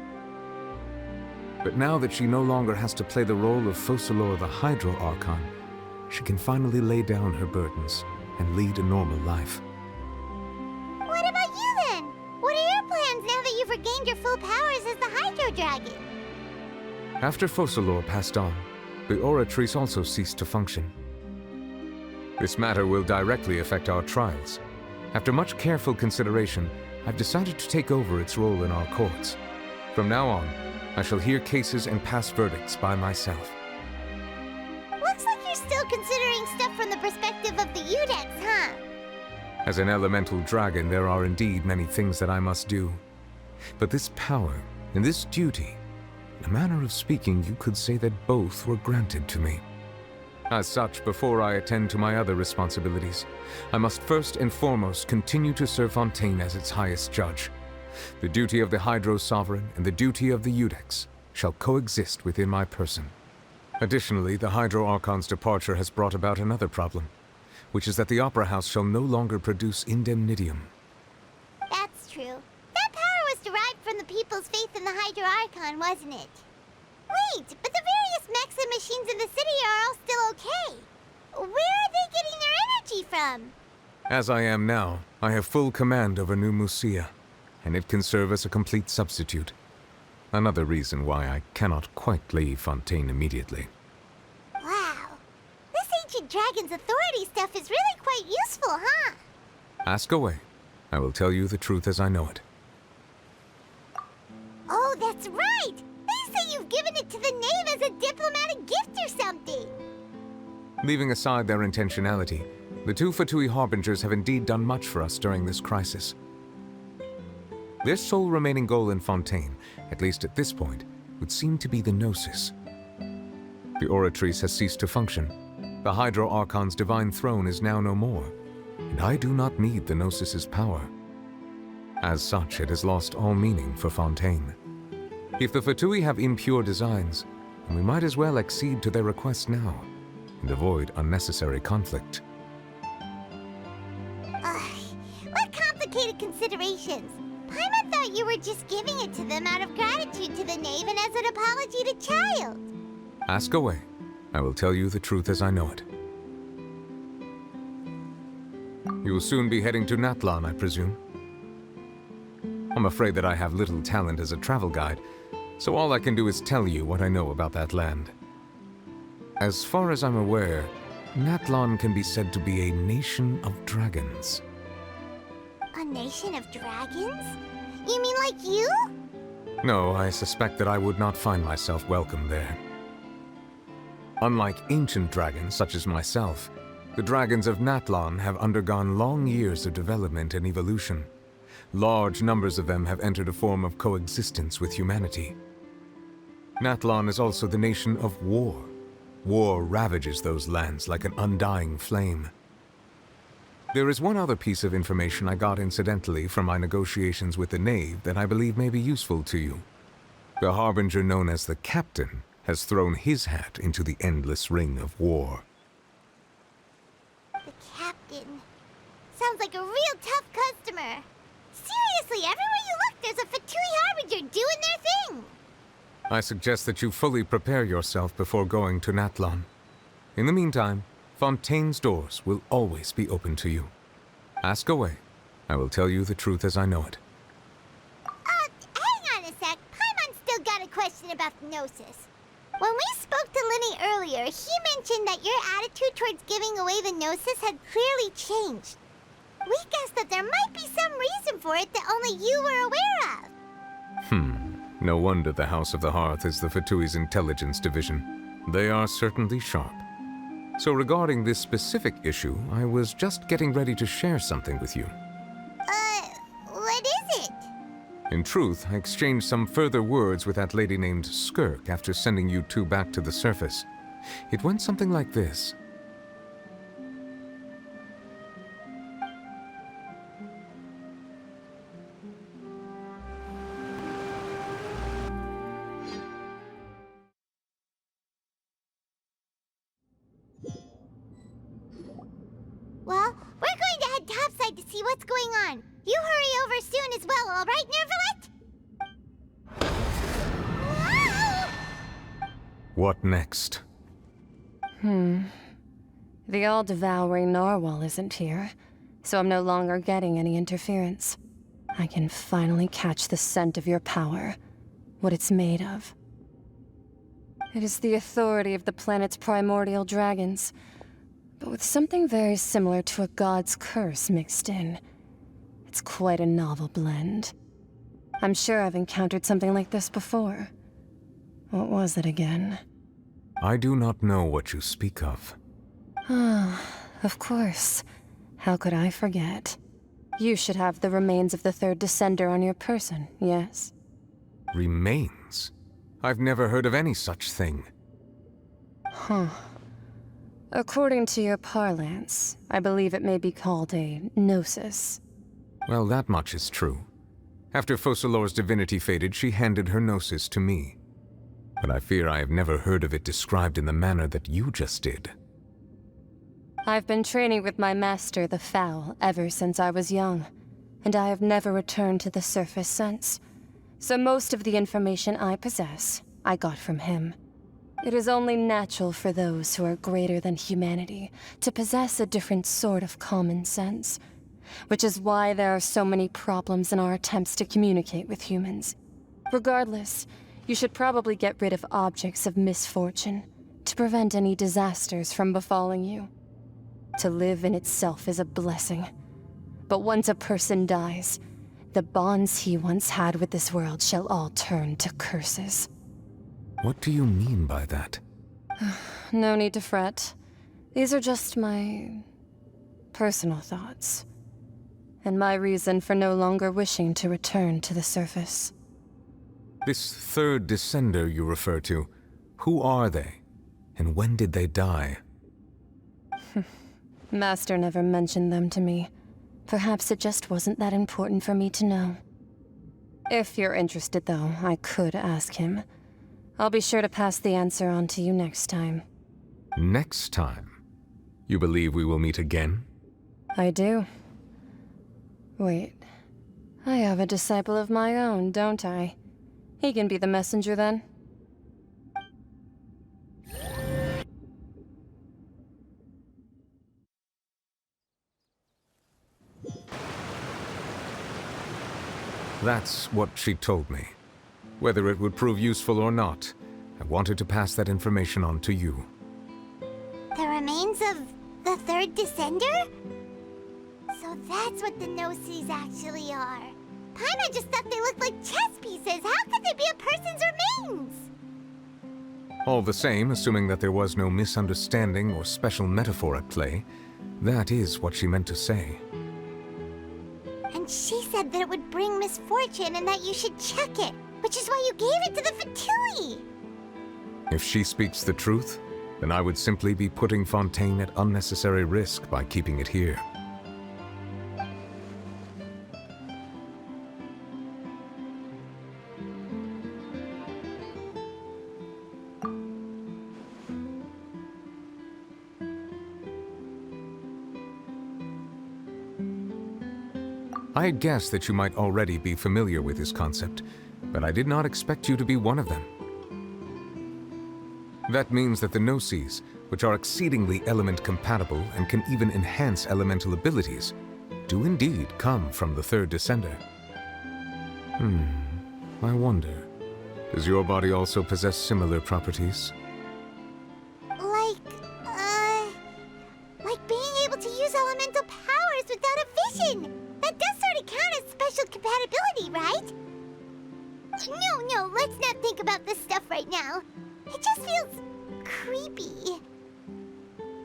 But now that she no longer has to play the role of Focalor the Hydro Archon, she can finally lay down her burdens and lead a normal life. What about you then? What are your plans now that you've regained your full powers as the Hydro Dragon? After Focalor passed on, the Oratrice also ceased to function. This matter will directly affect our trials. After much careful consideration, I've decided to take over its role in our courts. From now on, I shall hear cases and pass verdicts by myself. Looks like you're still considering stuff from the perspective of the Udex, huh? As an elemental dragon, there are indeed many things that I must do. But this power and this duty, in a manner of speaking, you could say that both were granted to me. As such, before I attend to my other responsibilities, I must first and foremost continue to serve Fontaine as its highest judge. The duty of the Hydro Sovereign and the duty of the Udex shall coexist within my person. Additionally, the Hydro Archon's departure has brought about another problem, which is that the Opera House shall no longer produce indemnitium. That's true. That power was derived from the people's faith in the Hydro Archon, wasn't it? Wait, but the various mechs and machines in the city are all still okay. Where are they getting their energy from? As I am now, I have full command over New Musia, and it can serve as a complete substitute. Another reason why I cannot quite leave Fontaine immediately. Wow. This ancient dragon's authority stuff is really quite useful, huh? Ask away. I will tell you the truth as I know it. Oh, that's right! They say you've given it to the knave as a diplomatic gift or something! Leaving aside their intentionality, the two Fatui Harbingers have indeed done much for us during this crisis. Their sole remaining goal in Fontaine, at least at this point, would seem to be the Gnosis. The Oratrice has ceased to function. The Hydro Archon's divine throne is now no more, and I do not need the Gnosis's power. As such, it has lost all meaning for Fontaine. If the Fatui have impure designs, then we might as well accede to their request now, and avoid unnecessary conflict. What complicated considerations! Paimon thought you were just giving it to them out of gratitude to the knave and as an apology to Child. Ask away. I will tell you the truth as I know it. You will soon be heading to Natlan, I presume? I'm afraid that I have little talent as a travel guide, so all I can do is tell you what I know about that land. As far as I'm aware, Natlan can be said to be a nation of dragons. A nation of dragons? You mean like you? No, I suspect that I would not find myself welcome there. Unlike ancient dragons such as myself, the dragons of Natlan have undergone long years of development and evolution. Large numbers of them have entered a form of coexistence with humanity. Natlan is also the nation of war. War ravages those lands like an undying flame. There is one other piece of information I got incidentally from my negotiations with the Knave that I believe may be useful to you. The Harbinger known as the Captain has thrown his hat into the endless ring of war. The captain. Sounds like a real tough customer. Seriously, everywhere you look, there's a Fatui Harbinger doing their thing. I suggest that you fully prepare yourself before going to Natlan. In the meantime, Fontaine's doors will always be open to you. Ask away. I will tell you the truth as I know it. Hang on a sec. Paimon's still got a question about the Gnosis. When we spoke to Linny earlier, he mentioned that your attitude towards giving away the Gnosis had clearly changed. We guessed that there might be some reason for it that only you were aware of. No wonder the House of the Hearth is the Fatui's intelligence division. They are certainly sharp. So regarding this specific issue, I was just getting ready to share something with you. What is it? In truth, I exchanged some further words with that lady named Skirk after sending you two back to the surface. It went something like this. Well, we're going to head topside to see what's going on. You hurry over soon as well, all right, Nervalet? What next? The all-devouring narwhal isn't here, so I'm no longer getting any interference. I can finally catch the scent of your power, what it's made of. It is the authority of the planet's primordial dragons, but with something very similar to a god's curse mixed in. It's quite a novel blend. I'm sure I've encountered something like this before. What was it again? I do not know what you speak of. Of course. How could I forget? You should have the remains of the third descender on your person, yes? Remains? I've never heard of any such thing. According to your parlance, I believe it may be called a gnosis. Well, that much is true. After Focalor's divinity faded, she handed her gnosis to me. But I fear I have never heard of it described in the manner that you just did. I've been training with my master, the Foul, ever since I was young, and I have never returned to the surface since. So most of the information I possess, I got from him. It is only natural for those who are greater than humanity to possess a different sort of common sense, which is why there are so many problems in our attempts to communicate with humans. Regardless, you should probably get rid of objects of misfortune to prevent any disasters from befalling you. To live in itself is a blessing, but once a person dies, the bonds he once had with this world shall all turn to curses. What do you mean by that? No need to fret. These are just my personal thoughts, and my reason for no longer wishing to return to the surface. This third descender you refer to, who are they? And when did they die? Master never mentioned them to me. Perhaps it just wasn't that important for me to know. If you're interested, though, I could ask him. I'll be sure to pass the answer on to you next time. Next time? You believe we will meet again? I do. Wait. I have a disciple of my own, don't I? He can be the messenger, then. That's what she told me. Whether it would prove useful or not, I wanted to pass that information on to you. The remains of the third descender? So that's what the Gnosis actually are. Paimon just thought they looked like chess pieces. How could they be a person's remains? All the same, assuming that there was no misunderstanding or special metaphor at play, that is what she meant to say. And she said that it would bring misfortune and that you should check it, which is why you gave it to the Fatui. If she speaks the truth, then I would simply be putting Fontaine at unnecessary risk by keeping it here. I had guessed that you might already be familiar with this concept, but I did not expect you to be one of them. That means that the Gnosis, which are exceedingly element compatible and can even enhance elemental abilities, do indeed come from the third descender. I wonder, does your body also possess similar properties? Like being able to use elemental powers without a vision. That does sort of count as special compatibility, right? No, let's not think about this stuff right now. It just feels creepy.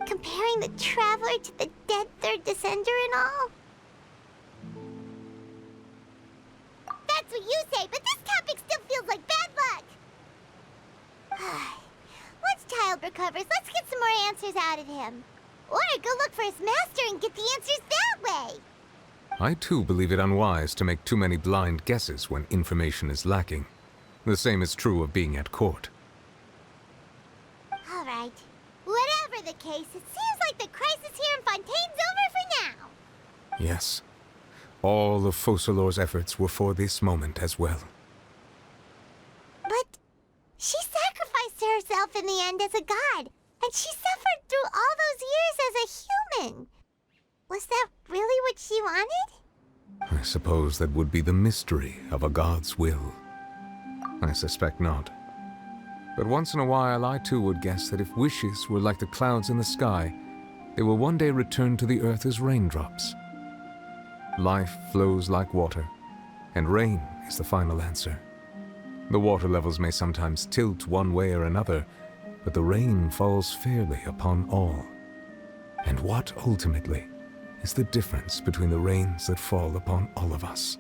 Comparing the Traveler to the dead third descender and all. That's what you say, but this topic still feels like bad luck. Once Child recovers, let's get some more answers out of him. Or go look for his master and get the answers that way. I too believe it unwise to make too many blind guesses when information is lacking. The same is true of being at court. All right. Whatever the case, it seems like the crisis here in Fontaine's over for now. Yes. All of Focalor's efforts were for this moment as well. But she sacrificed herself in the end as a god, and she suffered through all those years as a human. Was that really what she wanted? I suppose that would be the mystery of a god's will. I suspect not. But once in a while, I too would guess that if wishes were like the clouds in the sky, they will one day return to the earth as raindrops. Life flows like water, and rain is the final answer. The water levels may sometimes tilt one way or another, but the rain falls fairly upon all. And what, ultimately, is the difference between the rains that fall upon all of us?